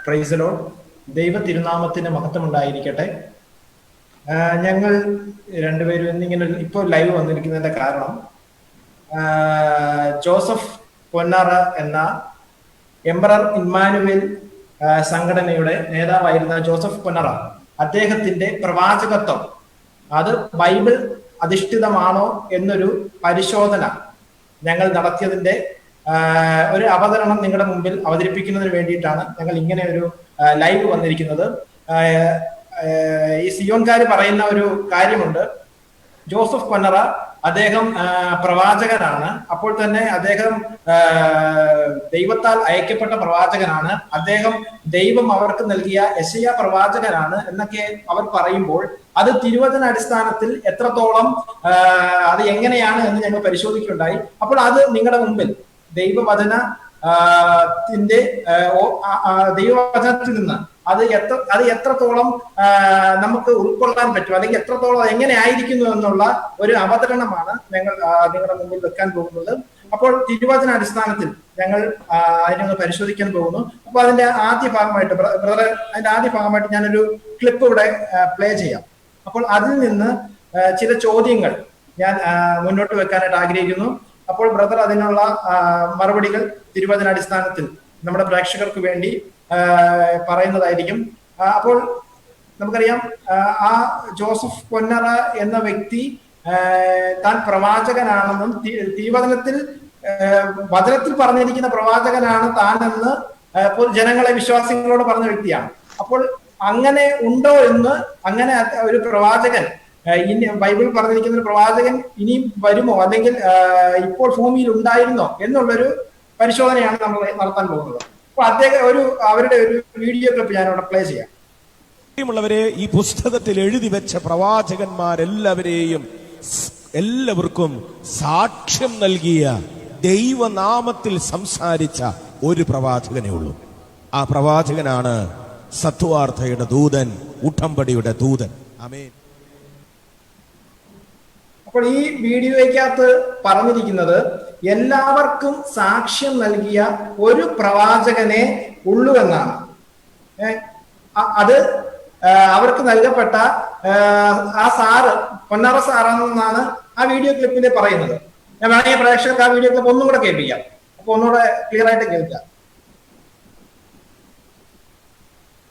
Praise Lord. ദൈവ തിരുനാമത്തിന് മഹത്വമുണ്ടായിരിക്കട്ടെ. ഞങ്ങൾ രണ്ടുപേരും ഇന്നിങ്ങനെ ഇപ്പോൾ ലൈവ് വന്നിരിക്കുന്നതിന്റെ കാരണം ജോസഫ് പൊന്നാറ എന്ന എംപറർ ഇമ്മാനുവേൽ സംഘടനയുടെ നേതാവായിരുന്ന ജോസഫ് പൊന്നാറ, അദ്ദേഹത്തിന്റെ പ്രവാചകത്വം അത് ബൈബിൾ അധിഷ്ഠിതമാണോ എന്നൊരു പരിശോധന ഞങ്ങൾ നടത്തിയതിന്റെ ഒരു അവതരണം നിങ്ങളുടെ മുമ്പിൽ അവതരിപ്പിക്കുന്നതിന് വേണ്ടിയിട്ടാണ് ഞങ്ങൾ ഇങ്ങനെ ഒരു ലൈവ് വന്നിരിക്കുന്നത്. ഈ സിയോൻകാര് പറയുന്ന ഒരു കാര്യമുണ്ട്, ജോസഫ് പൊന്നറ അദ്ദേഹം പ്രവാചകനാണ്, അപ്പോൾ തന്നെ അദ്ദേഹം ദൈവത്താൽ അയക്കപ്പെട്ട പ്രവാചകനാണ്, അദ്ദേഹം ദൈവം അവർക്ക് നൽകിയ യെശയ്യാ പ്രവാചകനാണ് എന്നൊക്കെ അവർ പറയുമ്പോൾ അത് തിരുവചന അടിസ്ഥാനത്തിൽ എത്രത്തോളം അത് എങ്ങനെയാണ് എന്ന് ഞങ്ങൾ പരിശോധിക്കുകയുണ്ടായി. അപ്പോൾ അത് നിങ്ങളുടെ മുമ്പിൽ ദൈവവചനത്തിൽ നിന്ന് അത് എത്രത്തോളം നമുക്ക് ഉൾക്കൊള്ളാൻ പറ്റും, അല്ലെങ്കിൽ എത്രത്തോളം എങ്ങനെ ആയിരിക്കുന്നു എന്നുള്ള ഒരു അവതരണമാണ് ഞങ്ങൾ നിങ്ങളുടെ മുമ്പിൽ വെക്കാൻ പോകുന്നത്. അപ്പോൾ തിരുവചന അടിസ്ഥാനത്തിൽ ഞങ്ങൾ അതിനൊന്ന് പരിശോധിക്കാൻ പോകുന്നു. അപ്പോൾ അതിന്റെ ആദ്യ ഭാഗമായിട്ട് ഞാനൊരു ക്ലിപ്പ് ഇവിടെ പ്ലേ ചെയ്യാം. അപ്പോൾ അതിൽ നിന്ന് ചില ചോദ്യങ്ങൾ ഞാൻ മുന്നോട്ട് വെക്കാനായിട്ട് ആഗ്രഹിക്കുന്നു. അപ്പോൾ ബ്രദർ അതിനുള്ള മറുപടികൾ തിരുവചന അടിസ്ഥാനത്തിൽ നമ്മുടെ പ്രേക്ഷകർക്ക് വേണ്ടി പറയുന്നതായിരിക്കും. അപ്പോൾ നമുക്കറിയാം, ആ ജോസഫ് പൊന്നറ എന്ന വ്യക്തി താൻ പ്രവാചകനാണെന്നും വചനത്തിൽ പറഞ്ഞിരിക്കുന്ന പ്രവാചകനാണ് താനെന്ന് ജനങ്ങളെ വിശ്വാസികളോട് പറഞ്ഞ വ്യക്തിയാണ്. അപ്പോൾ അങ്ങനെ ഉണ്ടോ എന്ന്, അങ്ങനെ ഒരു പ്രവാചകൻ ഇനി ബൈബിൾ പറഞ്ഞിരിക്കുന്ന ഒരു പ്രവാചകൻ ഇനിയും വരുമോ, അല്ലെങ്കിൽ ഇപ്പോൾ ഭൂമിയിൽ ഉണ്ടായിരുന്നോ എന്നുള്ളൊരു പരിശോധനയാണ് നമ്മൾ നടത്താൻ പോകുന്നത്. അപ്പൊ അദ്ദേഹം അവരുടെ ഒരു വീഡിയോ ക്ലിപ്പ് ഞാൻ അവിടെ പ്ലേ ചെയ്യാം. ുള്ളവരെ, ഈ പുസ്തകത്തിൽ എഴുതി വെച്ച എല്ലാവർക്കും സാക്ഷ്യം നൽകിയ ദൈവനാമത്തിൽ സംസാരിച്ച ഒരു പ്രവാചകനേ ഉള്ളൂ. ആ പ്രവാചകനാണ് സത്വാർത്ഥയുടെ ദൂതൻ, ഉടമ്പടിയുടെ ദൂതൻ. ആമേൻ. അപ്പോൾ ഈ വീഡിയോയ്ക്കകത്ത് പറഞ്ഞിരിക്കുന്നത് എല്ലാവർക്കും സാക്ഷ്യം നൽകിയ ഒരു പ്രവാചകനെ ഉള്ളൂ എന്നാണ്. അത് അവർക്ക് നൽകപ്പെട്ട ആ സാറ് പൊന്നാറ സാറാണെന്നാണ് ആ വീഡിയോ ക്ലിപ്പിൽ പറയുന്നത്. ഞാൻ വേണമെങ്കിൽ പ്രേക്ഷകർക്ക് ആ വീഡിയോ ക്ലിപ്പ് ഒന്നും കൂടെ കേൾപ്പിക്കാം. അപ്പൊ ഒന്നുകൂടെ ക്ലിയർ ആയിട്ട് കേൾക്കാം.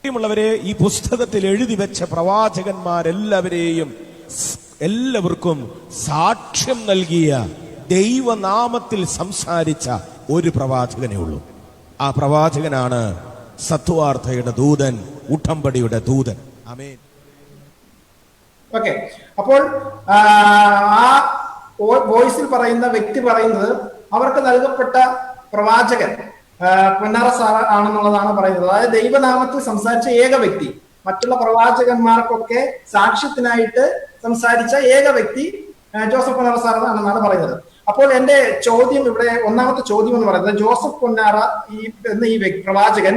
ുള്ളവരെ, ഈ പുസ്തകത്തിൽ എഴുതി വെച്ച എല്ലാവർക്കും സാക്ഷ്യം നൽകിയ ദൈവനാമത്തിൽ സംസാരിച്ച ഒരു പ്രവാചകനേ ഉള്ളൂ. ആ പ്രവാചകനാണ് സത്വാർത്ഥയുടെ ദൂതൻ, ഉടമ്പടിയുടെ ദൂതൻ. ആമേൻ. ഓക്കെ. അപ്പോൾ ആ വോയിസിൽ പറയുന്ന വ്യക്തി പറയുന്നത് അവർക്ക് നൽകപ്പെട്ട പ്രവാചകൻ പൊന്നാറ സാർ ആണെന്നുള്ളതാണ് പറയുന്നത്. അതായത് ദൈവനാമത്തിൽ സംസാരിച്ച ഏക വ്യക്തി, മറ്റുള്ള പ്രവാചകന്മാർക്കൊക്കെ സാക്ഷ്യത്തിനായിട്ട് സംസാരിച്ച ഏക വ്യക്തി ജോസഫ് പൊന്നാറ സാർ ആണെന്നാണ് പറയുന്നത്. അപ്പോൾ എന്റെ ചോദ്യം ഇവിടെ, ഒന്നാമത്തെ ചോദ്യം എന്ന് പറയുന്നത്, ജോസഫ് പൊന്നാറ എന്ന ഈ പ്രവാചകൻ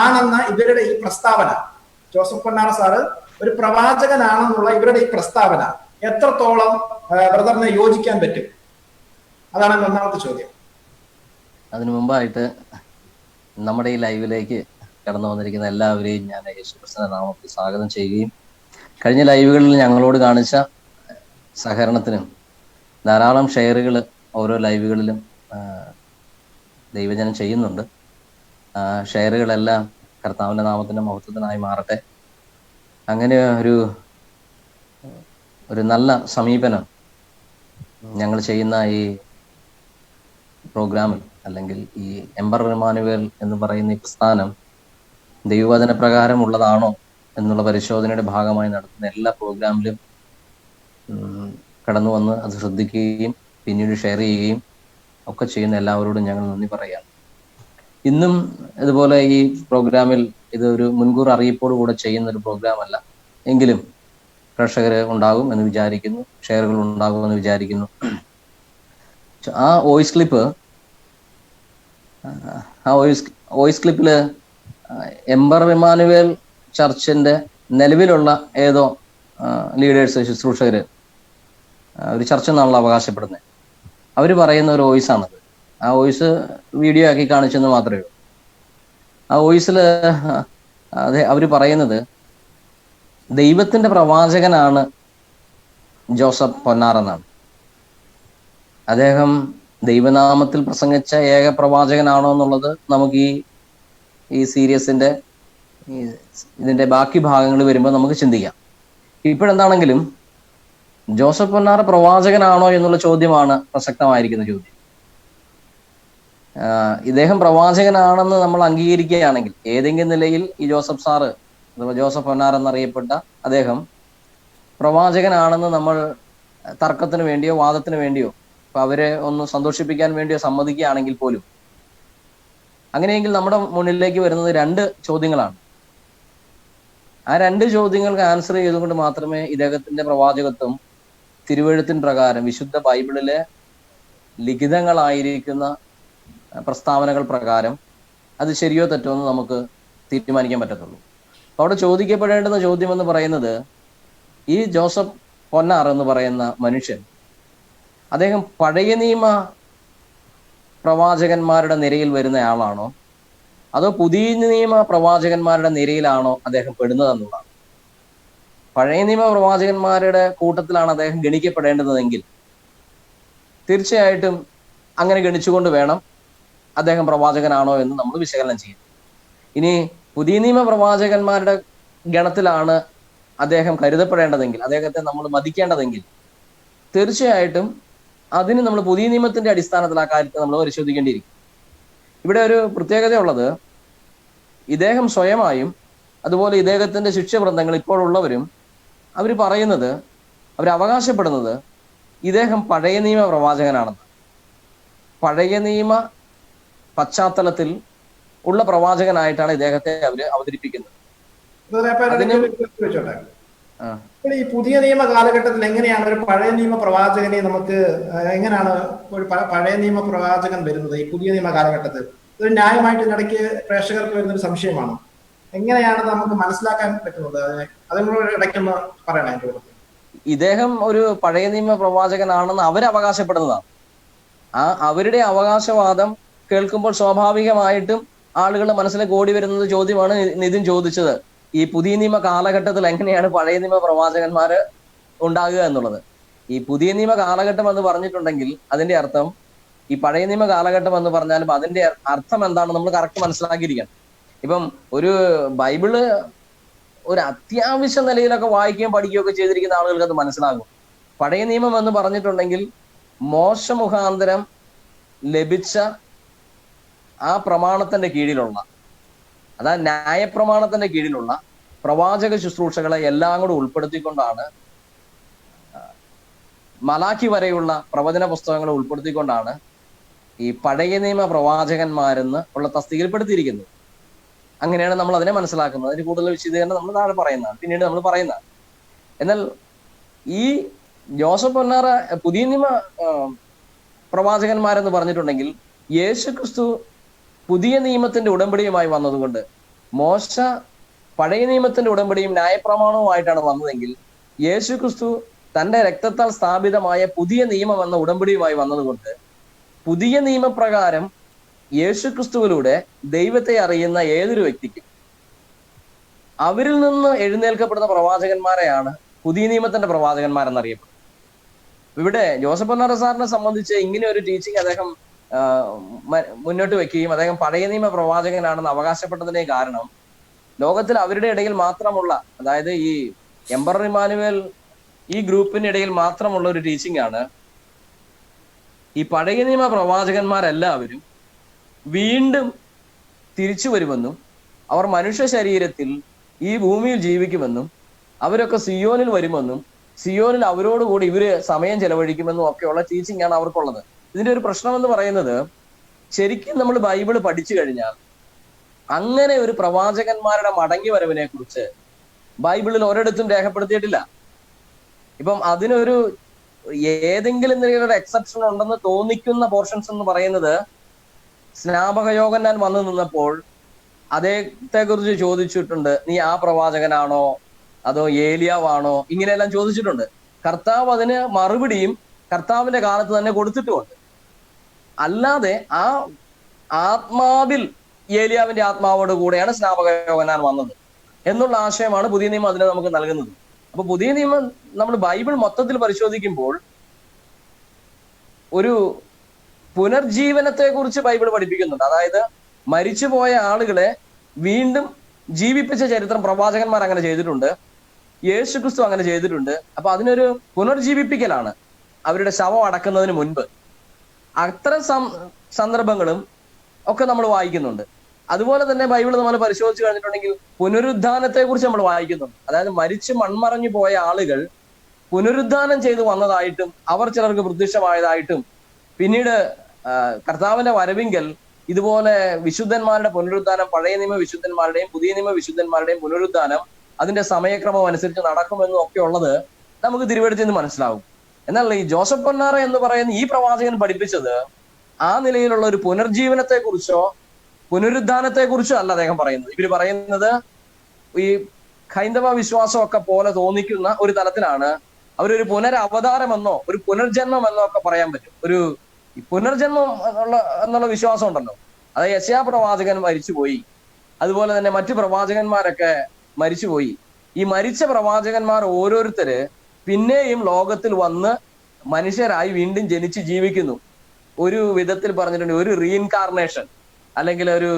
ആണെന്ന ഇവരുടെ ഈ പ്രസ്താവന, ജോസഫ് പൊന്നാറ സാറ് ഒരു പ്രവാചകനാണെന്നുള്ള ഇവരുടെ ഈ പ്രസ്താവന എത്രത്തോളം ബ്രദറിനെ യോജിക്കാൻ പറ്റും? അതാണ് ഒന്നാമത്തെ ചോദ്യം. അതിനു മുമ്പായിട്ട് നമ്മുടെ ഈ ലൈവിലേക്ക് കടന്നു വന്നിരിക്കുന്ന എല്ലാവരെയും ഞാൻ യേശുക്രിസ്തുവിന്റെ നാമത്തിൽ സ്വാഗതം ചെയ്യുകയും കഴിഞ്ഞ ലൈവുകളിൽ ഞങ്ങളോട് കാണിച്ച സഹകരണത്തിനും ധാരാളം ഷെയറുകൾ ഓരോ ലൈവുകളിലും ദൈവജനം ചെയ്യുന്നുണ്ട്. ഷെയറുകളെല്ലാം കർത്താവിന്റെ നാമത്തിന്റെ മഹത്വത്തിനായി മാറട്ടെ. അങ്ങനെ ഒരു നല്ല സമീപനം ഞങ്ങൾ ചെയ്യുന്ന ഈ പ്രോഗ്രാമിൽ, അല്ലെങ്കിൽ ഈ എംപറർ ഇമ്മാനുവേൽ എന്ന് പറയുന്ന ഈ പ്രസ്ഥാനം ദൈവവചന പ്രകാരമുള്ളതാണോ എന്നുള്ള പരിശോധനയുടെ ഭാഗമായി നടത്തുന്ന എല്ലാ പ്രോഗ്രാമിലും കടന്നു വന്ന് അത് ശ്രദ്ധിക്കുകയും പിന്നീട് ഷെയർ ചെയ്യുകയും ഒക്കെ ചെയ്യുന്ന എല്ലാവരോടും ഞങ്ങൾ നന്ദി പറയാം. ഇന്നും ഇതുപോലെ ഈ പ്രോഗ്രാമിൽ ഇതൊരു മുൻകൂർ അറിയിപ്പോടുകൂടെ ചെയ്യുന്ന ഒരു പ്രോഗ്രാം അല്ല, എങ്കിലും പ്രേക്ഷകർ ഉണ്ടാകും എന്ന് വിചാരിക്കുന്നു, ഷെയറുകൾ ഉണ്ടാകുമെന്ന് വിചാരിക്കുന്നു. ആ വോയിസ് ക്ലിപ്പില് എംപറർ ഇമ്മാനുവേൽ ചർച്ചിന്റെ നിലവിലുള്ള ഏതോ ലീഡേഴ്സ്, ശുശ്രൂഷകര്, ഒരു ചർച്ച എന്നാണല്ലോ അവകാശപ്പെടുന്നത്, അവർ പറയുന്ന ഒരു വോയിസ് ആണത്. ആ വോയിസ് വീഡിയോ ആക്കി കാണിച്ചെന്ന് മാത്രമേ ഉള്ളൂ. ആ വോയിസില് അവര് പറയുന്നത് ദൈവത്തിന്റെ പ്രവാചകനാണ് ജോസഫ് പൊന്നാർ എന്നാണ്. അദ്ദേഹം ദൈവനാമത്തിൽ പ്രസംഗിച്ച ഏക പ്രവാചകനാണോ എന്നുള്ളത് നമുക്ക് ഈ സീരീസിന്റെ ഇതിന്റെ ബാക്കി ഭാഗങ്ങൾ വരുമ്പോൾ നമുക്ക് ചിന്തിക്കാം. ഇപ്പോഴെന്താണെങ്കിലും ജോസഫ് പൊന്നാർ പ്രവാചകനാണോ എന്നുള്ള ചോദ്യമാണ് പ്രസക്തമായിരിക്കുന്ന ചോദ്യം. ഇദ്ദേഹം പ്രവാചകനാണെന്ന് നമ്മൾ അംഗീകരിക്കുകയാണെങ്കിൽ ഏതെങ്കിലും നിലയിൽ ഈ ജോസഫ് സാറ് അഥവാ ജോസഫ് പൊന്നാർ എന്നറിയപ്പെട്ട അദ്ദേഹം പ്രവാചകനാണെന്ന് നമ്മൾ തർക്കത്തിന് വേണ്ടിയോ വാദത്തിന് വേണ്ടിയോ അവരെ ഒന്ന് സന്തോഷിപ്പിക്കാൻ വേണ്ടിയോ സമ്മതിക്കുകയാണെങ്കിൽ പോലും അങ്ങനെയെങ്കിൽ നമ്മുടെ മുന്നിലേക്ക് വരുന്നത് 2 ചോദ്യങ്ങളാണ്. ആ 2 ചോദ്യങ്ങൾക്ക് ആൻസർ ചെയ്തുകൊണ്ട് മാത്രമേ ഇദ്ദേഹത്തിന്റെ പ്രവാചകത്വം തിരുവെഴുത്തിൻ പ്രകാരം വിശുദ്ധ ബൈബിളിലെ ലിഖിതങ്ങളായിരിക്കുന്ന പ്രസ്താവനകൾ പ്രകാരം അത് ശരിയോ തെറ്റോ എന്ന് നമുക്ക് തീരുമാനിക്കാൻ പറ്റത്തുള്ളൂ. അപ്പൊ അവിടെ ചോദിക്കപ്പെടേണ്ടുന്ന ചോദ്യം എന്ന് പറയുന്നത്, ഈ ജോസഫ് പൊന്നാർ എന്ന് പറയുന്ന മനുഷ്യൻ അദ്ദേഹം പഴയ നിയമ പ്രവാചകന്മാരുടെ നിരയിൽ വരുന്ന ആളാണോ അതോ പുതിയ നിയമ പ്രവാചകന്മാരുടെ നിരയിലാണോ അദ്ദേഹം പെടുന്നതെന്നുള്ളതാണ്. പഴയ നിയമ പ്രവാചകന്മാരുടെ കൂട്ടത്തിലാണ് അദ്ദേഹം ഗണിക്കപ്പെടേണ്ടതെങ്കിൽ തീർച്ചയായിട്ടും അങ്ങനെ ഗണിച്ചുകൊണ്ട് വേണം അദ്ദേഹം പ്രവാചകനാണോ എന്ന് നമ്മൾ വിശകലനം ചെയ്യും. ഇനി പുതിയ നിയമ പ്രവാചകന്മാരുടെ ഗണത്തിലാണ് അദ്ദേഹം കരുതപ്പെടേണ്ടതെങ്കിൽ, അദ്ദേഹത്തെ നമ്മൾ മതിക്കേണ്ടതെങ്കിൽ തീർച്ചയായിട്ടും അതിന് നമ്മൾ പുതിയ നിയമത്തിന്റെ അടിസ്ഥാനത്തിൽ ആ കാര്യത്തെ നമ്മൾ പരിശോധിക്കേണ്ടിയിരിക്കും. ഇവിടെ ഒരു പ്രത്യേകതയുള്ളത്, ഇദ്ദേഹം സ്വയമായും അതുപോലെ ഇദ്ദേഹത്തിന്റെ ശിഷ്യവൃന്ദങ്ങൾ ഇപ്പോഴുള്ളവരും അവർ പറയുന്നത്, അവർ അവകാശപ്പെടുന്നത് ഇദ്ദേഹം പഴയ നിയമ പ്രവാചകനാണെന്ന്. പഴയ നിയമ പശ്ചാത്തലത്തിൽ ഉള്ള പ്രവാചകനായിട്ടാണ് ഇദ്ദേഹത്തെ അവര് അവതരിപ്പിക്കുന്നത്. ഈ പുതിയ നിയമ കാലഘട്ടത്തിൽ എങ്ങനെയാണ് ഒരു പഴയ നിയമ പ്രവാചകനെ നമുക്ക് എങ്ങനെയാണ് ഒരു പഴയ നിയമ പ്രവാചകൻ വരുന്നത് ഈ പുതിയ നിയമ കാലഘട്ടത്തിൽ? ഒരു ന്യായമായിട്ട് ഇടയ്ക്ക് പ്രേക്ഷകർക്ക് വരുന്നൊരു സംശയമാണ്. എങ്ങനെയാണ് നമുക്ക് മനസ്സിലാക്കാൻ പറ്റുന്നത്? അതിനോട് ഇടയ്ക്കൊന്ന് പറയണേ. ഇദ്ദേഹം ഒരു പഴയ നിയമ പ്രവാചകനാണെന്ന് അവരവകാശപ്പെടുന്നതാണ്. അവരുടെ അവകാശവാദം കേൾക്കുമ്പോൾ സ്വാഭാവികമായിട്ടും ആളുകളുടെ മനസ്സിലേക്ക് ഓടി വരുന്നത് ചോദ്യമാണ് നിതിൻ ചോദിച്ചത്. ഈ പുതിയ നിയമ കാലഘട്ടത്തിൽ എങ്ങനെയാണ് പഴയ നിയമ പ്രവാചകന്മാര് ഉണ്ടാകുക എന്നുള്ളത്. ഈ പുതിയ നിയമ കാലഘട്ടം എന്ന് പറഞ്ഞിട്ടുണ്ടെങ്കിൽ അതിന്റെ അർത്ഥം, ഈ പഴയ നിയമ കാലഘട്ടം എന്ന് പറഞ്ഞാലും അതിന്റെ അർത്ഥം എന്താണെന്ന് നമ്മൾ കറക്റ്റ് മനസ്സിലാക്കിയിരിക്കണം. ഇപ്പം ഒരു ബൈബിള് ഒരു അത്യാവശ്യ നിലയിലൊക്കെ വായിക്കുകയും പഠിക്കുകയും ഒക്കെ ചെയ്തിരിക്കുന്ന ആളുകൾക്ക് അത് മനസ്സിലാകും. പഴയ നിയമം എന്ന് പറഞ്ഞിട്ടുണ്ടെങ്കിൽ മോശ മുഖാന്തരം ലഭിച്ച ആ പ്രമാണത്തിന്റെ കീഴിലുള്ള, അതായത് ന്യായപ്രമാണത്തിന്റെ കീഴിലുള്ള പ്രവാചക ശുശ്രൂഷകളെ എല്ലാം കൂടെ ഉൾപ്പെടുത്തിക്കൊണ്ടാണ്, മലാഖി വരെയുള്ള പ്രവചന പുസ്തകങ്ങളെ ഉൾപ്പെടുത്തിക്കൊണ്ടാണ് ഈ പഴയ നിയമ പ്രവാചകന്മാരെന്ന് ഉള്ള തസ്തികയിൽപ്പെടുത്തിയിരിക്കുന്നത്. അങ്ങനെയാണ് നമ്മൾ അതിനെ മനസ്സിലാക്കുന്നത്. അതിന് കൂടുതൽ വിശദീകരണം നമ്മൾ താഴെ പറയുന്നതാണ്, പിന്നീട് നമ്മൾ പറയുന്നതാണ്. എന്നാൽ ഈ ജോസഫ് പൊന്നാറ പുതിയ നിയമ പ്രവാചകന്മാരെന്ന് പറഞ്ഞിട്ടുണ്ടെങ്കിൽ യേശു ക്രിസ്തു പുതിയ നിയമത്തിന്റെ ഉടമ്പടിയുമായി വന്നതുകൊണ്ട്, മോശ പഴയ നിയമത്തിന്റെ ഉടമ്പടിയും ന്യായപ്രമാണവുമായിട്ടാണ് വന്നതെങ്കിൽ യേശു ക്രിസ്തു തന്റെ രക്തത്താൽ സ്ഥാപിതമായ പുതിയ നിയമം എന്ന ഉടമ്പടിയുമായി വന്നതുകൊണ്ട് പുതിയ നിയമപ്രകാരം യേശു ക്രിസ്തുവിലൂടെ ദൈവത്തെ അറിയുന്ന ഏതൊരു വ്യക്തിക്കും അവരിൽ നിന്ന് എഴുന്നേൽക്കപ്പെടുന്ന പ്രവാചകന്മാരെയാണ് പുതിയ നിയമത്തിന്റെ പ്രവാചകന്മാരെന്നറിയപ്പെടുന്നത്. ഇവിടെ ജോസഫ് പൊന്നാറ സാറിനെ സംബന്ധിച്ച് ഇങ്ങനെ ഒരു ടീച്ചിങ് അദ്ദേഹം മുന്നോട്ട് വെക്കുകയും അദ്ദേഹം പഴയ നിയമ പ്രവാചകനാണെന്ന് അവകാശപ്പെട്ടതിനെ കാരണം ലോകത്തിൽ അവരുടെ ഇടയിൽ മാത്രമുള്ള, അതായത് ഈ എംപറർ ഇമ്മാനുവേൽ ഈ ഗ്രൂപ്പിനിടയിൽ മാത്രമുള്ള ഒരു ടീച്ചിങ് ആണ്, ഈ പഴയ നിയമ പ്രവാചകന്മാരെല്ലാവരും വീണ്ടും തിരിച്ചു വരുമെന്നും അവർ മനുഷ്യ ശരീരത്തിൽ ഈ ഭൂമിയിൽ ജീവിക്കുമെന്നും അവരൊക്കെ സിയോനിൽ വരുമെന്നും സിയോനിൽ അവരോടുകൂടി ഇവര് സമയം ചെലവഴിക്കുമെന്നും ഒക്കെയുള്ള ടീച്ചിങ് ആണ് അവർക്കുള്ളത്. ഇതിന്റെ ഒരു പ്രശ്നം എന്ന് പറയുന്നത്, ശരിക്കും നമ്മൾ ബൈബിള് പഠിച്ചു കഴിഞ്ഞാൽ അങ്ങനെ ഒരു പ്രവാചകന്മാരുടെ മടങ്ങി വരവിനെ കുറിച്ച് ബൈബിളിൽ ഒരിടത്തും രേഖപ്പെടുത്തിയിട്ടില്ല. ഇപ്പം അതിനൊരു ഏതെങ്കിലും നിലയിലൊരു എക്സെപ്ഷൻ ഉണ്ടെന്ന് തോന്നിക്കുന്ന പോർഷൻസ് എന്ന് പറയുന്നത്, സ്നാപക യോഹന്നാൻ വന്നു നിന്നപ്പോൾ അദ്ദേഹത്തെ കുറിച്ച് ചോദിച്ചിട്ടുണ്ട്, നീ ആ പ്രവാചകനാണോ അതോ ഏലിയാവാണോ, ഇങ്ങനെയെല്ലാം ചോദിച്ചിട്ടുണ്ട്. കർത്താവ് അതിന് മറുപടിയും കർത്താവിന്റെ കാലത്ത് തന്നെ കൊടുത്തിട്ടുമുണ്ട്. അല്ലാതെ ആ ആത്മാവിൽ ഏലിയാവിന്റെ ആത്മാവോട് കൂടെയാണ് സ്നാപക യോഹന്നാൻ വന്നത് എന്നുള്ള ആശയമാണ് പുതിയ നിയമം അതിനെ നമുക്ക് നൽകുന്നത്. അപ്പൊ പുതിയ നിയമം നമ്മൾ ബൈബിൾ മൊത്തത്തിൽ പരിശോധിക്കുമ്പോൾ ഒരു പുനർജീവനത്തെ കുറിച്ച് ബൈബിൾ പഠിപ്പിക്കുന്നുണ്ട്. അതായത് മരിച്ചുപോയ ആളുകളെ വീണ്ടും ജീവിപ്പിച്ച ചരിത്രം പ്രവാചകന്മാർ അങ്ങനെ ചെയ്തിട്ടുണ്ട്, യേശുക്രിസ്തു അങ്ങനെ ചെയ്തിട്ടുണ്ട്. അപ്പൊ അതിനൊരു പുനർജീവിപ്പിക്കലാണ് അവരുടെ ശവം അടക്കുന്നതിന് മുൻപ്. അത്തരം സന്ദർഭങ്ങളും ഒക്കെ നമ്മൾ വായിക്കുന്നുണ്ട്. അതുപോലെ തന്നെ ബൈബിൾ നമ്മൾ പരിശോധിച്ച് കഴിഞ്ഞിട്ടുണ്ടെങ്കിൽ പുനരുദ്ധാനത്തെ കുറിച്ച് നമ്മൾ വായിക്കുന്നുണ്ട്. അതായത് മരിച്ച് മൺമറഞ്ഞു പോയ ആളുകൾ പുനരുദ്ധാനം ചെയ്തു വന്നതായിട്ടും അവർ ചിലർക്ക് പ്രത്യക്ഷമായതായിട്ടും പിന്നീട് കർത്താവിന്റെ വരവിങ്കൽ ഇതുപോലെ വിശുദ്ധന്മാരുടെ പുനരുദ്ധാനം, പഴയ നിയമ വിശുദ്ധന്മാരുടെയും പുതിയ നിയമ വിശുദ്ധന്മാരുടെയും പുനരുദ്ധാനം അതിന്റെ സമയക്രമം അനുസരിച്ച് നടക്കുമെന്നും ഒക്കെ ഉള്ളത് നമുക്ക് തിരുവെടുത്തിൽ നിന്ന് മനസ്സിലാവും. എന്നാൽ ഈ ജോസഫ് പൊന്നാറ എന്ന് പറയുന്ന ഈ പ്രവാചകൻ പഠിപ്പിച്ചത് ആ നിലയിലുള്ള ഒരു പുനർജീവനത്തെ കുറിച്ചോ പുനരുദ്ധാനത്തെ കുറിച്ചോ അല്ല അദ്ദേഹം പറയുന്നത്. ഇവര് പറയുന്നത് ഈ ഹൈന്ദവ വിശ്വാസമൊക്കെ പോലെ തോന്നിക്കുന്ന ഒരു തലത്തിലാണ്. അവരൊരു പുനരവതാരമെന്നോ ഒരു പുനർജന്മം ഒക്കെ പറയാൻ പറ്റും. ഒരു പുനർജന്മം എന്നുള്ള വിശ്വാസം ഉണ്ടല്ലോ. അതായത് യെശയ്യാ പ്രവാചകൻ മരിച്ചുപോയി, അതുപോലെ തന്നെ മറ്റു പ്രവാചകന്മാരൊക്കെ മരിച്ചുപോയി. ഈ മരിച്ച പ്രവാചകന്മാർ ഓരോരുത്തര് പിന്നെയും ലോകത്തിൽ വന്ന് മനുഷ്യരായി വീണ്ടും ജനിച്ച് ജീവിക്കുന്നു. ഒരു വിധത്തിൽ പറഞ്ഞിട്ടുണ്ട് ഒരു റീഇൻകാർണേഷൻ, അല്ലെങ്കിൽ ഒരു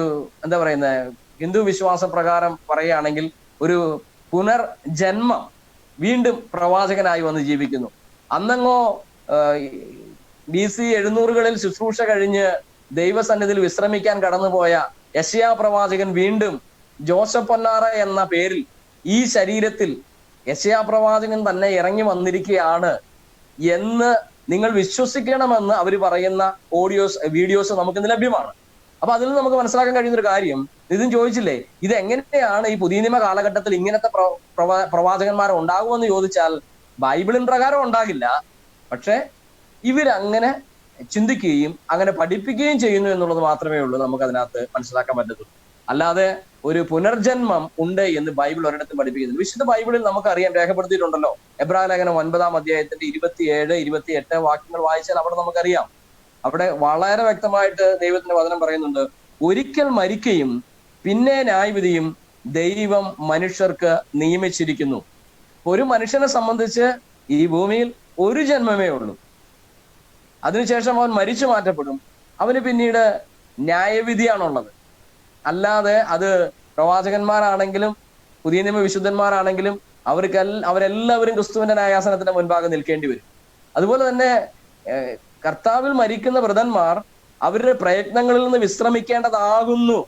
എന്താ പറയുന്നത്, ഹിന്ദു വിശ്വാസ പ്രകാരം പറയുകയാണെങ്കിൽ ഒരു പുനർജന്മം, വീണ്ടും പ്രവാചകനായി വന്ന് ജീവിക്കുന്നു. അന്നങ്ങോ BC 700-കളിൽ ശുശ്രൂഷ കഴിഞ്ഞ് ദൈവസന്നിധിയിൽ വിശ്രമിക്കാൻ കടന്നുപോയ യെശയ്യാ പ്രവാചകൻ വീണ്ടും ജോസഫ് പൊന്നാറ എന്ന പേരിൽ ഈ ശരീരത്തിൽ യെശയ്യാ പ്രവാചകൻ തന്നെ ഇറങ്ങി വന്നിരിക്കുകയാണ് എന്ന് നിങ്ങൾ വിശ്വസിക്കണമെന്ന് അവർ പറയുന്ന വീഡിയോസ് നമുക്ക് ലഭ്യമാണ്. അപ്പൊ അതിൽ നിന്ന് നമുക്ക് മനസ്സിലാക്കാൻ കഴിയുന്ന ഒരു കാര്യം, ഇതും ചോദിച്ചില്ലേ, ഇത് എങ്ങനെയാണ് ഈ പുതിയ നിയമ കാലഘട്ടത്തിൽ ഇങ്ങനത്തെ പ്രവാചകന്മാർ ഉണ്ടാകുമെന്ന് ചോദിച്ചാൽ ബൈബിളിൻ പ്രകാരം ഉണ്ടാകില്ല. പക്ഷെ ഇവരങ്ങനെ ചിന്തിക്കുകയും അങ്ങനെ പഠിപ്പിക്കുകയും ചെയ്യുന്നു എന്നുള്ളത് മാത്രമേ ഉള്ളൂ നമുക്ക് അതിനകത്ത് മനസ്സിലാക്കാൻ പറ്റത്തുള്ളൂ. അല്ലാതെ ഒരു പുനർജന്മം ഉണ്ട് എന്ന് ബൈബിൾ ഒരിടത്തും പഠിപ്പിക്കുന്നില്ല. വിശുദ്ധ ബൈബിളിൽ നമുക്കറിയാം, രേഖപ്പെടുത്തിയിട്ടുണ്ടല്ലോ. എബ്രായ ലേഖനം 9-ാം അധ്യായത്തിന്റെ 27, 28 വാക്യങ്ങൾ വായിച്ചാൽ അവിടെ നമുക്കറിയാം. അവിടെ വളരെ വ്യക്തമായിട്ട് ദൈവത്തിന്റെ വചനം പറയുന്നുണ്ട്, ഒരിക്കൽ മരിക്കുകയും പിന്നെ ന്യായവിധിയും ദൈവം മനുഷ്യർക്ക് നിയമിച്ചിരിക്കുന്നു. ഒരു മനുഷ്യനെ സംബന്ധിച്ച് ഈ ഭൂമിയിൽ ഒരു ജന്മമേ ഉള്ളൂ. അതിനുശേഷം അവൻ മരിച്ചു മാറ്റപ്പെടും. അവന് പിന്നീട് ന്യായവിധിയാണുള്ളത്. അല്ലാതെ അത് പ്രവാചകന്മാരാണെങ്കിലും പുതിയ നിയമ വിശുദ്ധന്മാരാണെങ്കിലും അവരെല്ലാവരും ക്രിസ്തുവിന്റെ ന്യായാസനത്തിന്റെ മുൻപാകെ നിൽക്കേണ്ടി വരും. അതുപോലെ തന്നെ കർത്താവിൽ മരിക്കുന്ന വൃതന്മാർ അവരുടെ പ്രയത്നങ്ങളിൽ നിന്ന് വിശ്രമിക്കേണ്ടതാകുന്നു.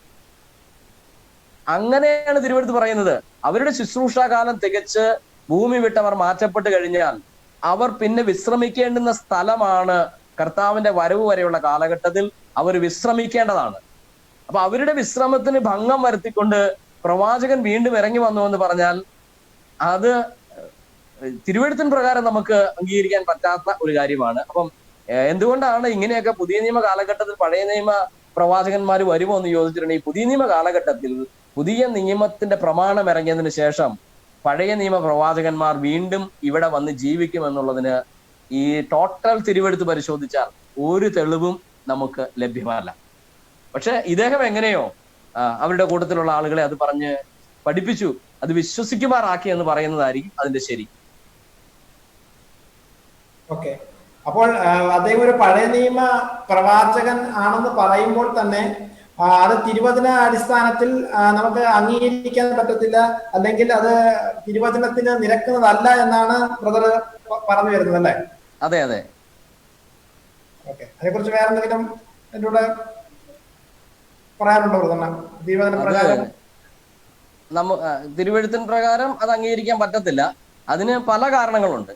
അങ്ങനെയാണ് തിരുവെടുത്ത് പറയുന്നത്. അവരുടെ ശുശ്രൂഷാകാലം തികച്ച് ഭൂമി വിട്ടവർ മാറ്റപ്പെട്ട് കഴിഞ്ഞാൽ അവർ പിന്നെ വിശ്രമിക്കേണ്ടുന്ന സ്ഥലമാണ് കർത്താവിന്റെ വരവ് വരെയുള്ള കാലഘട്ടത്തിൽ അവർ വിശ്രമിക്കേണ്ടതാണ്. അപ്പൊ അവരുടെ വിശ്രമത്തിന് ഭംഗം വരുത്തിക്കൊണ്ട് പ്രവാചകൻ വീണ്ടും ഇറങ്ങി വന്നു എന്ന് പറഞ്ഞാൽ അത് തിരുവെഴുത്തിൻ പ്രകാരം നമുക്ക് അംഗീകരിക്കാൻ പറ്റാത്ത ഒരു കാര്യമാണ്. അപ്പം എന്തുകൊണ്ടാണ് ഇങ്ങനെയൊക്കെ പുതിയ നിയമ കാലഘട്ടത്തിൽ പഴയ നിയമ പ്രവാചകന്മാർ വരുമോ എന്ന് ചോദിച്ചിട്ടുണ്ടെങ്കിൽ, പുതിയ നിയമ കാലഘട്ടത്തിൽ പുതിയ നിയമത്തിന്റെ പ്രമാണം ഇറങ്ങിയതിന് ശേഷം പഴയ നിയമ പ്രവാചകന്മാർ വീണ്ടും ഇവിടെ വന്ന് ജീവിക്കുമെന്നുള്ളതിന് ഈ ടോട്ടൽ തിരുവെടുത്ത് പരിശോധിച്ചാൽ ഒരു തെളിവും നമുക്ക് ലഭ്യമല്ല. പക്ഷെ ഇദ്ദേഹം എങ്ങനെയോ അവരുടെ കൂട്ടത്തിലുള്ള ആളുകളെ അത് പറഞ്ഞ് പഠിപ്പിച്ചു, അത് വിശ്വസിക്കുമാറാക്കി എന്ന് പറയുന്നതായിരിക്കും അതിന്റെ ശരി. ഓക്കെ, അപ്പോൾ അദ്ദേഹം ഒരു പഴയ നിയമ പ്രവാചകൻ ആണെന്ന് പറയുമ്പോൾ തന്നെ അത് തിരുവചന അടിസ്ഥാനത്തിൽ നമുക്ക് അംഗീകരിക്കാൻ പറ്റത്തില്ല, അല്ലെങ്കിൽ അത് തിരുവചനത്തിന് നിരക്കുന്നതല്ല എന്നാണ് ബ്രദർ പറഞ്ഞു വരുന്നത് അല്ലേ? അതെ അതെ. ഓക്കെ, അതേക്കുറിച്ച് വേറെ എന്തെങ്കിലും എൻ്റെ കൂടെ പറയാനുണ്ടോ ബ്രദർ? തിരുവചന പ്രകാരം തിരുവെഴുത്തിൻ പ്രകാരം അത് അംഗീകരിക്കാൻ പറ്റത്തില്ല. അതിന് പല കാരണങ്ങളുണ്ട്.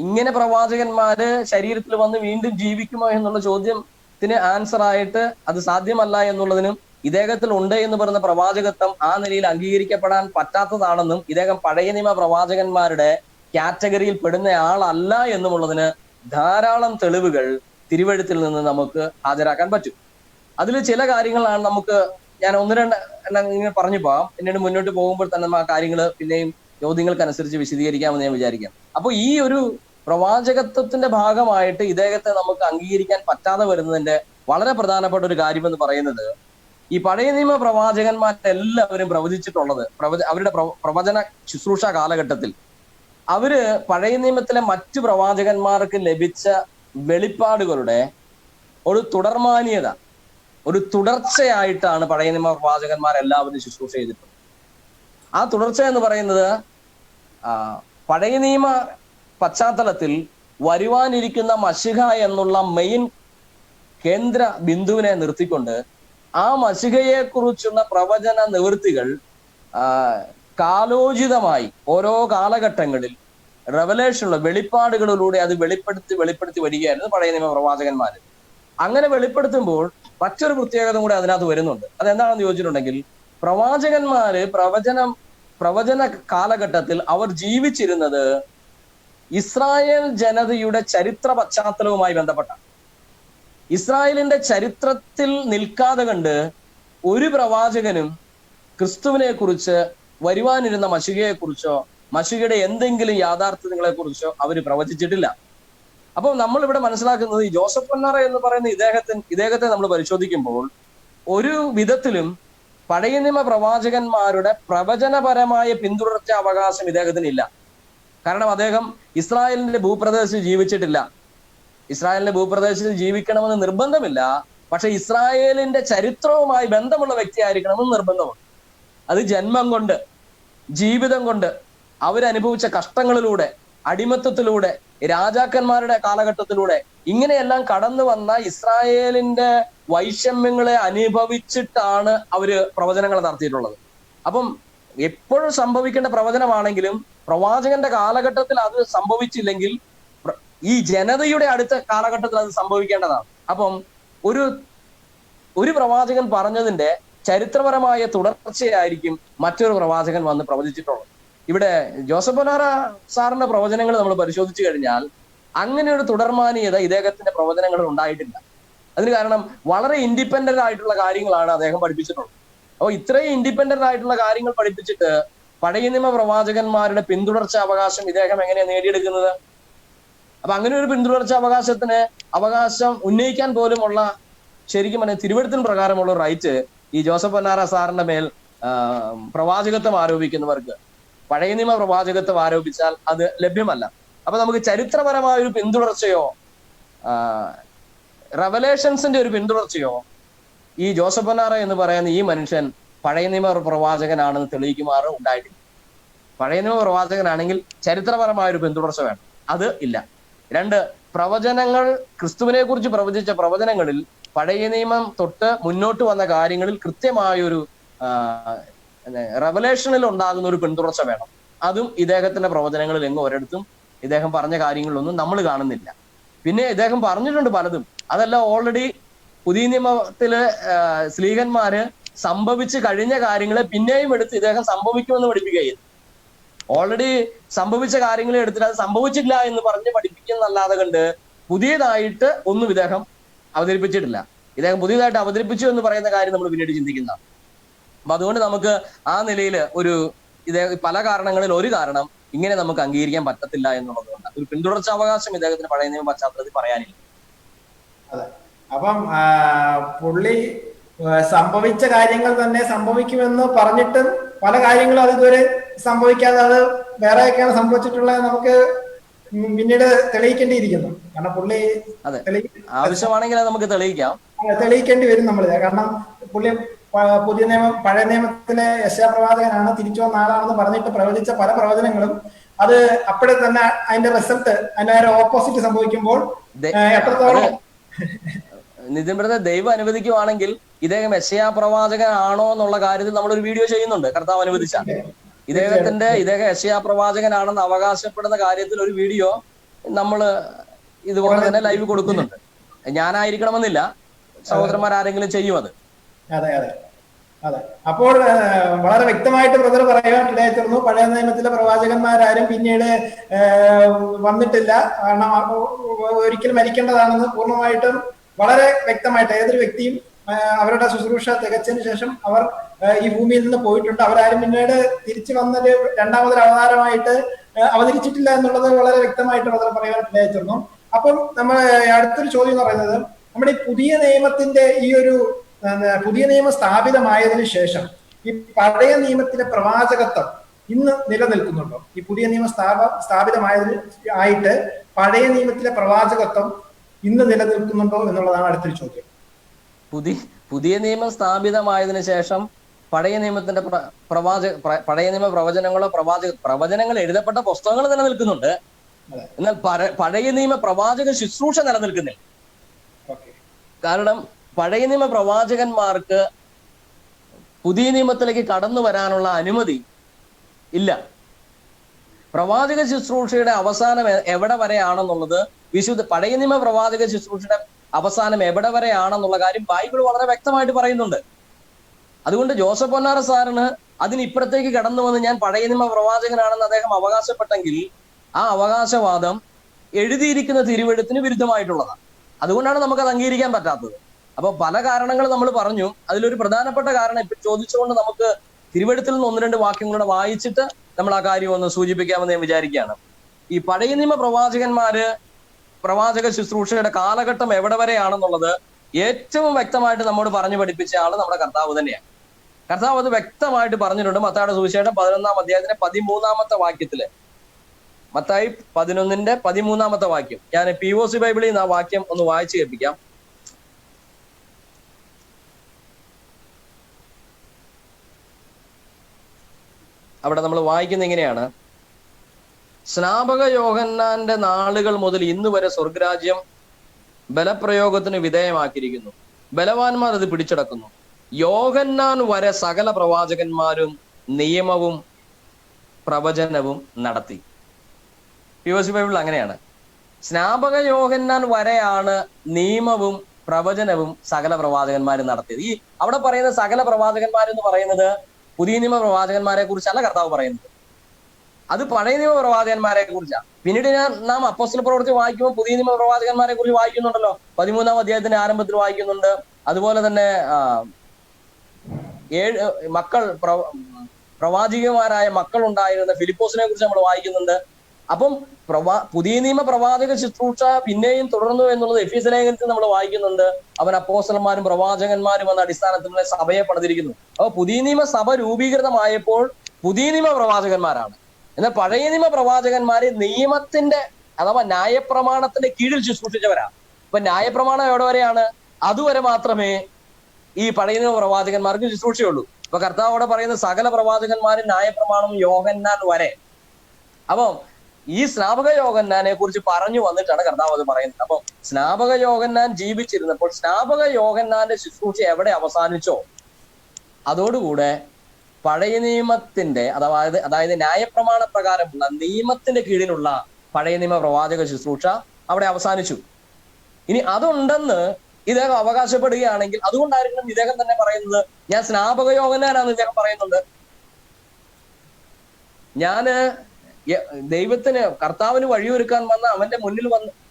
ഇങ്ങനെ പ്രവാചകന്മാര് ശരീരത്തിൽ വന്ന് വീണ്ടും ജീവിക്കുമോ എന്നുള്ള ചോദ്യത്തിന് ആൻസർ ആയിട്ട് അത് സാധ്യമല്ല എന്നുള്ളതിനും ഇദ്ദേഹത്തിൽ ഉണ്ട് എന്ന് പറയുന്ന പ്രവാചകത്വം ആ നിലയിൽ അംഗീകരിക്കപ്പെടാൻ പറ്റാത്തതാണെന്നും ഇദ്ദേഹം പഴയ നിയമ പ്രവാചകന്മാരുടെ കാറ്റഗറിയിൽ പെടുന്ന ആളല്ല എന്നുമുള്ളതിന് ധാരാളം തെളിവുകൾ തിരുവെഴുത്തിൽ നിന്ന് നമുക്ക് ഹാജരാക്കാൻ പറ്റും. അതിൽ ചില കാര്യങ്ങളാണ് നമുക്ക്, ഞാൻ ഒന്ന് രണ്ട് എണ്ണം ഇങ്ങനെ പറഞ്ഞു പോകാം, പിന്നീട് മുന്നോട്ട് പോകുമ്പോൾ തന്നെ ആ കാര്യങ്ങൾ പിന്നെയും ചോദ്യങ്ങൾക്കനുസരിച്ച് വിശദീകരിക്കാമെന്ന് ഞാൻ വിചാരിക്കാം. അപ്പൊ ഈ ഒരു പ്രവാചകത്വത്തിന്റെ ഭാഗമായിട്ട് ഇദ്ദേഹത്തെ നമുക്ക് അംഗീകരിക്കാൻ പറ്റാതെ വരുന്നതിന്റെ വളരെ പ്രധാനപ്പെട്ട ഒരു കാര്യം എന്ന് പറയുന്നത്, ഈ പഴയ നിയമ പ്രവാചകന്മാരെല്ലാവരും പ്രവചിച്ചിട്ടുള്ളത് അവരുടെ പ്രവചന ശുശ്രൂഷ കാലഘട്ടത്തിൽ അവര് പഴയ നിയമത്തിലെ മറ്റു പ്രവാചകന്മാർക്ക് ലഭിച്ച വെളിപ്പാടുകളുടെ ഒരു തുടർമാന്യത, ഒരു തുടർച്ചയായിട്ടാണ് പഴയ നിയമ പ്രവാചകന്മാരെല്ലാവരും ശുശ്രൂഷ ചെയ്തിട്ടുള്ളത്. ആ തുടർച്ച എന്ന് പറയുന്നത് പഴയ നിയമ പശ്ചാത്തലത്തിൽ വരുവാനിരിക്കുന്ന മശിഹ എന്നുള്ള മെയിൻ കേന്ദ്ര ബിന്ദുവിനെ നിർത്തിക്കൊണ്ട് ആ മശിഹയെ കുറിച്ചുള്ള പ്രവചന നിവൃത്തികൾ കാലോചിതമായി ഓരോ കാലഘട്ടങ്ങളിൽ റെവലേഷനുള്ള വെളിപ്പാടുകളിലൂടെ അത് വെളിപ്പെടുത്തി വരികയായിരുന്നു പഴയ നിയമ പ്രവാചകന്മാർ. അങ്ങനെ വെളിപ്പെടുത്തുമ്പോൾ മറ്റൊരു പ്രത്യേകത കൂടെ അതിനകത്ത് വരുന്നുണ്ട്. അതെന്താണെന്ന് ചോദിച്ചിട്ടുണ്ടെങ്കിൽ, പ്രവാചകന്മാര് പ്രവചന കാലഘട്ടത്തിൽ അവർ ജീവിച്ചിരുന്നത് ഇസ്രായേൽ ജനതയുടെ ചരിത്ര പശ്ചാത്തലവുമായി ബന്ധപ്പെട്ട, ഇസ്രായേലിന്റെ ചരിത്രത്തിൽ നിൽക്കാതെ കണ്ട് ഒരു പ്രവാചകനും ക്രിസ്തുവിനെ കുറിച്ച്, വരുവാനിരുന്ന മശിഹയെ കുറിച്ചോ മശിഹയുടെ എന്തെങ്കിലും യാഥാർത്ഥ്യങ്ങളെ കുറിച്ചോ അവർ പ്രവചിച്ചിട്ടില്ല. അപ്പോൾ നമ്മൾ ഇവിടെ മനസ്സിലാക്കുന്നത്, ഈ ജോസഫ് പൊന്നാറ എന്ന് പറയുന്ന ഇദ്ദേഹത്തെ നമ്മൾ പരിശോധിക്കുമ്പോൾ ഒരു വിധത്തിലും പഴയ നിയമ പ്രവാചകന്മാരുടെ പ്രവചനപരമായ പിന്തുടർച്ച അവകാശം ഇദ്ദേഹത്തിനില്ല. കാരണം അദ്ദേഹം ഇസ്രായേലിന്റെ ഭൂപ്രദേശത്ത് ജീവിച്ചിട്ടില്ല. ഇസ്രായേലിന്റെ ഭൂപ്രദേശത്ത് ജീവിക്കണമെന്ന് നിർബന്ധമില്ല. പക്ഷെ ഇസ്രായേലിന്റെ ചരിത്രവുമായി ബന്ധമുള്ള വ്യക്തിയായിരിക്കണമെന്ന് നിർബന്ധമുണ്ട്. അത് ജന്മം കൊണ്ട്, ജീവിതം കൊണ്ട്, അവരനുഭവിച്ച കഷ്ടങ്ങളിലൂടെ, അടിമത്തത്തിലൂടെ, രാജാക്കന്മാരുടെ കാലഘട്ടത്തിലൂടെ, ഇങ്ങനെയെല്ലാം കടന്നു വന്ന ഇസ്രായേലിന്റെ വൈഷമ്യങ്ങളെ അനുഭവിച്ചിട്ടാണ് അവര് പ്രവചനങ്ങൾ നടത്തിയിട്ടുള്ളത്. അപ്പം എപ്പോഴും സംഭവിക്കേണ്ട പ്രവചനമാണെങ്കിലും പ്രവാചകന്റെ കാലഘട്ടത്തിൽ അത് സംഭവിച്ചില്ലെങ്കിൽ ഈ ജനതയുടെ അടുത്ത കാലഘട്ടത്തിൽ അത് സംഭവിക്കേണ്ടതാണ്. അപ്പം ഒരു പ്രവാചകൻ പറഞ്ഞതിന്റെ ചരിത്രപരമായ തുടർച്ചയായിരിക്കും മറ്റൊരു പ്രവാചകൻ വന്ന് പ്രവചിച്ചിട്ടുള്ളത്. ഇവിടെ ജോസഫ് പൊന്നാറ സാറിന്റെ പ്രവചനങ്ങൾ നമ്മൾ പരിശോധിച്ചു കഴിഞ്ഞാൽ അങ്ങനെ ഒരു തുടർമാനീയത ഇദ്ദേഹത്തിന്റെ പ്രവചനങ്ങളിൽ ഉണ്ടായിട്ടില്ല. അതിന് കാരണം വളരെ ഇൻഡിപെൻഡന്റ് ആയിട്ടുള്ള കാര്യങ്ങളാണ് അദ്ദേഹം പഠിപ്പിച്ചിട്ടുള്ളത്. അപ്പോൾ ഇത്രയും ഇൻഡിപെൻഡന്റ് ആയിട്ടുള്ള കാര്യങ്ങൾ പഠിപ്പിച്ചിട്ട് പഴയ നിയമ പ്രവാചകന്മാരുടെ പിന്തുടർച്ച അവകാശം ഇദ്ദേഹം എങ്ങനെയാണ് നേടിയെടുക്കുന്നത്? അപ്പൊ അങ്ങനെ ഒരു പിന്തുടർച്ച അവകാശം ഉന്നയിക്കാൻ പോലുമുള്ള, ശരിക്കും പറഞ്ഞാൽ തിരുവെഴുത്തിന് പ്രകാരമുള്ള റൈറ്റ് ഈ ജോസഫ് പൊന്നാറ സാറിന്റെ മേൽ പ്രവാചകത്വം ആരോപിക്കുന്നവർക്ക് പഴയ നിയമ പ്രവാചകത്വം ആരോപിച്ചാൽ അത് ലഭ്യമല്ല. അപ്പൊ നമുക്ക് ചരിത്രപരമായ ഒരു പിന്തുടർച്ചയോ റെവലേഷൻസിന്റെ ഒരു പിന്തുടർച്ചയോ ഈ ജോസഫ് പൊന്നാറ എന്ന് പറയുന്ന ഈ മനുഷ്യൻ പഴയ നിയമ പ്രവാചകനാണെന്ന് തെളിയിക്കുമാറ് ഉണ്ടായിട്ടില്ല. പഴയ നിയമ പ്രവാചകനാണെങ്കിൽ ചരിത്രപരമായ ഒരു പിന്തുടർച്ച വേണം, അത് ഇല്ല. രണ്ട്, പ്രവചനങ്ങൾ, ക്രിസ്തുവിനെ കുറിച്ച് പ്രവചിച്ച പ്രവചനങ്ങളിൽ പഴയ നിയമം തൊട്ട് മുന്നോട്ട് വന്ന കാര്യങ്ങളിൽ കൃത്യമായൊരു റെവലേഷനിൽ ഉണ്ടാകുന്ന ഒരു പിന്തുടർച്ച വേണം. അതും ഇദ്ദേഹത്തിന്റെ പ്രവചനങ്ങളിൽ എങ്ങും ഒരിടത്തും ഇദ്ദേഹം പറഞ്ഞ കാര്യങ്ങളിലൊന്നും നമ്മൾ കാണുന്നില്ല. പിന്നെ ഇദ്ദേഹം പറഞ്ഞിട്ടുണ്ട് പലതും, അതെല്ലാം ഓൾറെഡി പുതിയ നിയമത്തില് സ്ലീഹന്മാര് സംഭവിച്ച് കഴിഞ്ഞ കാര്യങ്ങളെ പിന്നെയും എടുത്ത് ഇദ്ദേഹം സംഭവിക്കുമെന്ന് പഠിപ്പിക്കുകയും ഓൾറെഡി സംഭവിച്ച കാര്യങ്ങളെ എടുത്തിട്ട് അത് സംഭവിച്ചില്ല എന്ന് പറഞ്ഞ് പഠിപ്പിക്കുന്നല്ലാതെ കണ്ട് പുതിയതായിട്ട് ഒന്നും ഇദ്ദേഹം അവതരിപ്പിച്ചിട്ടില്ല. ഇദ്ദേഹം പുതിയതായിട്ട് അവതരിപ്പിച്ചു എന്ന് പറയുന്ന കാര്യം നമ്മൾ പിന്നീട് ചിന്തിക്കുന്നതാണ്. അപ്പൊ അതുകൊണ്ട് നമുക്ക് ആ നിലയിൽ പല കാരണങ്ങളിൽ ഒരു കാരണം ഇങ്ങനെ നമുക്ക് അംഗീകരിക്കാൻ പറ്റത്തില്ല എന്നുള്ളതുകൊണ്ട് ഒരു പിന്തുടർച്ച അവകാശം ഇദ്ദേഹത്തിന് പഴയ നിയമ പശ്ചാത്തലത്തിൽ പറയാനില്ല. അതെ, അപ്പം പുള്ളി സംഭവിച്ച കാര്യങ്ങൾ തന്നെ സംഭവിക്കുമെന്ന് പറഞ്ഞിട്ടും പല കാര്യങ്ങളും അത് ഇതുവരെ സംഭവിക്കാതെ അത് വേറെയൊക്കെയാണ് സംഭവിച്ചിട്ടുള്ളത് നമുക്ക് പിന്നീട് തെളിയിക്കേണ്ടിയിരിക്കുന്നു. കാരണം പുള്ളി ആവശ്യമാണെങ്കിൽ നമുക്ക് തെളിയിക്കേണ്ടി വരും നമ്മൾ. കാരണം പുള്ളി പഴയ നിയമത്തിലെ യെശയ്യാ പ്രവാചകനാണ്, തിരിച്ചു വന്ന ആളാണെന്ന് പറഞ്ഞിട്ട് പ്രവചിച്ച പല പ്രവചനങ്ങളും അത് അപ്പോഴേ തന്നെ അതിന്റെ റിസൾട്ട്, അതിന്റെ ഓപ്പോസിറ്റ് സംഭവിക്കുമ്പോൾ എത്രത്തോളം നിതിൻ ബ്രദർ ദൈവം അനുവദിക്കുവാണെങ്കിൽ ഇദ്ദേഹം യെശയ്യാ പ്രവാചകനാണോ എന്നുള്ള കാര്യത്തിൽ നമ്മളൊരു വീഡിയോ ചെയ്യുന്നുണ്ട്, കർത്താവ് അനുവദിച്ചാൽ. ഇദ്ദേഹം യെശയ്യാ പ്രവാചകനാണെന്ന് അവകാശപ്പെടുന്ന കാര്യത്തിൽ ഒരു വീഡിയോ നമ്മൾ ഇതുപോലെ തന്നെ ലൈവ് കൊടുക്കുന്നുണ്ട്. ഞാനായിരിക്കണമെന്നില്ല, സഹോദരന്മാരാരെങ്കിലും ചെയ്യും അത്. അതെ അതെ അതെ. അപ്പോൾ വളരെ വ്യക്തമായിട്ട് ബ്രദർ പറയാനായിടയായി തീർന്നു, പഴയ നിയമത്തിലെ പ്രവാചകന്മാരാരും പിന്നീട് വന്നിട്ടില്ല, കാരണം ഒരിക്കലും മരിക്കേണ്ടതാണെന്ന് പൂർണ്ണമായിട്ടും വളരെ വ്യക്തമായിട്ട് ഏതൊരു വ്യക്തിയും അവരുടെ ശുശ്രൂഷ തികച്ചതിന് ശേഷം അവർ ഈ ഭൂമിയിൽ നിന്ന് പോയിട്ടുണ്ട്. അവരാരും പിന്നീട് തിരിച്ചു വന്നത് രണ്ടാമതൊരു അവതാരമായിട്ട് അവതരിച്ചിട്ടില്ല എന്നുള്ളത് വളരെ വ്യക്തമായിട്ട് ബ്രദർ പറയാനായിടയായി തീർന്നു. അപ്പം നമ്മൾ അടുത്തൊരു ചോദ്യം എന്ന് പറയുന്നത്, നമ്മുടെ ഈ പുതിയ നിയമത്തിന്റെ ഈ ഒരു പുതിയ നിയമം സ്ഥാപിതമായതിനു ശേഷം ഈ പഴയ നിയമത്തിലെ പ്രവാചകത്വം ഇന്ന് നിലനിൽക്കുന്നുണ്ടോ? ഈ പുതിയ നിയമം സ്ഥാപിതമായതിന് ആയിട്ട് പഴയ നിയമത്തിലെ പ്രവാചകത്വം ഇന്ന് നിലനിൽക്കുന്നുണ്ടോ എന്നുള്ളതാണ് അടുത്തൊരു ചോദ്യം. പുതിയ നിയമം സ്ഥാപിതമായതിനു ശേഷം പഴയ നിയമത്തിന്റെ പഴയ നിയമ പ്രവചനങ്ങളോ പ്രവചനങ്ങൾ എഴുതപ്പെട്ട പുസ്തകങ്ങൾ നിലനിൽക്കുന്നുണ്ട്. എന്നാൽ പഴയ നിയമ പ്രവാചക ശുശ്രൂഷ നിലനിൽക്കുന്നില്ല. കാരണം പഴയ നിയമ പ്രവാചകന്മാർക്ക് പുതിയ നിയമത്തിലേക്ക് കടന്നു വരാനുള്ള അനുമതി ഇല്ല. പ്രവാചക ശുശ്രൂഷയുടെ അവസാനം എവിടെ വരെയാണെന്നുള്ളത് പഴയ നിയമ പ്രവാചക ശുശ്രൂഷയുടെ അവസാനം എവിടെ വരെയാണെന്നുള്ള കാര്യം ബൈബിൾ വളരെ വ്യക്തമായിട്ട് പറയുന്നുണ്ട്. അതുകൊണ്ട് ജോസഫ് പൊന്നാറ സാറിന് അതിനിപ്പുറത്തേക്ക് കടന്നു വന്ന് ഞാൻ പഴയ നിയമ പ്രവാചകനാണെന്ന് അദ്ദേഹം അവകാശപ്പെട്ടെങ്കിൽ ആ അവകാശവാദം എഴുതിയിരിക്കുന്ന തിരുവെഴുത്തിന് വിരുദ്ധമായിട്ടുള്ളതാണ്. അതുകൊണ്ടാണ് നമുക്കത് അംഗീകരിക്കാൻ പറ്റാത്തത്. അപ്പൊ പല കാരണങ്ങൾ നമ്മൾ പറഞ്ഞു. അതിലൊരു പ്രധാനപ്പെട്ട കാരണം ഇപ്പൊ ചോദിച്ചുകൊണ്ട് നമുക്ക് തിരുവെഴുത്തിൽ നിന്ന് 1-2 വാക്യങ്ങളുടെ വായിച്ചിട്ട് നമ്മൾ ആ കാര്യം ഒന്ന് സൂചിപ്പിക്കാമെന്ന് ഞാൻ വിചാരിക്കുകയാണ്. ഈ പഴയ നിയമ പ്രവാചക ശുശ്രൂഷയുടെ കാലഘട്ടം എവിടെ വരെയാണെന്നുള്ളത് ഏറ്റവും വ്യക്തമായിട്ട് നമ്മോട് പറഞ്ഞു പഠിപ്പിച്ച ആള് നമ്മുടെ കർത്താവ് തന്നെയാണ്. കർത്താവ് അത് വ്യക്തമായിട്ട് പറഞ്ഞിട്ടുണ്ട്. മത്തായിയുടെ സുവിശേഷം 11-ാം അധ്യായത്തിന്റെ 13-ാമത്തെ വാക്യത്തില്, മത്തായി 11-ന്റെ 13-ാമത്തെ വാക്യം, ഞാൻ POC ബൈബിളിൽ നിന്ന് ആ വാക്യം ഒന്ന് വായിച്ചു കേൾപ്പിക്കാം. അവിടെ നമ്മൾ വായിക്കുന്ന ഇങ്ങനെയാണ്: സ്നാപക യോഹന്നാന്റെ നാളുകൾ മുതൽ ഇന്ന് വരെ സ്വർഗരാജ്യം ബലപ്രയോഗത്തിന് വിധേയമാക്കിയിരിക്കുന്നു. ബലവാന്മാർ അത് പിടിച്ചടക്കുന്നു. യോഹന്നാൻ വരെ സകല പ്രവാചകന്മാരും നിയമവും പ്രവചനവും നടത്തി. POC ബൈബിൾ അങ്ങനെയാണ്. സ്നാപക യോഹന്നാൻ വരെയാണ് നിയമവും പ്രവചനവും സകല പ്രവാചകന്മാരും നടത്തിയത്. ഈ അവിടെ പറയുന്ന സകല പ്രവാചകന്മാരെന്ന് പറയുന്നത് പുതിയ നിയമ പ്രവാചകന്മാരെ കുറിച്ചല്ല കർത്താവ് പറയുന്നത്. അത് പഴയ നിയമ പ്രവാചകന്മാരെ കുറിച്ചാണ്. പിന്നീട് നാം അപ്പോസ്തല പ്രവൃത്തി വായിക്കുമ്പോൾ പുതിയ നിയമ പ്രവാചകന്മാരെ കുറിച്ച് വായിക്കുന്നുണ്ടല്ലോ. 13-ാം അധ്യായത്തിന്റെ ആരംഭത്തിൽ വായിക്കുന്നുണ്ട്. അതുപോലെ തന്നെ 7 മക്കൾ പ്രവാചികമാരായ മക്കൾ ഉണ്ടായിരുന്ന ഫിലിപ്പോസിനെ കുറിച്ച് നമ്മൾ വായിക്കുന്നുണ്ട്. അപ്പം പുതിയ നിയമ പ്രവാചക ശുശ്രൂഷ പിന്നെയും തുടർന്നു എന്നുള്ളത് എഫീസ് ലേഖനത്തിൽ നമ്മൾ വായിക്കുന്നുണ്ട്. അവൻ അപ്പോസ്തലന്മാരും പ്രവാചകന്മാരും എന്ന അടിസ്ഥാനത്തിൽ സഭയെ പണിതിരിക്കുന്നു. അപ്പൊ പുതിയ നിയമ സഭ രൂപീകൃതമായപ്പോൾ പുതിയ നിയമ പ്രവാചകന്മാരാണ്. എന്നാൽ പഴയ നിയമ പ്രവാചകന്മാര് നിയമത്തിന്റെ അഥവാ ന്യായപ്രമാണത്തിന്റെ കീഴിൽ ശുശ്രൂഷിച്ചവരാണ്. അപ്പൊ ന്യായപ്രമാണം എവിടെ വരെയാണ്? അതുവരെ മാത്രമേ ഈ പഴയ നിയമ പ്രവാചകന്മാർക്ക് ശുശ്രൂഷയുള്ളൂ. അപ്പൊ കർത്താവ് അവിടെ പറയുന്ന സകല പ്രവാചകന്മാരും ന്യായപ്രമാണം യോഹന്നാൻ വരെ. അപ്പം ഈ സ്നാപക യോഹന്നാനെ കുറിച്ച് പറഞ്ഞു വന്നിട്ടാണ് കർത്താവ് അത് പറയുന്നത്. അപ്പൊ സ്നാപക യോഹന്നാൻ ജീവിച്ചിരുന്നപ്പോൾ സ്നാപക യോഹന്നാന്റെ ശുശ്രൂഷ എവിടെ അവസാനിച്ചോ അതോടുകൂടെ പഴയ നിയമത്തിന്റെ അതായത് ന്യായപ്രമാണ പ്രകാരമുള്ള നിയമത്തിന്റെ കീഴിലുള്ള പഴയ നിയമ പ്രവാചക ശുശ്രൂഷ അവിടെ അവസാനിച്ചു. ഇനി അതുണ്ടെന്ന് ഇദ്ദേഹം അവകാശപ്പെടുകയാണെങ്കിൽ അതുകൊണ്ടായിരിക്കണം ഇദ്ദേഹം തന്നെ പറയുന്നത് ഞാൻ സ്നാപക യോഹന്നാനാണെന്ന് ഇദ്ദേഹം പറയുന്നുണ്ട്. ഞാന് ദൈവത്തിന് കർത്താവിന് വഴിയൊരുക്കാൻ വന്ന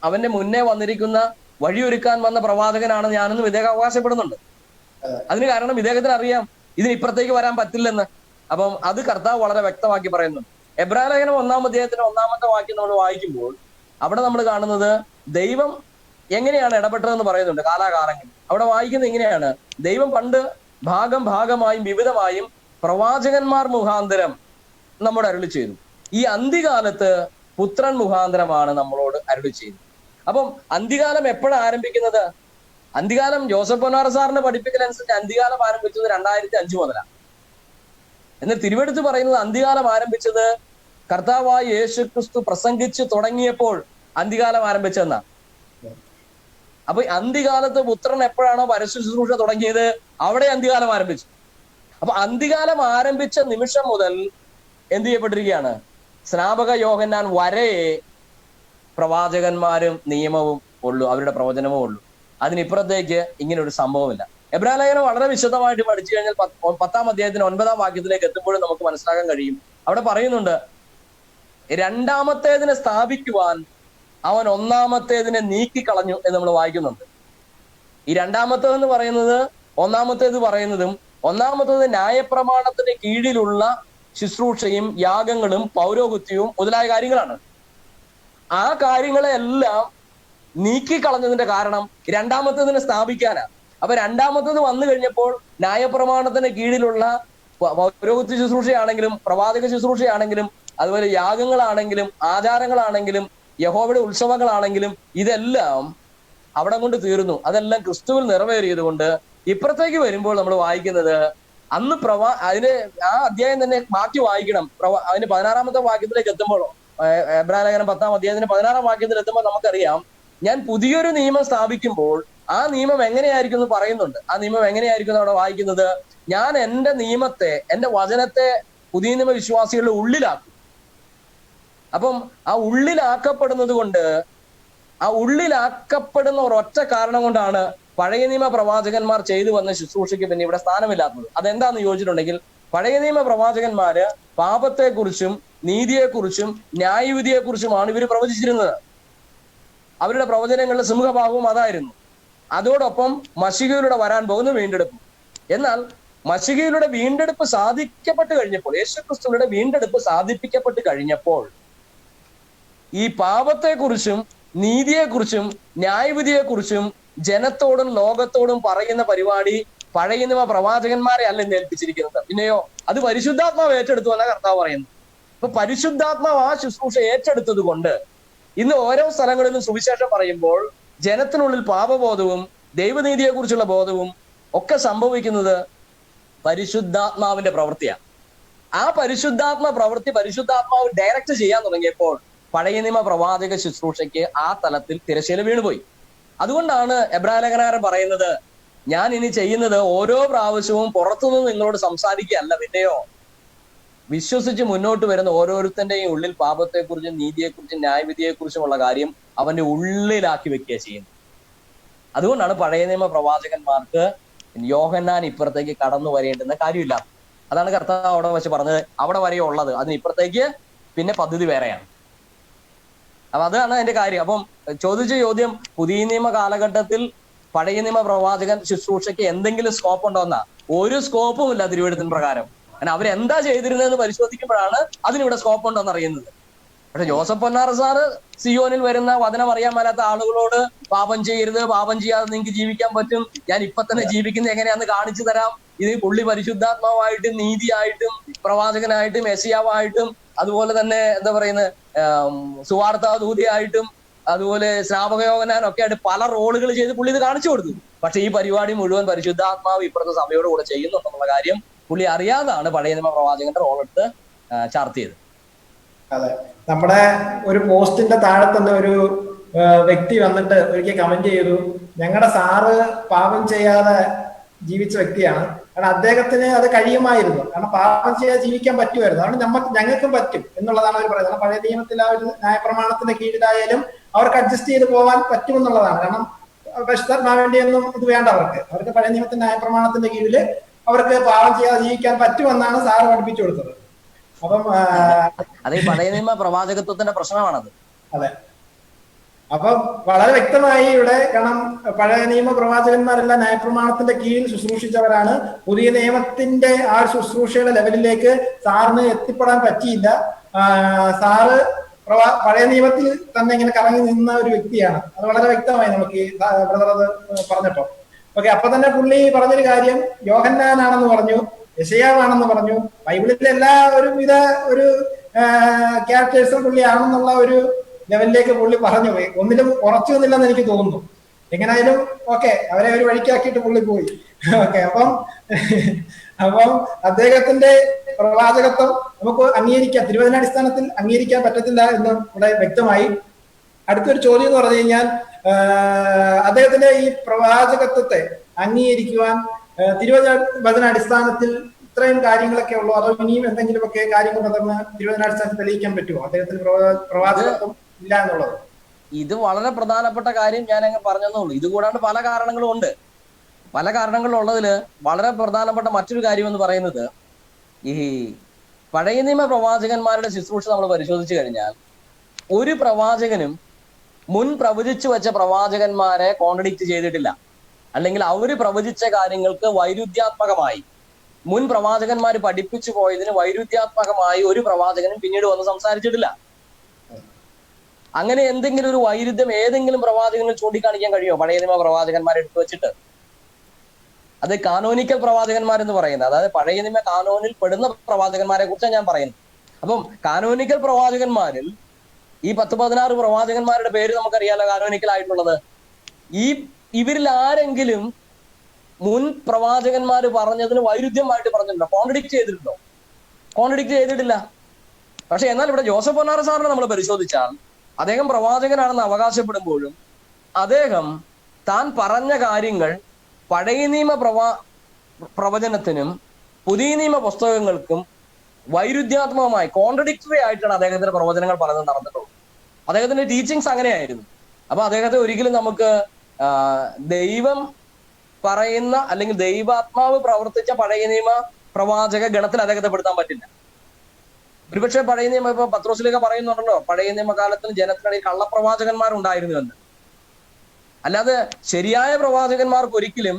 അവന്റെ മുന്നേ വന്നിരിക്കുന്ന വഴിയൊരുക്കാൻ വന്ന പ്രവാചകനാണ് ഞാനെന്ന് ഇദ്ദേഹം അവകാശപ്പെടുന്നുണ്ട്. അതിന് കാരണം ഇദ്ദേഹത്തിന് അറിയാം ഇതിനിപ്പുറത്തേക്ക് വരാൻ പറ്റില്ലെന്ന്. അപ്പം അത് കർത്താവ് വളരെ വ്യക്തമാക്കി പറയുന്നുണ്ട്. എബ്രായ ലേഖനം 1-ാം അധ്യായത്തിന്റെ 1-ാമത്തെ വാക്യം നമ്മൾ വായിക്കുമ്പോൾ അവിടെ നമ്മൾ കാണുന്നത് ദൈവം എങ്ങനെയാണ് ഇടപെട്ടതെന്ന് പറയുന്നുണ്ട്. കാലാകാലങ്ങളിൽ അവിടെ വായിക്കുന്നത് ഇങ്ങനെയാണ്: ദൈവം പണ്ട് ഭാഗമായും വിവിധമായും പ്രവാചകന്മാർ മുഖാന്തരം നമ്മോട് അരുളി ചെയ്തു. ഈ അന്ത്യകാലത്ത് പുത്രൻ മുഖാന്തരമാണ് നമ്മളോട് അരുളി ചെയ്തത്. അപ്പം അന്ത്യകാലം എപ്പോഴാണ് ആരംഭിക്കുന്നത്? അന്ത്യകാലം ജോസഫ് പൊന്നാറ സാറിന്റെ പഠിപ്പിക്കലനുസരിച്ച് അന്ത്യകാലം ആരംഭിച്ചത് 2005 മുതലാണ്. എന്നാൽ തിരുവെടുത്ത് പറയുന്നത് അന്ത്യകാലം ആരംഭിച്ചത് കർത്താവായ യേശു ക്രിസ്തു പ്രസംഗിച്ച് തുടങ്ങിയപ്പോൾ അന്ത്യകാലം ആരംഭിച്ചെന്നാ. അപ്പൊ അന്ത്യകാലത്ത് പുത്രൻ എപ്പോഴാണോ പരസ്യ ശുശ്രൂഷ തുടങ്ങിയത് അവിടെ അന്ത്യകാലം ആരംഭിച്ചു. അപ്പൊ അന്ത്യകാലം ആരംഭിച്ച നിമിഷം മുതൽ എന്ത് ചെയ്യപ്പെട്ടിരിക്കുകയാണ്? സ്നാപക യോഹന്നാൻ വരെ പ്രവാചകന്മാരും നിയമവും ഉള്ളൂ, അവരുടെ പ്രവചനവും ഉള്ളൂ. അതിനിപ്പുറത്തേക്ക് ഇങ്ങനെ ഒരു സംഭവമില്ല. എബ്രായ ലേഖനം വളരെ വിശദമായിട്ട് പഠിച്ചു കഴിഞ്ഞാൽ 10-ാം അധ്യായത്തിന് 9-ാം വാക്യത്തിലേക്ക് എത്തുമ്പോഴും നമുക്ക് മനസ്സിലാക്കാൻ കഴിയും. അവിടെ പറയുന്നുണ്ട് രണ്ടാമത്തേതിനെ സ്ഥാപിക്കുവാൻ അവൻ ഒന്നാമത്തേതിനെ നീക്കിക്കളഞ്ഞു എന്ന് നമ്മൾ വായിക്കുന്നുണ്ട്. ഈ രണ്ടാമത്തേതെന്ന് പറയുന്നത് ഒന്നാമത്തേത് പറയുന്നതും ഒന്നാമത്തേത് ന്യായപ്രമാണത്തിന്റെ കീഴിലുള്ള ശുശ്രൂഷയും യാഗങ്ങളും പൗരോഹിത്യവും മുതലായ കാര്യങ്ങളാണ്. ആ കാര്യങ്ങളെല്ലാം നീക്കിക്കളഞ്ഞതിന്റെ കാരണം രണ്ടാമത്തതിനെ സ്ഥാപിക്കാനാണ്. അപ്പൊ രണ്ടാമത്തത് വന്നു കഴിഞ്ഞപ്പോൾ ന്യായപ്രമാണത്തിന് കീഴിലുള്ള പൗരോഹിത്യ ശുശ്രൂഷയാണെങ്കിലും പ്രവാചക ശുശ്രൂഷയാണെങ്കിലും അതുപോലെ യാഗങ്ങളാണെങ്കിലും ആചാരങ്ങളാണെങ്കിലും യഹോവയുടെ ഉത്സവങ്ങളാണെങ്കിലും ഇതെല്ലാം അവിടെ കൊണ്ട് തീർന്നു. അതെല്ലാം ക്രിസ്തുവിൽ നിറവേറിയത് കൊണ്ട് ഇപ്പുറത്തേക്ക് വരുമ്പോൾ നമ്മൾ വായിക്കുന്നത് അന്ന് അതിന് ആ അധ്യായം തന്നെ ബാക്കി വായിക്കണം. അതിന് 16-ാമത്തെ വാക്യത്തിലേക്ക് എത്തുമ്പോൾ, എബ്രായ ലേഖനം 10-ാം അധ്യായത്തിന് 16-ാം വാക്യത്തിൽ എത്തുമ്പോൾ നമുക്കറിയാം, ഞാൻ പുതിയൊരു നിയമം സ്ഥാപിക്കുമ്പോൾ ആ നിയമം എങ്ങനെയായിരിക്കും എന്ന് പറയുന്നുണ്ട്. ആ നിയമം എങ്ങനെയായിരിക്കും അവിടെ വായിക്കുന്നത്, ഞാൻ എന്റെ നിയമത്തെ, എന്റെ വചനത്തെ പുതിയ നിയമ വിശ്വാസികളുടെ ഉള്ളിലാക്കും. അപ്പം ആ ഉള്ളിലാക്കപ്പെടുന്നത് കൊണ്ട്, ആ ഉള്ളിലാക്കപ്പെടുന്ന ഒരൊറ്റ കാരണം കൊണ്ടാണ് പഴയ നിയമ പ്രവാചകന്മാർ ചെയ്തു വന്ന ശുശ്രൂഷയ്ക്ക് പിന്നെ ഇവിടെ സ്ഥാനമില്ലാത്തത്. അതെന്താന്ന് ചോദിച്ചിട്ടുണ്ടെങ്കിൽ, പഴയ നിയമ പ്രവാചകന്മാര് പാപത്തെക്കുറിച്ചും നീതിയെക്കുറിച്ചും ന്യായവിധിയെക്കുറിച്ചുമാണ് ഇവർ പ്രവചിച്ചിരുന്നത്. അവരുടെ പ്രവചനങ്ങളുടെ സിംഹഭാഗവും അതായിരുന്നു. അതോടൊപ്പം മശിഹയിലൂടെ വരാൻ പോകുന്ന വീണ്ടെടുപ്പ്. എന്നാൽ മശിഹയിലൂടെ വീണ്ടെടുപ്പ് സാധിക്കപ്പെട്ട് കഴിഞ്ഞപ്പോൾ, യേശുക്രിസ്തുവിന്റെ വീണ്ടെടുപ്പ് സാധിപ്പിക്കപ്പെട്ട് കഴിഞ്ഞപ്പോൾ, ഈ പാപത്തെക്കുറിച്ചും നീതിയെക്കുറിച്ചും ന്യായവിധിയെക്കുറിച്ചും ജനത്തോടും ലോകത്തോടും പറയുന്ന പരിപാടി പഴയ നിയമ പ്രവാചകന്മാരെ അല്ല ഇന്ന് ഏൽപ്പിച്ചിരിക്കുന്നത്. പിന്നെയോ അത് പരിശുദ്ധാത്മാവ് ഏറ്റെടുത്തു എന്നാണ് കർത്താവ് പറയുന്നത്. അപ്പൊ പരിശുദ്ധാത്മാവ് ആ ശുശ്രൂഷ ഏറ്റെടുത്തത് കൊണ്ട് ഇന്ന് ഓരോ സ്ഥലങ്ങളിലും സുവിശേഷം പറയുമ്പോൾ ജനത്തിനുള്ളിൽ പാപബോധവും ദൈവനീതിയെക്കുറിച്ചുള്ള ബോധവും ഒക്കെ സംഭവിക്കുന്നത് പരിശുദ്ധാത്മാവിന്റെ പ്രവൃത്തിയാണ്. ആ പരിശുദ്ധാത്മാവ് ഡയറക്റ്റ് ചെയ്യാൻ തുടങ്ങിയപ്പോൾ പഴയ നിയമ പ്രവാചക ശുശ്രൂഷയ്ക്ക് ആ തലത്തിൽ തിരശ്ശീല വീണുപോയി. അതുകൊണ്ടാണ് എബ്രായ ലേഖനകാരൻ പറയുന്നത്, ഞാൻ ഇനി ചെയ്യുന്നത് ഓരോ പ്രാവശ്യവും പുറത്തുനിന്ന് നിങ്ങളോട് സംസാരിക്കുകയല്ല, പിന്നെയോ വിശ്വസിച്ച് മുന്നോട്ട് വരുന്ന ഓരോരുത്തന്റെയും ഉള്ളിൽ പാപത്തെക്കുറിച്ചും നീതിയെക്കുറിച്ചും ന്യായവിധിയെക്കുറിച്ചുമുള്ള കാര്യം അവന്റെ ഉള്ളിലാക്കി വെക്കുക ചെയ്യുന്നത്. അതുകൊണ്ടാണ് പഴയ നിയമ പ്രവാചകന്മാർക്ക് യോഹന്നാൻ ഇപ്പുറത്തേക്ക് കടന്നു വരേണ്ടുന്ന കാര്യമില്ല. അതാണ് കർത്താവ് അവിടെ വെച്ച് പറഞ്ഞത്, അവിടെ വരെയോ ഉള്ളത്, അതിനിപ്പുറത്തേക്ക് പിന്നെ പദ്ധതി വേറെയാണ്. അപ്പൊ അതാണ് അതിന്റെ കാര്യം. അപ്പം ചോദിച്ച ചോദ്യം, പുതിയ നിയമ കാലഘട്ടത്തിൽ പഴയ നിയമ പ്രവാചകൻ ശുശ്രൂഷയ്ക്ക് എന്തെങ്കിലും സ്കോപ്പ് ഉണ്ടോന്നാ? ഒരു സ്കോപ്പും ഇല്ല തിരുവെഴുത്തിന് പ്രകാരം. കാരണം അവരെന്താ ചെയ്തിരുന്നതെന്ന് പരിശോധിക്കുമ്പോഴാണ് അതിനിവിടെ സ്കോപ്പ് ഉണ്ടോന്ന് അറിയുന്നത്. പക്ഷെ ജോസഫ് പൊന്നാറ സാറ് സിയോനിൽ വരുന്ന വചനം അറിയാൻ മേലാത്ത ആളുകളോട് പാപം ചെയ്യരുത്, പാപം ചെയ്യാതെ നിങ്ങൾക്ക് ജീവിക്കാൻ പറ്റും, ഞാൻ ഇപ്പൊ തന്നെ ജീവിക്കുന്നത് എങ്ങനെയാന്ന് കാണിച്ചു തരാം, ഇത് പുള്ളി പരിശുദ്ധാത്മാവായിട്ടും നീതിയായിട്ടും പ്രവാചകനായിട്ടും മെസ്സിയാവായിട്ടും അതുപോലെ തന്നെ എന്താ പറയുന്നത് സുവാർത്താ ദൂതിയായിട്ടും അതുപോലെ സ്നാപകയോഗനാനൊക്കെ ആയിട്ട് പല റോളുകൾ ചെയ്ത് പുള്ളി ഇത് കാണിച്ചു കൊടുത്തു. പക്ഷെ ഈ പരിപാടി മുഴുവൻ പരിശുദ്ധാത്മാവ് ഇപ്പുറത്തെ സഭയോട് കൂടെ ചെയ്യുന്നുണ്ടെന്നുള്ള കാര്യം പുള്ളി അറിയാതാണ് പഴയ നിയമ പ്രവാചകന്റെ റോളെടുത്ത് ചാർത്തിയത്. അതെ, നമ്മുടെ ഒരു പോസ്റ്റിന്റെ താഴെ തന്നെ ഒരു വ്യക്തി വന്നിട്ട് ഒരിക്കൽ കമന്റ് ചെയ്തു, ഞങ്ങളുടെ സാറ് പാപം ചെയ്യാതെ ജീവിച്ച വ്യക്തിയാണ്, കാരണം അദ്ദേഹത്തിന് അത് കഴിയുമായിരുന്നു, കാരണം പാപം ചെയ്യാതെ ജീവിക്കാൻ പറ്റുമായിരുന്നു, അതുകൊണ്ട് ഞങ്ങൾക്കും പറ്റും എന്നുള്ളതാണ് അവർ പറയുന്നത്. പഴയ നിയമത്തിൽ ആ ഒരു ന്യായപ്രമാണത്തിന്റെ കീഴിലായാലും അവർക്ക് അഡ്ജസ്റ്റ് ചെയ്ത് പോകാൻ പറ്റുമെന്നുള്ളതാണ്. കാരണം പരിശുദ്ധാത്മാവിന്റെയൊന്നും ഇത് വേണ്ട, അവർക്ക് പഴയ നിയമത്തിന്റെ ന്യായപ്രമാണത്തിന്റെ കീഴിൽ അവർക്ക് പാപം ചെയ്യാതെ ജീവിക്കാൻ പറ്റുമെന്നാണ് സാറ് പഠിപ്പിച്ചു കൊടുത്തത്. അപ്പം അത് പഴയ നിയമ പ്രവാചകത്വത്തിന്റെ പ്രശ്നമാണത്. അതെ, അപ്പം വളരെ വ്യക്തമായി ഇവിടെ, കാരണം പഴയ നിയമ പ്രവാചകന്മാരെല്ലാം ന്യായപ്രമാണത്തിന്റെ കീഴിൽ ശുശ്രൂഷിച്ചവരാണ്. പുതിയ നിയമത്തിന്റെ ആ ശുശ്രൂഷയുടെ ലെവലിലേക്ക് സാറിന് എത്തിപ്പെടാൻ പറ്റിയില്ല. സാറ് പഴയ നിയമത്തിൽ തന്നെ ഇങ്ങനെ കറങ്ങി നിന്ന ഒരു വ്യക്തിയാണ്. അത് വളരെ വ്യക്തമായി നമുക്ക് ബ്രദർ അത് പറഞ്ഞപ്പോ. ഓക്കെ, അപ്പൊ തന്നെ പുള്ളി പറഞ്ഞൊരു കാര്യം, യോഹന്നാനാണെന്ന് പറഞ്ഞു, യെശയ്യാവാണെന്ന് പറഞ്ഞു, ബൈബിളിലെ എല്ലാ ഒരുവിധ ഒരു ക്യാരക്ടേഴ്സും പുള്ളി ആണെന്നുള്ള ഒരു ലെവലിലേക്ക് പുള്ളി പറഞ്ഞു പോയി. ഒന്നിലും ഉറച്ചു നിന്നില്ലെന്ന് എനിക്ക് തോന്നുന്നു. എങ്ങനായാലും ഓക്കെ, അവരെ ഒരു വഴിക്കാക്കിയിട്ട് പുള്ളി പോയി. ഓക്കെ, അപ്പം അദ്ദേഹത്തിന്റെ പ്രവാചകത്വം നമുക്ക് അംഗീകരിക്കാം, തിരുവചനാടിസ്ഥാനത്തിൽ അംഗീകരിക്കാൻ പറ്റത്തില്ല എന്ന് ഇവിടെ വ്യക്തമായി. അടുത്തൊരു ചോദ്യം എന്ന് പറഞ്ഞു കഴിഞ്ഞാൽ, അദ്ദേഹത്തിന്റെ ഈ പ്രവാചകത്വത്തെ അംഗീകരിക്കുവാൻ തിരുവചനാടിസ്ഥാനത്തിൽ ഇത്രയും കാര്യങ്ങളൊക്കെ ഉള്ളൂ, അതോ ഇനിയും എന്തെങ്കിലുമൊക്കെ കാര്യങ്ങൾ പകർന്ന് തിരുവചനാടിസ്ഥാനത്തിൽ തെളിയിക്കാൻ പറ്റുമോ അദ്ദേഹത്തിന് പ്രവാചകത്വം ഇല്ല എന്നുള്ളത്? ഇത് വളരെ പ്രധാനപ്പെട്ട കാര്യം ഞാൻ അങ്ങ് പറഞ്ഞെന്നുള്ളൂ. ഇത് കൂടാണ്ട് പല കാരണങ്ങളും ഉണ്ട്. പല കാരണങ്ങളുള്ളതില് വളരെ പ്രധാനപ്പെട്ട മറ്റൊരു കാര്യം എന്ന് പറയുന്നത്, ഈ പഴയ നിയമ പ്രവാചകന്മാരുടെ ശുശ്രൂഷ നമ്മൾ പരിശോധിച്ചു കഴിഞ്ഞാൽ ഒരു പ്രവാചകനും മുൻ പ്രവചിച്ചു വെച്ച പ്രവാചകന്മാരെ കോൺട്രഡിക്റ്റ് ചെയ്തിട്ടില്ല. അല്ലെങ്കിൽ അവര് പ്രവചിച്ച കാര്യങ്ങൾക്ക് വൈരുദ്ധ്യാത്മകമായി മുൻ പ്രവാചകന്മാർ പഠിപ്പിച്ചു പോയതിന് വൈരുദ്ധ്യാത്മകമായി ഒരു പ്രവാചകനും പിന്നീട് വന്ന് സംസാരിച്ചിട്ടില്ല. അങ്ങനെ എന്തെങ്കിലും ഒരു വൈരുദ്ധ്യം ഏതെങ്കിലും പ്രവാചകനിൽ ചൂണ്ടിക്കാണിക്കാൻ കഴിയുമോ? പഴയ നിയമ പ്രവാചകന്മാരെ എടുത്തു വെച്ചിട്ട്. അത് കാനോനിക്കൽ പ്രവാചകന്മാരെന്ന് പറയുന്നത്, അതായത് പഴയ നിയമ കാനോനിൽ പെടുന്ന പ്രവാചകന്മാരെ കുറിച്ചാണ് ഞാൻ പറയുന്നത്. അപ്പം കാനോനിക്കൽ പ്രവാചകന്മാരിൽ ഈ 10-16 പ്രവാചകന്മാരുടെ പേര് നമുക്കറിയാലോ കാനോനിക്കൽ ആയിട്ടുള്ളത്. ഇവരിൽ ആരെങ്കിലും മുൻ പ്രവാചകന്മാർ പറഞ്ഞതിന് വൈരുദ്ധ്യമായിട്ട് പറഞ്ഞിട്ടുണ്ടോ? കോൺട്രഡിക്ട് ചെയ്തിട്ടുണ്ടോ? കോൺട്രഡിക്ട് ചെയ്തിട്ടില്ല. പക്ഷെ എന്നാൽ ഇവിടെ ജോസഫ് പൊന്നാറ സാറിനെ നമ്മൾ പരിശോധിച്ചാൽ അദ്ദേഹം പ്രവാചകനാണെന്ന് അവകാശപ്പെടുമ്പോഴും അദ്ദേഹം താൻ പറഞ്ഞ കാര്യങ്ങൾ പഴയ നിയമ പ്രവചനത്തിനും പുതിയ നിയമ പുസ്തകങ്ങൾക്കും വൈരുദ്ധ്യാത്മകമായി കോൺട്രഡിക്ടറി ആയിട്ടാണ് അദ്ദേഹത്തിന്റെ പ്രവചനങ്ങൾ പലതും നടന്നിട്ടുള്ളത്. അദ്ദേഹത്തിന്റെ ടീച്ചിങ്സ് അങ്ങനെയായിരുന്നു. അപ്പൊ അദ്ദേഹത്തെ ഒരിക്കലും നമുക്ക് ദൈവം പറയുന്ന അല്ലെങ്കിൽ ദൈവാത്മാവ് പ്രവർത്തിച്ച പഴയ നിയമ പ്രവാചക ഗണത്തിൽ അദ്ദേഹത്തെ പെടുത്താൻ പറ്റില്ല. ഒരുപക്ഷെ പഴയ നിയമം ഇപ്പൊ പത്രോസിലേക്ക് പറയുന്നുണ്ടല്ലോ, പഴയ നിയമകാലത്തിൽ ജനത്തിനിടയിൽ കള്ളപ്രവാചകന്മാരുണ്ടായിരുന്നു എന്ന്. അല്ലാതെ ശരിയായ പ്രവാചകന്മാർക്ക് ഒരിക്കലും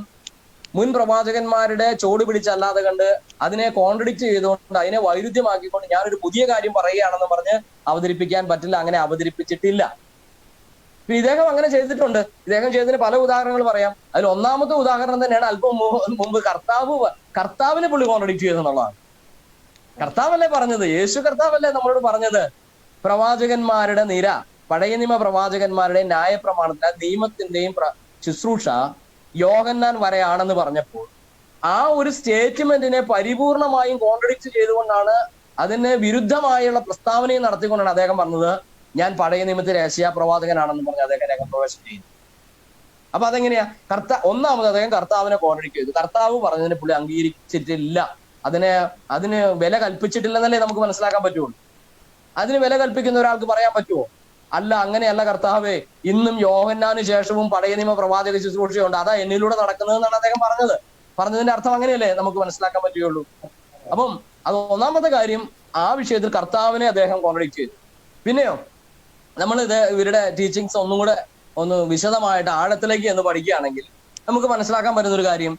മുൻ പ്രവാചകന്മാരുടെ ചോട് പിടിച്ചല്ലാതെ കണ്ട് അതിനെ കോൺട്രഡിക്ട് ചെയ്തുകൊണ്ട് അതിനെ വൈരുദ്ധ്യമാക്കിക്കൊണ്ട് ഞാനൊരു പുതിയ കാര്യം പറയുകയാണെന്ന് പറഞ്ഞ് അവതരിപ്പിക്കാൻ പറ്റില്ല. അങ്ങനെ അവതരിപ്പിച്ചിട്ടില്ല. പിന്നെ ഇദ്ദേഹം അങ്ങനെ ചെയ്തിട്ടുണ്ട്. ഇദ്ദേഹം ചെയ്തതിന് പല ഉദാഹരണങ്ങൾ പറയാം. അതിൽ ഒന്നാമത്തെ ഉദാഹരണം തന്നെയാണ് അല്പം മുമ്പ് കർത്താവിനെ പുള്ളി കോൺട്രഡിക്ട് ചെയ്തെന്നുള്ളതാണ്. കർത്താവല്ലേ പറഞ്ഞത്, യേശു കർത്താവല്ലേ നമ്മളോട് പറഞ്ഞത്, പ്രവാചകന്മാരുടെ നിര, പഴയ നിയമ പ്രവാചകന്മാരുടെ ന്യായപ്രമാണത്തിന്റെ നിയമത്തിന്റെയും ശുശ്രൂഷ യോഹന്നാൻ വരെയാണെന്ന് പറഞ്ഞപ്പോൾ ആ ഒരു സ്റ്റേറ്റ്മെന്റിനെ പരിപൂർണമായും കോൺട്രഡിക്ട് ചെയ്തുകൊണ്ടാണ്, അതിന് വിരുദ്ധമായുള്ള പ്രസ്താവനയും നടത്തിക്കൊണ്ടാണ് അദ്ദേഹം പറഞ്ഞത് ഞാൻ പഴയ നിയമത്തിലെ യേശയ്യാ പ്രവാചകനാണെന്ന് പറഞ്ഞ് അദ്ദേഹം രംഗപ്രവേശനം ചെയ്യുന്നു. അപ്പൊ അതെങ്ങനെയാ? ഒന്നാമത് അദ്ദേഹം കർത്താവിനെ കോൺട്രഡിക്ട് ചെയ്തു. കർത്താവ് പറഞ്ഞതിന് പുള്ളി അംഗീകരിച്ചിട്ടില്ല. അതിന് വില കൽപ്പിച്ചിട്ടില്ലെന്നല്ലേ നമുക്ക് മനസ്സിലാക്കാൻ പറ്റുള്ളൂ. അതിന് വില കൽപ്പിക്കുന്ന ഒരാൾക്ക് പറയാൻ പറ്റുമോ? അല്ല, അങ്ങനെയല്ല കർത്താവേ, ഇന്നും യോഹന്നാന് ശേഷവും പഴയ നിയമ പ്രവാചക ശുശ്രൂഷയുണ്ട്, അതാ എന്നിലൂടെ നടക്കുന്നതെന്നാണ് അദ്ദേഹം പറഞ്ഞതിന്റെ അർത്ഥം അങ്ങനെയല്ലേ നമുക്ക് മനസ്സിലാക്കാൻ പറ്റുകയുള്ളൂ. അപ്പം അത് ഒന്നാമത്തെ കാര്യം, ആ വിഷയത്തിൽ കർത്താവിനെ അദ്ദേഹം കോൺട്രഡിക്ട് ചെയ്തു. പിന്നെയോ നമ്മൾ ഇവരുടെ ടീച്ചിങ്സ് ഒന്നും കൂടെ ഒന്ന് വിശദമായിട്ട് ആഴത്തിലേക്ക് എന്ന് പഠിക്കുകയാണെങ്കിൽ നമുക്ക് മനസ്സിലാക്കാൻ പറ്റുന്ന ഒരു കാര്യം,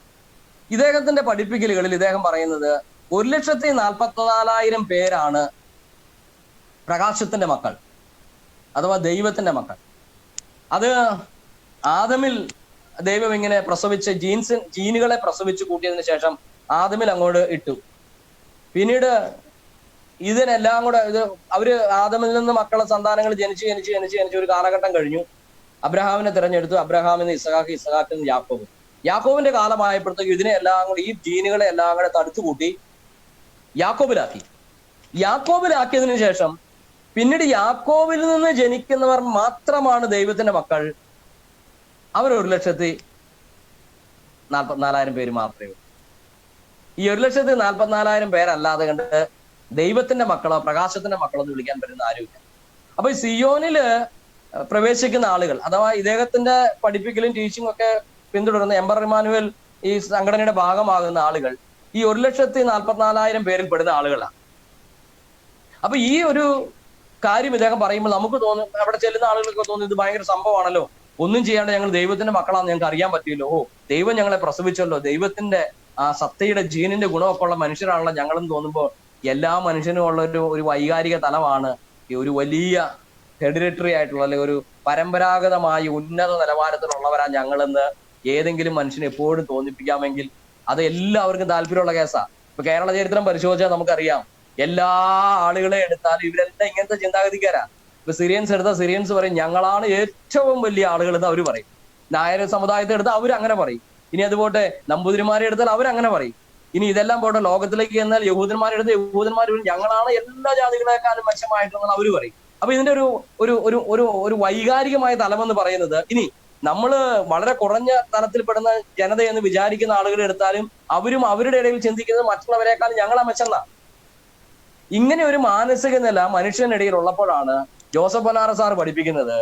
ഇദ്ദേഹത്തിന്റെ പഠിപ്പിക്കലുകളിൽ ഇദ്ദേഹം പറയുന്നത് 1,44,000 പേരാണ് പ്രകാശത്തിന്റെ മക്കൾ അഥവാ ദൈവത്തിന്റെ മക്കൾ. അത് ആദമിൽ ദൈവം ഇങ്ങനെ പ്രസവിച്ച് ജീനുകളെ പ്രസവിച്ച് കൂട്ടിയതിനു ശേഷം ആദമിൽ അങ്ങോട്ട് ഇട്ടു. പിന്നീട് ഇതിനെല്ലാം കൂടെ അവര് ആദമിൽ നിന്ന് മക്കളെ സന്താനങ്ങൾ ജനിച്ച് ഒരു കാലഘട്ടം കഴിഞ്ഞു. അബ്രഹാമിനെ തിരഞ്ഞെടുത്തു. അബ്രഹാമിന് ഇസഹാക്കിന് യാക്കോബ്. യാക്കോബിന്റെ കാലമായപ്പോഴത്തേക്ക് ഇതിനെ എല്ലാം കൂടി, ഈ ജീനുകളെ എല്ലാം കൂടെ തടുത്തുകൂട്ടി യാക്കോബിലാക്കിയതിനു ശേഷം പിന്നീട് യാക്കോബിൽ നിന്ന് ജനിക്കുന്നവർ മാത്രമാണ് ദൈവത്തിന്റെ മക്കൾ. അവർ 1,44,000 പേര് മാത്രമേ ഉള്ളൂ. ഈ 1,44,000 പേരല്ലാതെ കണ്ട് ദൈവത്തിന്റെ മക്കളോ പ്രകാശത്തിന്റെ മക്കളോ എന്ന് വിളിക്കാൻ പറ്റുന്ന ആരുമില്ല. അപ്പൊ ഈ സിയോനില് പ്രവേശിക്കുന്ന ആളുകൾ, അഥവാ ഇദ്ദേഹത്തിന്റെ പഠിപ്പിക്കലും ടീച്ചിങ്ങും ഒക്കെ പിന്തുടരുന്ന എംബർ ഇമ്മാനുവൽ ഈ സംഘടനയുടെ ഭാഗമാകുന്ന ആളുകൾ ഈ 1,44,000 പേരിൽ പെടുന്ന ആളുകളാണ്. അപ്പൊ ഈ ഒരു കാര്യം ഇദ്ദേഹം പറയുമ്പോൾ നമുക്ക് തോന്നും, അവിടെ ചെല്ലുന്ന ആളുകൾക്ക് തോന്നും ഇത് ഭയങ്കര സംഭവമാണല്ലോ, ഒന്നും ചെയ്യാണ്ട് ഞങ്ങൾ ദൈവത്തിന്റെ മക്കളാണെന്ന് ഞങ്ങൾക്ക് അറിയാൻ പറ്റിയല്ലോ, ദൈവം ഞങ്ങളെ പ്രസവിച്ചല്ലോ, ദൈവത്തിന്റെ ആ സത്തയുടെ ജീനിന്റെ ഗുണമൊക്കെ ഉള്ള മനുഷ്യരാണല്ലോ ഞങ്ങളെന്ന് തോന്നുമ്പോൾ എല്ലാ മനുഷ്യനും ഉള്ള ഒരു വൈകാരിക തലമാണ് ഈ ഒരു വലിയ ഹെറിഡിറ്ററി ആയിട്ടുള്ള അല്ലെങ്കിൽ ഒരു പരമ്പരാഗതമായി ഉന്നത നിലവാരത്തിലുള്ളവരാ ഞങ്ങളെന്ന് ഏതെങ്കിലും മനുഷ്യനെ എപ്പോഴും തോന്നിപ്പിക്കാമെങ്കിൽ അത് എല്ലാവർക്കും താല്പര്യമുള്ള കേസാ. ഇപ്പൊ കേരള ചരിത്രം പരിശോധിച്ചാൽ നമുക്കറിയാം, എല്ലാ ആളുകളെ എടുത്താലും ഇവരെല്ലാം ഇങ്ങനത്തെ ചിന്താഗതിക്കാരാ. ഇപ്പൊ സിറിയൻസ് എടുത്താൽ സിറിയൻസ് പറയും ഞങ്ങളാണ് ഏറ്റവും വലിയ ആളുകൾ എന്ന് അവർ പറയും. നായർ സമുദായത്തെ എടുത്താൽ അവരങ്ങനെ പറയും. ഇനി അതുപോട്ടെ നമ്പൂതിരിമാരെ എടുത്താൽ അവരങ്ങനെ പറയും. ഇനി ഇതെല്ലാം പോട്ടെ ലോകത്തിലേക്ക് ചെന്നാൽ യഹൂദന്മാരെടുത്ത് യഹൂദന്മാർ ഞങ്ങളാണ് എല്ലാ ജാതികളെക്കാളും മെച്ചമായിട്ടുണ്ടെന്ന് അവർ പറയും. അപ്പൊ ഇതിന്റെ ഒരു വൈകാരികമായ തലമെന്ന് പറയുന്നത്, ഇനി നമ്മള് വളരെ കുറഞ്ഞ തലത്തിൽപ്പെടുന്ന ജനതയെന്ന് വിചാരിക്കുന്ന ആളുകൾ എടുത്താലും അവരും അവരുടെ ഇടയിൽ ചിന്തിക്കുന്നത് മറ്റുള്ളവരെക്കാളും ഞങ്ങളാ മെച്ചെന്ന. ഇങ്ങനെ ഒരു മാനസിക നില മനുഷ്യനിടയിൽ ഉള്ളപ്പോഴാണ് ജോസഫ് പൊന്നാറ സാർ പഠിപ്പിക്കുന്നത്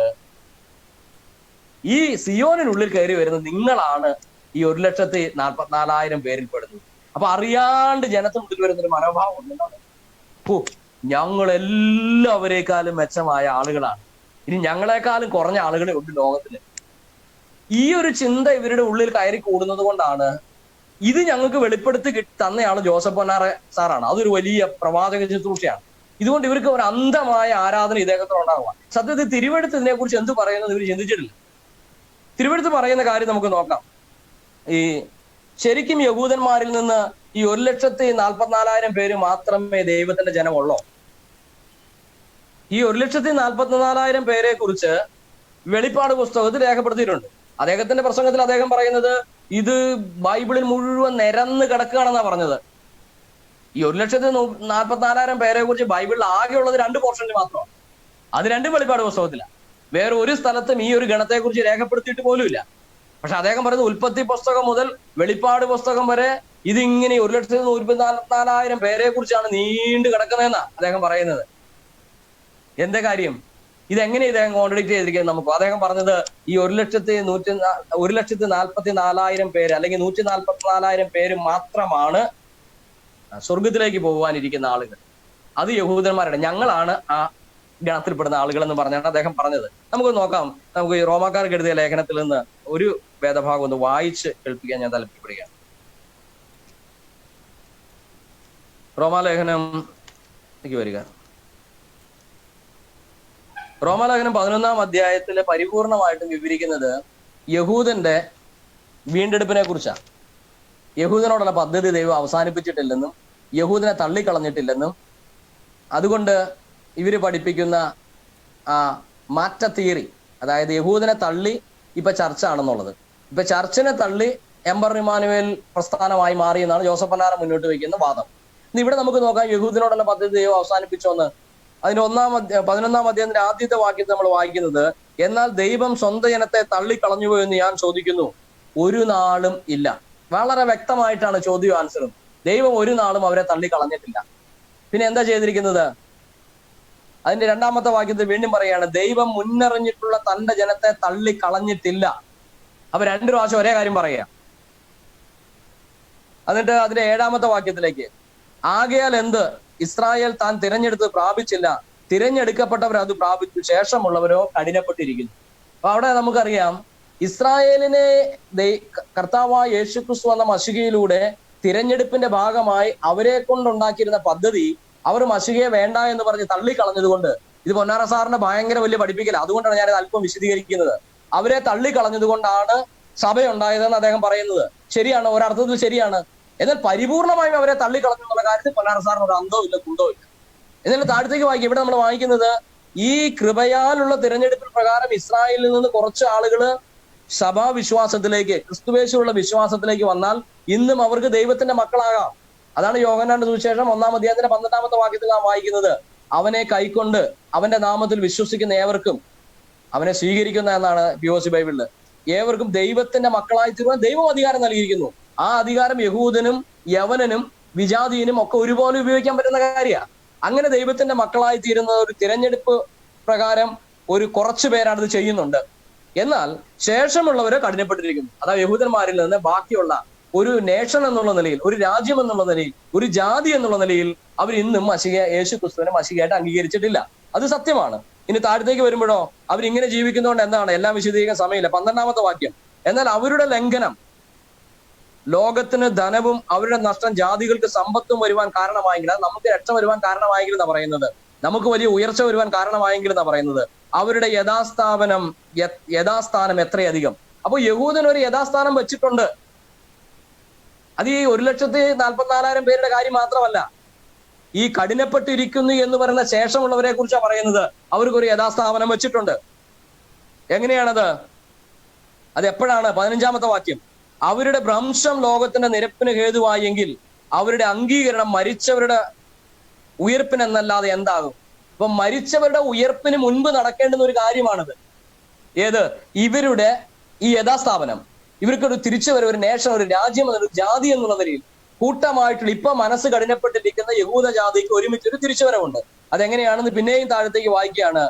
ഈ സിയോനിനുള്ളിൽ കയറി വരുന്നത് നിങ്ങളാണ് ഈ 1,44,000 പേരിൽ പെടുന്നത്. അപ്പൊ അറിയാണ്ട് ജനത്തിനുള്ളിൽ വരുന്നൊരു മനോഭാവം ഉണ്ടെന്നാണ്, ഞങ്ങൾ എല്ലാവരേക്കാളും മെച്ചമായ ആളുകളാണ്, ഇനി ഞങ്ങളെക്കാളും കുറഞ്ഞ ആളുകളെ ഉണ്ട് ലോകത്തില്. ഈ ഒരു ചിന്ത ഇവരുടെ ഉള്ളിൽ കയറി കൂടുന്നത് കൊണ്ടാണ് ഇത് ഞങ്ങൾക്ക് വെളിപ്പെടുത്തി തന്നയാള് ജോസഫ് പൊന്നാറ സാറാണ്. അതൊരു വലിയ പ്രവാചക ശുശ്രൂഷയാണ്. ഇതുകൊണ്ട് ഇവർക്ക് ഒരു അന്ധമായ ആരാധന ഇദ്ദേഹത്തോട് ഉണ്ടാവുക. സത്യത്തിൽ തിരുവെഴുത്ത് ഇതിനെ കുറിച്ച് എന്ത് പറയുന്നത് ഇവർ ചിന്തിച്ചിട്ടില്ല. തിരുവെഴുത്ത് പറയുന്ന കാര്യം നമുക്ക് നോക്കാം. ഈ ശരിക്കും യഹൂദന്മാരിൽ നിന്ന് ഈ 1,44,000 പേര് മാത്രമേ ദൈവത്തിന്റെ ജനമുള്ളൂ. ഈ 1,44,000 പേരെ കുറിച്ച് വെളിപ്പാട് പുസ്തകത്തിൽ രേഖപ്പെടുത്തിയിട്ടുണ്ട്. അദ്ദേഹത്തിന്റെ പ്രസംഗത്തിൽ അദ്ദേഹം പറയുന്നത് ഇത് ബൈബിളിൽ മുഴുവൻ നിരന്ന് കിടക്കുകയാണെന്നാണ് പറഞ്ഞത്. ഈ 1,44,000 പേരെ കുറിച്ച് ബൈബിളിൽ ആകെയുള്ളത് 2 പോർഷനിൽ മാത്രമാണ്. അത് 2 വെളിപ്പാട് പുസ്തകത്തിലാണ്. വേറെ ഒരു സ്ഥലത്തും ഈ ഒരു ഗണത്തെ കുറിച്ച് രേഖപ്പെടുത്തിയിട്ട് പോലുമില്ല. പക്ഷെ അദ്ദേഹം പറയുന്നത് ഉൽപ്പത്തി പുസ്തകം മുതൽ വെളിപ്പാട് പുസ്തകം വരെ ഇതിങ്ങനെ 1,44,000 പേരെ കുറിച്ചാണ് നീണ്ടു കിടക്കുന്നതെന്നാ അദ്ദേഹം പറയുന്നത്. എന്താ കാര്യം? ഇതെങ്ങനെ ഇദ്ദേഹം കോൺട്രഡിക്ട് ചെയ്തിരിക്കുന്നത് നമുക്ക്? അദ്ദേഹം പറഞ്ഞത് ഈ 1,44,000 പേര് അല്ലെങ്കിൽ 144,000 പേര് മാത്രമാണ് സ്വർഗത്തിലേക്ക് പോകുവാനിരിക്കുന്ന ആളുകൾ. അത് യഹൂദന്മാരുടെ, ഞങ്ങളാണ് ആ ഗണത്തിൽപ്പെടുന്ന ആളുകൾ എന്ന് പറഞ്ഞാണ് അദ്ദേഹം പറഞ്ഞത്. നമുക്ക് നോക്കാം. നമുക്ക് ഈ റോമാക്കാർക്ക് എഴുതിയ ലേഖനത്തിൽ നിന്ന് ഒരു വേദഭാഗം ഒന്ന് വായിച്ച് കേൾപ്പിക്കാൻ ഞാൻ താല്പര്യപ്പെടുകയാണ്. റോമാലേഖനം വരിക. റോമാലേഖനം 11-ാം അധ്യായത്തില് പരിപൂർണമായിട്ടും വിവരിക്കുന്നത് യഹൂദന്റെ വീണ്ടെടുപ്പിനെ കുറിച്ചാണ്. യഹൂദനോടുള്ള പദ്ധതി ദൈവം അവസാനിപ്പിച്ചിട്ടില്ലെന്നും യഹൂദനെ തള്ളിക്കളഞ്ഞിട്ടില്ലെന്നും അതുകൊണ്ട് ഇവര് പഠിപ്പിക്കുന്ന ആ മാറ്റ തിയറി, അതായത് യഹൂദനെ തള്ളി ഇപ്പൊ ചർച്ചാണെന്നുള്ളത്, ഇപ്പൊ ചർച്ചിനെ തള്ളി എംബർ ഇമ്മാനുവേൽ പ്രസ്ഥാനമായി മാറി എന്നാണ് ജോസഫ് പന്നാറ മുന്നോട്ട് വയ്ക്കുന്ന വാദം. ഇവിടെ നമുക്ക് നോക്കാം യഹൂദനോടുള്ള പദ്ധതി ദൈവം അവസാനിപ്പിച്ചോന്ന്. അതിന്റെ 11-ാം അധ്യായത്തിന്റെ ആദ്യത്തെ വാക്യത്തിൽ നമ്മൾ വായിക്കുന്നത്, എന്നാൽ ദൈവം സ്വന്തം ജനത്തെ തള്ളിക്കളഞ്ഞുവോ എന്ന് ഞാൻ ചോദിക്കുന്നു, ഒരു നാളും ഇല്ല. വളരെ വ്യക്തമായിട്ടാണ് ചോദ്യവും ആൻസറും. ദൈവം ഒരു നാളും അവരെ തള്ളിക്കളഞ്ഞിട്ടില്ല. പിന്നെ എന്താ ചെയ്തിരിക്കുന്നത്? അതിന്റെ 2-ാമത്തെ വാക്യത്തിൽ വീണ്ടും പറയാണ്, ദൈവം മുന്നറിഞ്ഞിട്ടുള്ള തന്റെ ജനത്തെ തള്ളിക്കളഞ്ഞിട്ടില്ല. അപ്പൊ 2 പ്രാവശ്യം ഒരേ കാര്യം പറയുക. എന്നിട്ട് അതിന്റെ 7-ാമത്തെ വാക്യത്തിലേക്ക്, ആകയാൽ എന്ത്? ഇസ്രായേൽ താൻ തിരഞ്ഞെടുത്ത് പ്രാപിച്ചില്ല, തിരഞ്ഞെടുക്കപ്പെട്ടവർ അത് പ്രാപിച്ചു, ശേഷമുള്ളവരോ കഠിനപ്പെട്ടിരിക്കുന്നു. അപ്പൊ അവിടെ നമുക്കറിയാം, ഇസ്രായേലിനെ കർത്താവായ യേശുക്രിസ്തു എന്ന മശികയിലൂടെ തിരഞ്ഞെടുപ്പിന്റെ ഭാഗമായി അവരെ കൊണ്ടുണ്ടാക്കിയിരുന്ന പദ്ധതി അവർ മശികയെ വേണ്ട എന്ന് പറഞ്ഞ് തള്ളിക്കളഞ്ഞതുകൊണ്ട്, ഇത് പൊന്നാറ സാറിന്റെ ഭയങ്കര വലിയ പഠിപ്പിക്കല, അതുകൊണ്ടാണ് ഞാനത് അല്പം വിശദീകരിക്കുന്നത്. അവരെ തള്ളിക്കളഞ്ഞത് കൊണ്ടാണ് സഭയുണ്ടായതെന്ന് അദ്ദേഹം പറയുന്നത്. ശരിയാണ്, ഒരർത്ഥത്തിൽ ശരിയാണ്. എന്നാൽ പരിപൂർണമായും അവരെ തള്ളിക്കളഞ്ഞു എന്നുള്ള കാര്യത്തിൽ പൊന്നാറ സാറിന് ഒരു അന്തവും ഇല്ല, കുന്തവും ഇല്ല. എന്നാലും താഴത്തേക്ക് വായിക്കും. ഇവിടെ നമ്മൾ വായിക്കുന്നത്, ഈ കൃപയാലുള്ള തിരഞ്ഞെടുപ്പിന് പ്രകാരം ഇസ്രായേലിൽ നിന്ന് കുറച്ച് ആളുകള് സഭാവിശ്വാസത്തിലേക്ക്, ക്രിസ്തുവേശുള്ള വിശ്വാസത്തിലേക്ക് വന്നാൽ ഇന്നും അവർക്ക് ദൈവത്തിന്റെ മക്കളാകാം. അതാണ് യോഹന്നാന്റെ സുവിശേഷം 1-ാം അധ്യായത്തിന്റെ 12-ാമത്തെ വാക്യത്തിൽ നാം വായിക്കുന്നത്, അവനെ കൈക്കൊണ്ട് അവന്റെ നാമത്തിൽ വിശ്വസിക്കുന്ന ഏവർക്കും, അവനെ സ്വീകരിക്കുന്ന എന്നാണ് POC ബൈബിളില്, ഏവർക്കും ദൈവത്തിന്റെ മക്കളായി തീരുവാൻ ദൈവം അധികാരം നൽകിയിരിക്കുന്നു. ആ അധികാരം യഹൂദനും യവനനും വിജാതീയനും ഒക്കെ ഒരുപോലെ ഉപയോഗിക്കാൻ പറ്റുന്ന കാര്യമാണ്. അങ്ങനെ ദൈവത്തിന്റെ മക്കളായി തീരുന്ന ഒരു തിരഞ്ഞെടുപ്പ് പ്രകാരം ഒരു കുറച്ചു പേരാണ് ഇത് ചെയ്യുന്നുണ്ട്. എന്നാൽ ശേഷമുള്ളവരെ കഠിനപ്പെട്ടിരിക്കുന്നു. അതായത് യഹൂദന്മാരിൽ നിന്ന് ബാക്കിയുള്ള ഒരു നേഷൻ എന്നുള്ള നിലയിൽ, ഒരു രാജ്യം എന്നുള്ള നിലയിൽ, ഒരു ജാതി എന്നുള്ള നിലയിൽ അവർ ഇന്നും യേശു ക്രിസ്തുവിനെ മശികയായിട്ട് അംഗീകരിച്ചിട്ടില്ല. അത് സത്യമാണ്. ഇനി താഴത്തേക്ക് വരുമ്പോഴോ അവരിങ്ങനെ ജീവിക്കുന്നതുകൊണ്ട് എന്താണ്, എല്ലാം വിശദീകരിക്കാൻ സമയമില്ല. 12-ാമത്തെ വാക്യം, എന്നാൽ അവരുടെ ലംഘനം ലോകത്തിന് ധനവും അവരുടെ നഷ്ടം ജാതികൾക്ക് സമ്പത്തും വരുവാൻ കാരണമായെങ്കിൽ, അത് നമുക്ക് രക്ഷ വരുവാൻ കാരണമായെങ്കിൽ എന്നാ പറയുന്നത്, നമുക്ക് വലിയ ഉയർച്ച വരുവാൻ കാരണമായെങ്കിൽ എന്നാ പറയുന്നത്. അവരുടെ യഥാസ്ഥാനം എത്രയധികം. അപ്പൊ യഹൂദൻ ഒരു യഥാസ്ഥാനം വെച്ചിട്ടുണ്ട്. അത് ഈ 1,44,000 പേരുടെ കാര്യം മാത്രമല്ല, ഈ കഠിനപ്പെട്ടിരിക്കുന്നു എന്ന് പറയുന്ന ശേഷമുള്ളവരെ കുറിച്ചാണ് പറയുന്നത്. അവർക്കൊരു യഥാസ്ഥാപനം വെച്ചിട്ടുണ്ട്. എങ്ങനെയാണത്? അത് എപ്പോഴാണ്? 15-ാമത്തെ വാക്യം, അവരുടെ ഭ്രംശം ലോകത്തിന്റെ നിരപ്പിന് ഹേതുവായെങ്കിൽ അവരുടെ അംഗീകരണം മരിച്ചവരുടെ ഉയർപ്പിനെന്നല്ലാതെ എന്താകും? അപ്പൊ മരിച്ചവരുടെ ഉയർപ്പിന് മുൻപ് നടക്കേണ്ടുന്ന ഒരു കാര്യമാണത്. ഏത്? ഇവരുടെ ഈ യഥാസ്ഥാപനം, ഇവർക്കൊരു തിരിച്ചുവരവ്, ഒരു നേഷൻ, ഒരു രാജ്യം, എന്നൊരു ജാതി എന്നുള്ള നിലയിൽ കൂട്ടമായിട്ടുള്ള ഇപ്പൊ മനസ്സ് കഠിനപ്പെട്ടിരിക്കുന്ന യഹൂദ ജാതിക്ക് ഒരുമിച്ചൊരു തിരിച്ചുവരവുണ്ട്. അതെങ്ങനെയാണെന്ന് പിന്നെയും താഴത്തേക്ക് വായിക്കുകയാണ്.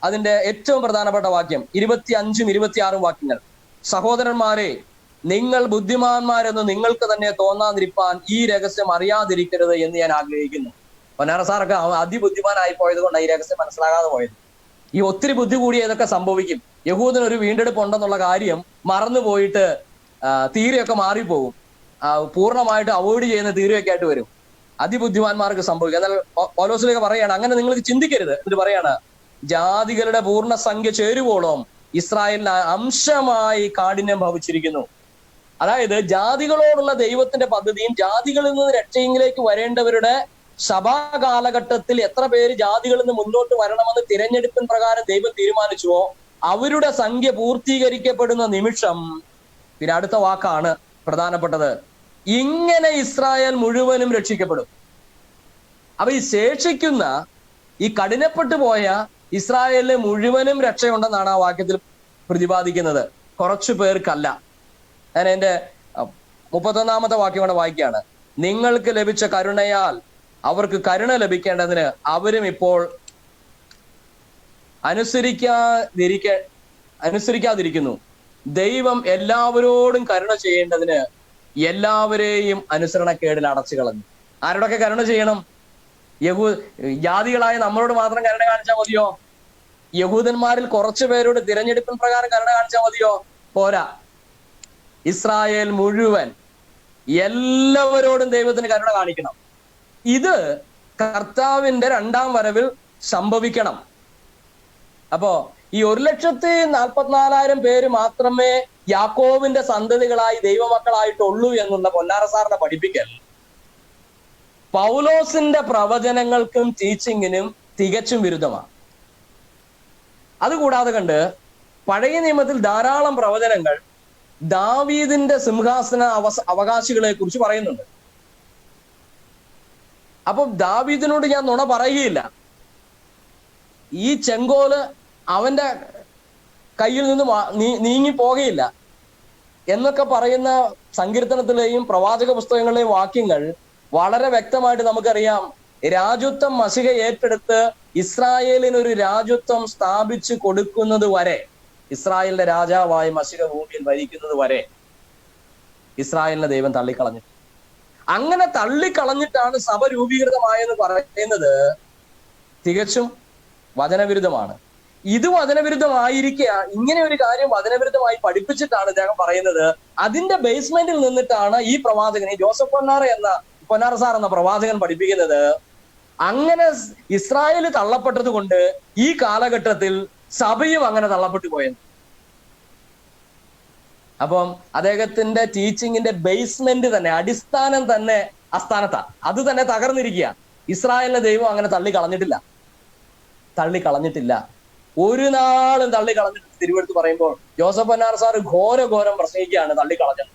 അതിന്റെ ഏറ്റവും പ്രധാനപ്പെട്ട വാക്യം 25ഉം 26ഉം വാക്യങ്ങൾ, സഹോദരന്മാരെ, നിങ്ങൾ ബുദ്ധിമാന്മാരെന്ന് നിങ്ങൾക്ക് തന്നെ തോന്നാതിരിപ്പാൻ ഈ രഹസ്യം അറിയാതിരിക്കരുത് എന്ന് ഞാൻ ആഗ്രഹിക്കുന്നു. പൊന്നാറ സാറൊക്കെ അതിബുദ്ധിമാനായി പോയത് കൊണ്ടാണ് ഈ രഹസ്യം മനസ്സിലാകാതെ പോയത്. ഈ ഒത്തിരി ബുദ്ധി കൂടി ഇതൊക്കെ സംഭവിക്കും. യഹൂദന് ഒരു വീണ്ടെടുപ്പ് ഉണ്ടെന്നുള്ള കാര്യം മറന്നുപോയിട്ട് തീരെയൊക്കെ മാറിപ്പോകും. പൂർണ്ണമായിട്ട് അവോയ്ഡ് ചെയ്യുന്ന തീരെയൊക്കെ ആയിട്ട് വരും. അതിബുദ്ധിമാന്മാർക്ക് സംഭവിക്കും. എന്നാൽ പൗലോസിലേക്ക് പറയാണ് അങ്ങനെ നിങ്ങൾക്ക് ചിന്തിക്കരുത്. എന്നിട്ട് പറയാണ് ജാതികളുടെ പൂർണ്ണ സംഖ്യ ചേരുവോളം ഇസ്രായേലിന് അംശമായി കാഠിന്യം ഭവിച്ചിരിക്കുന്നു. അതായത് ജാതികളോടുള്ള ദൈവത്തിന്റെ പദ്ധതിയും ജാതികളിൽ നിന്ന് രക്ഷയിലേക്ക് വരേണ്ടവരുടെ സഭാ കാലഘട്ടത്തിൽ എത്ര പേര് ജാതികളിൽ നിന്ന് മുന്നോട്ട് വരണമെന്ന് തിരഞ്ഞെടുപ്പിൻ പ്രകാരം ദൈവം തീരുമാനിച്ചുവോ അവരുടെ സംഖ്യ പൂർത്തീകരിക്കപ്പെടുന്ന നിമിഷം, പിന്നെ അടുത്ത വാക്കാണ് പ്രധാനപ്പെട്ടത്, ഇങ്ങനെ ഇസ്രായേൽ മുഴുവനും രക്ഷിക്കപ്പെടും. അപ്പൊ ഈ ശേഷിക്കുന്ന ഈ കഠിനപ്പെട്ടു പോയ ഇസ്രായേലിന് മുഴുവനും രക്ഷയുണ്ടെന്നാണ് ആ വാക്യത്തിൽ പ്രതിപാദിക്കുന്നത്, കുറച്ചു പേർക്കല്ല. ഞാൻ എന്റെ 31-ാമത്തെ വാക്യം വായിക്കുകയാണ്. നിങ്ങൾക്ക് ലഭിച്ച കരുണയാൽ അവർക്ക് കരുണ ലഭിക്കേണ്ടതിന് അവരും ഇപ്പോൾ അനുസരിക്കാതിരിക്കുന്നു. ദൈവം എല്ലാവരോടും കരുണ ചെയ്യേണ്ടതിന് എല്ലാവരെയും അനുസരണക്കേടിൽ അടച്ചു കളഞ്ഞു. ആരോടൊക്കെ കരുണ ചെയ്യണം? ജാതികളായ നമ്മളോട് മാത്രം കരുണ കാണിച്ചാൽ മതിയോ? യഹൂദന്മാരിൽ കുറച്ചു പേരോട് തിരഞ്ഞെടുപ്പിൻ പ്രകാരം കരുണ കാണിച്ചാൽ മതിയോ? പോരാ. ഇസ്രായേൽ മുഴുവൻ എല്ലാവരോടും ദൈവത്തിന് കരുണ കാണിക്കണം. ഇത് കർത്താവിന്റെ 2ാം വരവിൽ സംഭവിക്കണം. അപ്പോ ഈ 1,44,000 പേര് മാത്രമേ യാക്കോബിന്റെ സന്തതികളായി ദൈവമക്കളായിട്ടുള്ളൂ എന്നുള്ള പൊന്നാരസാറിനെ പഠിപ്പിക്കൽ പൗലോസിന്റെ പ്രവചനങ്ങൾക്കും ടീച്ചിങ്ങിനും തികച്ചും വിരുദ്ധമാണ്. അതുകൂടാതെ കണ്ട് പഴയ നിയമത്തിൽ ധാരാളം പ്രവചനങ്ങൾ ദാവീദിന്റെ സിംഹാസന അവകാശികളെ കുറിച്ച് പറയുന്നുണ്ട്. അപ്പൊ ദാവീദിനോട് ഞാൻ നുണ പറയുകയില്ല, ഈ ചെങ്കോല് അവന്റെ കയ്യിൽ നിന്ന് നീങ്ങി പോകുകയില്ല എന്നൊക്കെ പറയുന്ന സങ്കീർത്തനത്തിലെയും പ്രവാചക പുസ്തകങ്ങളിലെയും വാക്യങ്ങൾ വളരെ വ്യക്തമായിട്ട് നമുക്കറിയാം. രാജ്യത്വം മശിഹ ഏറ്റെടുത്ത് ഇസ്രായേലിന് ഒരു രാജ്യത്വം സ്ഥാപിച്ചു കൊടുക്കുന്നത് വരെ, ഇസ്രായേലിന്റെ രാജാവായി മശിഹ ഭൂമിയിൽ ഭരിക്കുന്നത് വരെ ഇസ്രായേലിനെ ദൈവം തള്ളിക്കളഞ്ഞു. അങ്ങനെ തള്ളിക്കളഞ്ഞിട്ടാണ് സഭ രൂപീകൃതമായെന്ന് പറയുന്നത് തികച്ചും വചനവിരുദ്ധമാണ്. ഇത് വചനവിരുദ്ധമായിരിക്കുക, ഇങ്ങനെ ഒരു കാര്യം വചനവിരുദ്ധമായി പഠിപ്പിച്ചിട്ടാണ് അദ്ദേഹം പറയുന്നത്. അതിന്റെ ബേസ്മെന്റിൽ നിന്നിട്ടാണ് ഈ പ്രവാചകൻ, ഈ ജോസഫ് പൊന്നാറ സാർ എന്ന പ്രവാചകൻ പഠിപ്പിക്കുന്നത്. അങ്ങനെ ഇസ്രായേൽ തള്ളപ്പെട്ടത് കൊണ്ട് ഈ കാലഘട്ടത്തിൽ സഭയും അങ്ങനെ തള്ളപ്പെട്ടു പോയെന്ന്. അപ്പം അദ്ദേഹത്തിന്റെ ടീച്ചിങ്ങിന്റെ ബേസ്മെന്റ് തന്നെ, അടിസ്ഥാനം തന്നെ അസ്ഥാനത്താ, അത് തന്നെ തകർന്നിരിക്കുക. ഇസ്രായേലിനെ ദൈവം അങ്ങനെ തള്ളിക്കളഞ്ഞിട്ടില്ല, ഒരു നാളും തള്ളിക്കളഞ്ഞിട്ട്. തിരുവെടുത്ത് പറയുമ്പോൾ ജോസഫ് പൊന്നാർ സാർ ഘോരം പ്രസംഗിക്കുകയാണ് തള്ളിക്കളഞ്ഞത്.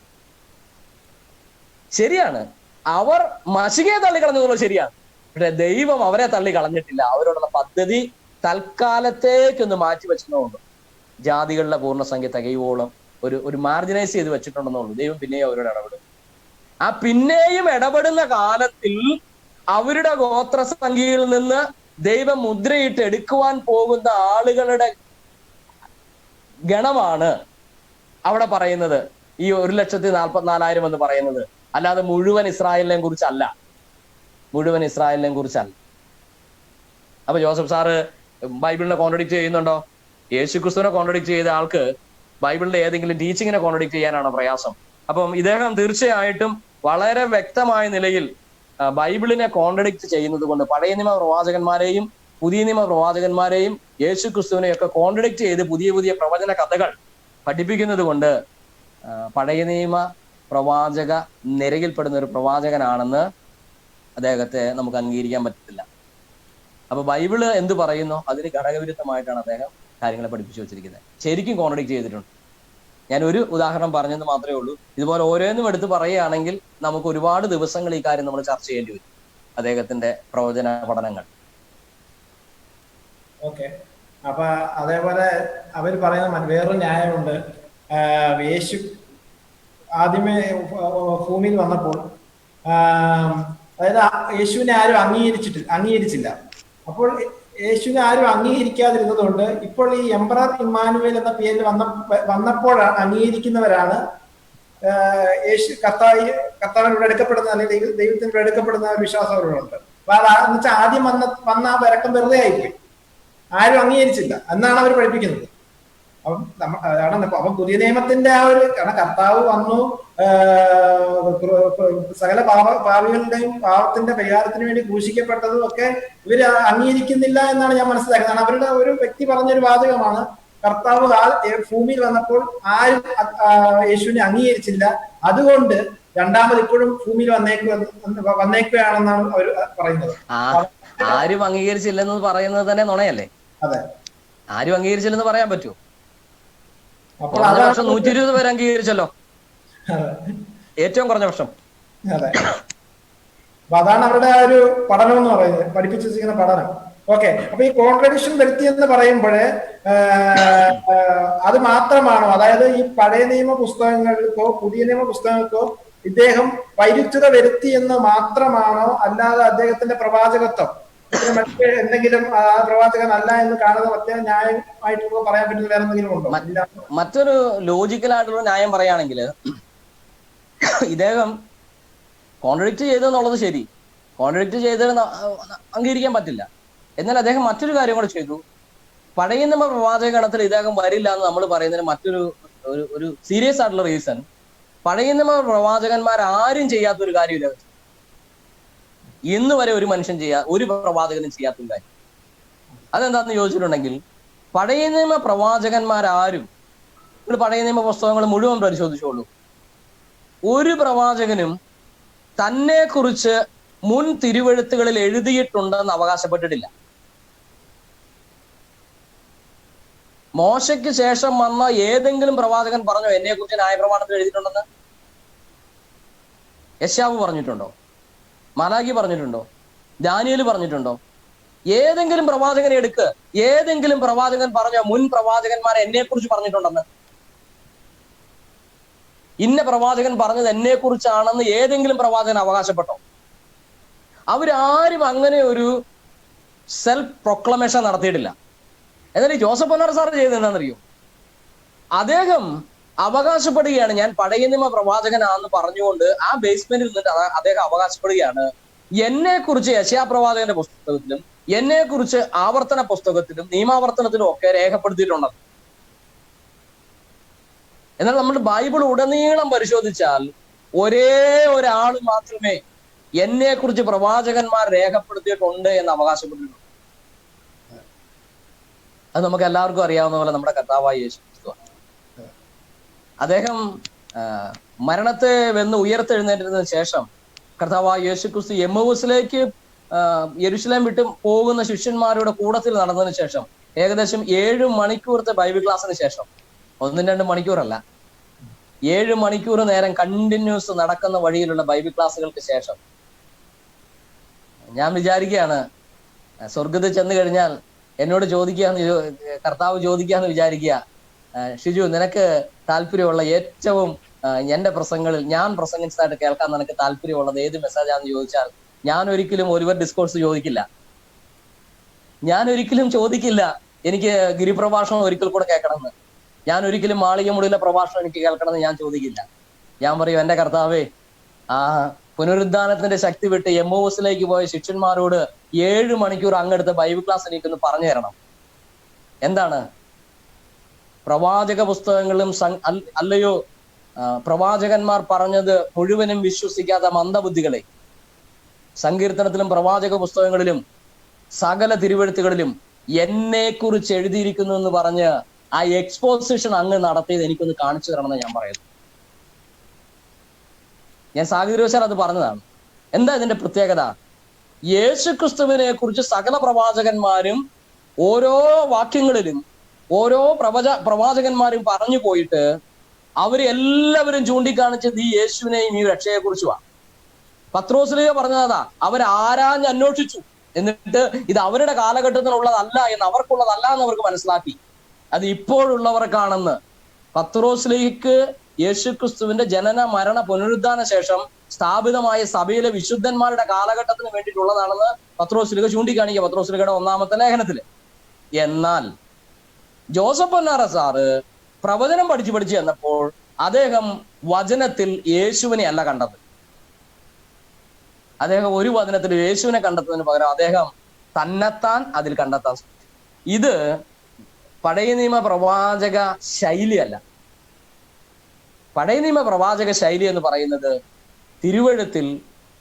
ശരിയാണ്, അവർ മശികയെ തള്ളിക്കളഞ്ഞതുള്ള ശരിയാണ്. പക്ഷെ ദൈവം അവരെ തള്ളിക്കളഞ്ഞിട്ടില്ല. അവരോടുള്ള പദ്ധതി തൽക്കാലത്തേക്കൊന്ന് മാറ്റി വെച്ചതുകൊണ്ട് ജാതികളുടെ പൂർണ്ണസംഖ്യ തികയോളം ഒരു മാർജിനൈസ് ചെയ്ത് വെച്ചിട്ടുണ്ടെന്നുള്ളൂ. ദൈവം പിന്നെയും അവരോട് ഇടപെടും. ആ പിന്നെയും ഇടപെടുന്ന കാലത്തിൽ അവരുടെ ഗോത്രസംഖ്യയിൽ നിന്ന് ദൈവം മുദ്രയിട്ട് എടുക്കുവാൻ പോകുന്ന ആളുകളുടെ ഗണമാണ് അവിടെ പറയുന്നത്. ഈ 1,44,000 എന്ന് പറയുന്നത് അല്ലാതെ മുഴുവൻ ഇസ്രായേലിനെ കുറിച്ചല്ല. അപ്പൊ ജോസഫ് സാറ് ബൈബിളിനെ കോൺട്രഡിക്റ്റ് ചെയ്യുന്നുണ്ടോ? യേശുക്രിസ്തുവിനെ കോൺട്രഡിക്റ്റ് ചെയ്ത ആൾക്ക് ബൈബിളിലെ ഏതെങ്കിലും ടീച്ചിങ്ങിനെ കോൺട്രഡിക്റ്റ് ചെയ്യാനാണ് പ്രയാസം. അപ്പം ഇദ്ദേഹം തീർച്ചയായിട്ടും വളരെ വ്യക്തമായ നിലയിൽ ബൈബിളിനെ കോൺട്രഡിക്റ്റ് ചെയ്യുന്നത് കൊണ്ട്, പഴയ നിയമ പ്രവാചകന്മാരെയും പുതിയ നിയമ പ്രവാചകന്മാരെയും യേശുക്രിസ്തുവിനെയൊക്കെ കോൺട്രഡിക്റ്റ് ചെയ്ത് പുതിയ പ്രവചന കഥകൾ പഠിപ്പിക്കുന്നത് കൊണ്ട് പഴയ നിയമ പ്രവാചക നിരയിൽപ്പെടുന്ന ഒരു പ്രവാചകനാണെന്ന് അദ്ദേഹത്തെ നമുക്ക് അംഗീകരിക്കാൻ പറ്റത്തില്ല. അപ്പൊ ബൈബിള് എന്ത് പറയുന്നു അതിന് ഘടകവിരുദ്ധമായിട്ടാണ് അദ്ദേഹം കാര്യങ്ങളെ പഠിപ്പിച്ചു വെച്ചിരിക്കുന്നത്. ശരിക്കും കോൺട്രഡിക്റ്റ് ചെയ്തിട്ടുണ്ട്. ഞാൻ ഒരു ഉദാഹരണം പറഞ്ഞെന്ന് മാത്രമേ ഉള്ളൂ. ഇതുപോലെ ഓരോന്നും എടുത്ത് പറയുകയാണെങ്കിൽ നമുക്ക് ഒരുപാട് ദിവസങ്ങൾ ഈ കാര്യം നമ്മൾ ചർച്ച ചെയ്യേണ്ടി വരും, അദ്ദേഹത്തിന്റെ പ്രവചന പഠനങ്ങൾ. ഓക്കെ, അപ്പൊ അതേപോലെ അവർ പറയുന്ന വേറൊരു ന്യായമുണ്ട്. യേശു ആദ്യമേ ഭൂമിയിൽ വന്നപ്പോൾ അതായത് യേശുവിനെ ആരും അംഗീകരിച്ചില്ല. അപ്പോൾ യേശുവിനെ ആരും അംഗീകരിക്കാതിരുന്നത് കൊണ്ട് ഇപ്പോൾ ഈ എംപറർ ഇമ്മാനുവേൽ എന്ന പേരിൽ വന്നപ്പോഴാണ് അംഗീകരിക്കുന്നവരാണ് യേശു കർത്താവിനോട് എടുക്കപ്പെടുന്ന, അല്ലെങ്കിൽ ദൈവത്തിനോട് എടുക്കപ്പെടുന്ന ഒരു വിശ്വാസം അവരോടുണ്ട്. അപ്പൊ എന്ന് വെച്ചാൽ ആദ്യം വന്ന ആ വരക്കം വെറുതെ ആയിപ്പോയി, ആരും അംഗീകരിച്ചില്ല എന്നാണ് അവർ പഠിപ്പിക്കുന്നത്. അപ്പം പുതിയ നിയമത്തിന്റെ ആ ഒരു, കാരണം കർത്താവ് വന്നു സകല പാപികളുടെയും പാപത്തിന്റെ പരിഹാരത്തിന് വേണ്ടി ക്രൂശിക്കപ്പെട്ടതും ഒക്കെ ഇവര് അംഗീകരിക്കുന്നില്ല എന്നാണ് ഞാൻ മനസ്സിലാക്കുന്നത്. അവരുടെ ഒരു വ്യക്തി പറഞ്ഞൊരു വാചകമാണ്, കർത്താവ് ഭൂമിയിൽ വന്നപ്പോൾ ആരും യേശുവിനെ അംഗീകരിച്ചില്ല, അതുകൊണ്ട് രണ്ടാമത് ഇപ്പോഴും ഭൂമിയിൽ വന്നേക്കുകയാണെന്നാണ് അവർ പറയുന്നത്. ആരും അംഗീകരിച്ചില്ലെന്ന് പറയുന്നത് തന്നെ നുണയല്ലേ? അതെ, ആരും അംഗീകരിച്ചില്ലെന്ന് പറയാൻ പറ്റുമോ? അപ്പോൾ 120 പേര് അംഗീകരിച്ചല്ലോ, ഏറ്റവും കുറഞ്ഞ വർഷം. അതെ, അപ്പൊ അതാണ് അവരുടെ ആ ഒരു പഠനം എന്ന് പറയുന്നത്, പഠിപ്പിച്ചു വെച്ചിരിക്കുന്ന പഠനം. ഓക്കെ, അപ്പൊ ഈ കോൺട്രഡിക്ഷൻ വരുത്തി എന്ന് പറയുമ്പോഴേ അത് മാത്രമാണോ, അതായത് ഈ പഴയ നിയമ പുസ്തകങ്ങൾക്കോ പുതിയ നിയമ പുസ്തകങ്ങൾക്കോ ഇദ്ദേഹം വൈരുദ്ധ്യത വരുത്തി എന്ന് മാത്രമാണോ, അല്ലാതെ അദ്ദേഹത്തിന്റെ പ്രവാചകത്വം മറ്റേ എന്തെങ്കിലും പ്രവാചകൻ അല്ല എന്ന് കാണുന്നത് മറ്റേ ന്യായമായിട്ട് പറയാൻ പറ്റുന്ന വേറെ എന്തെങ്കിലും ഉണ്ടോ? മറ്റൊരു ലോജിക്കലായിട്ടുള്ള ന്യായം പറയുകയാണെങ്കിൽ, ഇദ്ദേഹം കോൺട്രഡിക്റ്റ് ചെയ്തെന്നുള്ളത് ശരി, കോൺട്രഡിക്റ്റ് ചെയ്തത് അംഗീകരിക്കാൻ പറ്റില്ല. എന്നാൽ അദ്ദേഹം മറ്റൊരു കാര്യം കൂടെ ചെയ്തു. പഴയ നിയമ പ്രവാചക ഗണത്തിൽ ഇദ്ദേഹം വരില്ല എന്ന് നമ്മൾ പറയുന്നതിന് മറ്റൊരു ഒരു സീരിയസ് ആയിട്ടുള്ള റീസൺ, പഴയ നിയമ പ്രവാചകന്മാർ ആരും ചെയ്യാത്തൊരു കാര്യമില്ല, ഇന്ന് വരെ ഒരു മനുഷ്യൻ ഒരു പ്രവാചകനും ചെയ്യാത്തൊരു കാര്യം. അതെന്താന്ന് ചോദിച്ചിട്ടുണ്ടെങ്കിൽ, പഴയ നിയമ പ്രവാചകന്മാരാരും, നിങ്ങൾ പഴയ നിയമ പുസ്തകങ്ങൾ മുഴുവൻ പരിശോധിച്ചോളൂ, ഒരു പ്രവാചകനും തന്നെ കുറിച്ച് മുൻ തിരുവെഴുത്തുകളിൽ എഴുതിയിട്ടുണ്ടെന്ന് അവകാശപ്പെട്ടിട്ടില്ല. മോശയ്ക്ക് ശേഷം വന്ന ഏതെങ്കിലും പ്രവാചകൻ പറഞ്ഞോ എന്നെ കുറിച്ച് ന്യായപ്രമാണത്തിൽ എഴുതിയിട്ടുണ്ടെന്ന്? യെശയ്യാവ് പറഞ്ഞിട്ടുണ്ടോ? മലാഖി പറഞ്ഞിട്ടുണ്ടോ? ദാനിയേൽ പറഞ്ഞിട്ടുണ്ടോ? ഏതെങ്കിലും പ്രവാചകനെ എടുക്ക്, ഏതെങ്കിലും പ്രവാചകൻ പറഞ്ഞോ മുൻ പ്രവാചകന്മാരെ എന്നെ കുറിച്ച് പറഞ്ഞിട്ടുണ്ടെന്ന്? ഇന്ന പ്രവാചകൻ പറഞ്ഞത് എന്നെ കുറിച്ചാണെന്ന് ഏതെങ്കിലും പ്രവാചകൻ അവകാശപ്പെട്ടോ? അവരാരും അങ്ങനെ ഒരു സെൽഫ് പ്രൊക്ലമേഷൻ നടത്തിയിട്ടില്ല. എന്നാൽ ഈ ജോസഫ് പൊന്നാറ സാറ് ചെയ്തത് എന്താണെന്നറിയോ? അദ്ദേഹം അവകാശപ്പെടുകയാണ്, ഞാൻ പഴയ നിയമ പ്രവാചകനാണെന്ന് പറഞ്ഞുകൊണ്ട് ആ ബേസ്മെന്റിൽ നിന്നിട്ട് അദ്ദേഹം അവകാശപ്പെടുകയാണ്, എന്നെ കുറിച്ച് യെശയ്യാ പ്രവാചകന്റെ പുസ്തകത്തിലും എന്നെ കുറിച്ച് ആവർത്തന പുസ്തകത്തിലും നിയമാവർത്തനത്തിലും ഒക്കെ രേഖപ്പെടുത്തിയിട്ടുണ്ട്. എന്നാൽ നമ്മൾ ബൈബിൾ ഉടനീളം പരിശോധിച്ചാൽ ഒരേ ഒരാൾ മാത്രമേ എന്നെ കുറിച്ച് പ്രവാചകന്മാർ രേഖപ്പെടുത്തിയിട്ടുണ്ട് എന്ന് അവകാശപ്പെട്ടിട്ടുണ്ട്. അത് നമുക്ക് എല്ലാവർക്കും അറിയാവുന്ന പോലെ നമ്മുടെ കർത്താവായ യേശു ക്രിസ്തുവാണ്. അദ്ദേഹം മരണത്തെ വെന്ന് ഉയർത്തെഴുന്നേറ്റതിന് ശേഷം കർത്താവായ യേശു ക്രിസ്തു എമ്മൗസിലേക്ക് യെരുശലേം വിട്ട് പോകുന്ന ശിഷ്യന്മാരുടെ കൂടത്തിൽ നടന്നതിന് ശേഷം ഏകദേശം 7 മണിക്കൂറത്തെ ബൈബിൾ ക്ലാസ്സിന് ശേഷം, 1-2 മണിക്കൂറല്ല, 7 മണിക്കൂർ നേരം കണ്ടിന്യൂസ് നടക്കുന്ന വഴിയിലുള്ള ബൈബിൾ ക്ലാസ്സുകൾക്ക് ശേഷം ഞാൻ വിചാരിക്കുകയാണ്, സ്വർഗത്തിൽ ചെന്ന് കഴിഞ്ഞാൽ എന്നോട് കർത്താവ് ചോദിക്കാന്ന് വിചാരിക്കുക, ഷിജു നിനക്ക് താല്പര്യമുള്ള ഏറ്റവും എന്റെ പ്രസംഗങ്ങളിൽ ഞാൻ പ്രസംഗിച്ചതായിട്ട് കേൾക്കാൻ നിനക്ക് താല്പര്യമുള്ളത് ഏത് മെസ്സേജാന്ന് ചോദിച്ചാൽ, ഞാൻ ഒരിക്കലും ഒലിവർ ഡിസ്കോഴ്സ് ചോദിക്കില്ല. ഞാൻ ഒരിക്കലും ചോദിക്കില്ല എനിക്ക് ഗിരിപ്രഭാഷണം ഒരിക്കൽ കൂടെ കേൾക്കണമെന്ന്, ഞാൻ ഒരിക്കലും മാളികമുടിയിലെ പ്രഭാഷണം എനിക്ക് കേൾക്കണമെന്ന് ഞാൻ ചോദിക്കില്ല. ഞാൻ പറയും, എന്റെ കർത്താവേ, ആ പുനരുദ്ധാനത്തിന്റെ ശക്തി വിട്ട് എമ്മൗസിലേക്ക് പോയ ശിഷ്യന്മാരോട് 7 മണിക്കൂർ അങ്ങെടുത്ത ബൈബിൾ ക്ലാസ് എനിക്കൊന്ന് പറഞ്ഞു തരണം. എന്താണ് പ്രവാചക പുസ്തകങ്ങളും അല്ലയോ പ്രവാചകന്മാർ പറഞ്ഞത് മുഴുവനും വിശ്വസിക്കാത്ത മന്ദബുദ്ധികളെ, സങ്കീർത്തനത്തിലും പ്രവാചക പുസ്തകങ്ങളിലും സകല തിരുവെഴുത്തുകളിലും എന്നെ കുറിച്ച് എഴുതിയിരിക്കുന്നു എന്ന് പറഞ്ഞ് ആ എക്സ്പോസിഷൻ അങ്ങ് നടത്തിയത് എനിക്കൊന്ന് കാണിച്ചു തരണമെന്ന് ഞാൻ പറയുന്നു. ഞാൻ സാഹചര്യവശാൽ അത് പറഞ്ഞതാണ്. എന്താ ഇതിന്റെ പ്രത്യേകത? യേശു ക്രിസ്തുവിനെ കുറിച്ച് സകല പ്രവാചകന്മാരും ഓരോ വാക്യങ്ങളിലും ഓരോ പ്രവാചകന്മാരും പറഞ്ഞു പോയിട്ട് അവരെല്ലാവരും ചൂണ്ടിക്കാണിച്ചത് ഈ യേശുവിനെയും ഈ രക്ഷയെ കുറിച്ചുമാണ്. പത്രോസ്ലീഹ പറഞ്ഞതാ, അവരാരാഞ്ഞ് അന്വേഷിച്ചു, എന്നിട്ട് ഇത് അവരുടെ കാലഘട്ടത്തിനുള്ളതല്ല എന്ന്, അവർക്കുള്ളതല്ല എന്ന് അവർക്ക് മനസ്സിലാക്കി. അത് ഇപ്പോഴുള്ളവർക്കാണെന്ന്. പത്രോസ്ലീഹയ്ക്ക് യേശുക്രിസ്തുവിന്റെ ജനന മരണ പുനരുദ്ധാന ശേഷം സ്ഥാപിതമായ സഭയിലെ വിശുദ്ധന്മാരുടെ കാലഘട്ടത്തിന് വേണ്ടിയിട്ടുള്ളതാണെന്ന് പത്രോസ്ലീഹ ചൂണ്ടിക്കാണിക്കുക, പത്രോസ്ലീഹയുടെ 1-ാമത്തെ ലേഖനത്തില്. എന്നാൽ ജോസഫ് പൊന്നാറ സാറ് പ്രവചനം പഠിച്ചു ചെന്നപ്പോൾ അദ്ദേഹം വചനത്തിൽ യേശുവിനെ അല്ല കണ്ടത്. അദ്ദേഹം ഒരു വചനത്തിൽ യേശുവിനെ കണ്ടെത്തുന്നതിന് പകരം അദ്ദേഹം തന്നെത്താൻ അതിൽ കണ്ടെത്താൻ ശ്രമിച്ചു. ഇത് പഴയ നിയമ പ്രവാചക ശൈലിയല്ല. പഴയ നിയമ പ്രവാചക ശൈലി എന്ന് പറയുന്നത് തിരുവെഴുത്തിൽ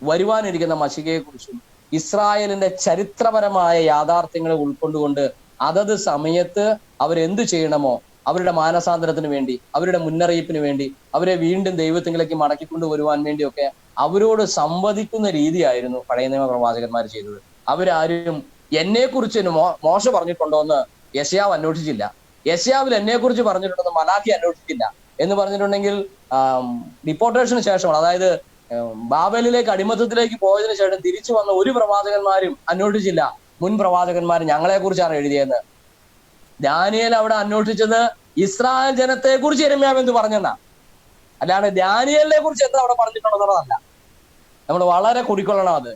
വരുവാനിരിക്കുന്ന മശികയെക്കുറിച്ചും ഇസ്രായേലിന്റെ ചരിത്രപരമായ യാഥാർത്ഥ്യങ്ങളെ ഉൾക്കൊണ്ടുകൊണ്ട് അതത് സമയത്ത് അവരെന്തു ചെയ്യണമോ, അവരുടെ മാനസാന്തരത്തിന് വേണ്ടി, അവരുടെ മുന്നറിയിപ്പിന് വേണ്ടി, അവരെ വീണ്ടും ദൈവത്തിലേക്ക് മടക്കിക്കൊണ്ടു വരുവാൻ വേണ്ടിയൊക്കെ അവരോട് സംവദിക്കുന്ന രീതിയായിരുന്നു പഴയ നിയമ പ്രവാചകന്മാർ ചെയ്തത്. അവരാരും എന്നെക്കുറിച്ച് മോശ പറഞ്ഞിട്ടുണ്ടോ എന്ന് യെശയ്യാവ് അന്വേഷിച്ചില്ല, യെശയ്യാവിൽ എന്നെക്കുറിച്ച് പറഞ്ഞിട്ടുണ്ടെന്ന് മലാഖി അന്വേഷിച്ചില്ല എന്ന് പറഞ്ഞിട്ടുണ്ടെങ്കിൽ ഡിപ്പോർട്ടേഷന് ശേഷമാണ്, അതായത് ബാബേലിലേക്ക് അടിമത്തത്തിലേക്ക് പോയതിനു ശേഷം തിരിച്ചു വന്ന ഒരു പ്രവാചകന്മാരും അന്വേഷിച്ചില്ല മുൻ പ്രവാചകന്മാർ ഞങ്ങളെ കുറിച്ചാണ് എഴുതിയെന്ന്. ദാനിയേൽ അവിടെ അന്വേഷിച്ചത് ഇസ്രായേൽ ജനത്തെ കുറിച്ച് യിരെമ്യാവ് എന്ത് പറഞ്ഞെന്നാ, അല്ലാണ്ട് ദാനിയേലിനെ കുറിച്ച് എന്താ അവിടെ പറഞ്ഞിട്ടുണ്ടെന്നുള്ളതല്ല. നമ്മൾ വളരെ കുടിക്കൊള്ളണം. അത്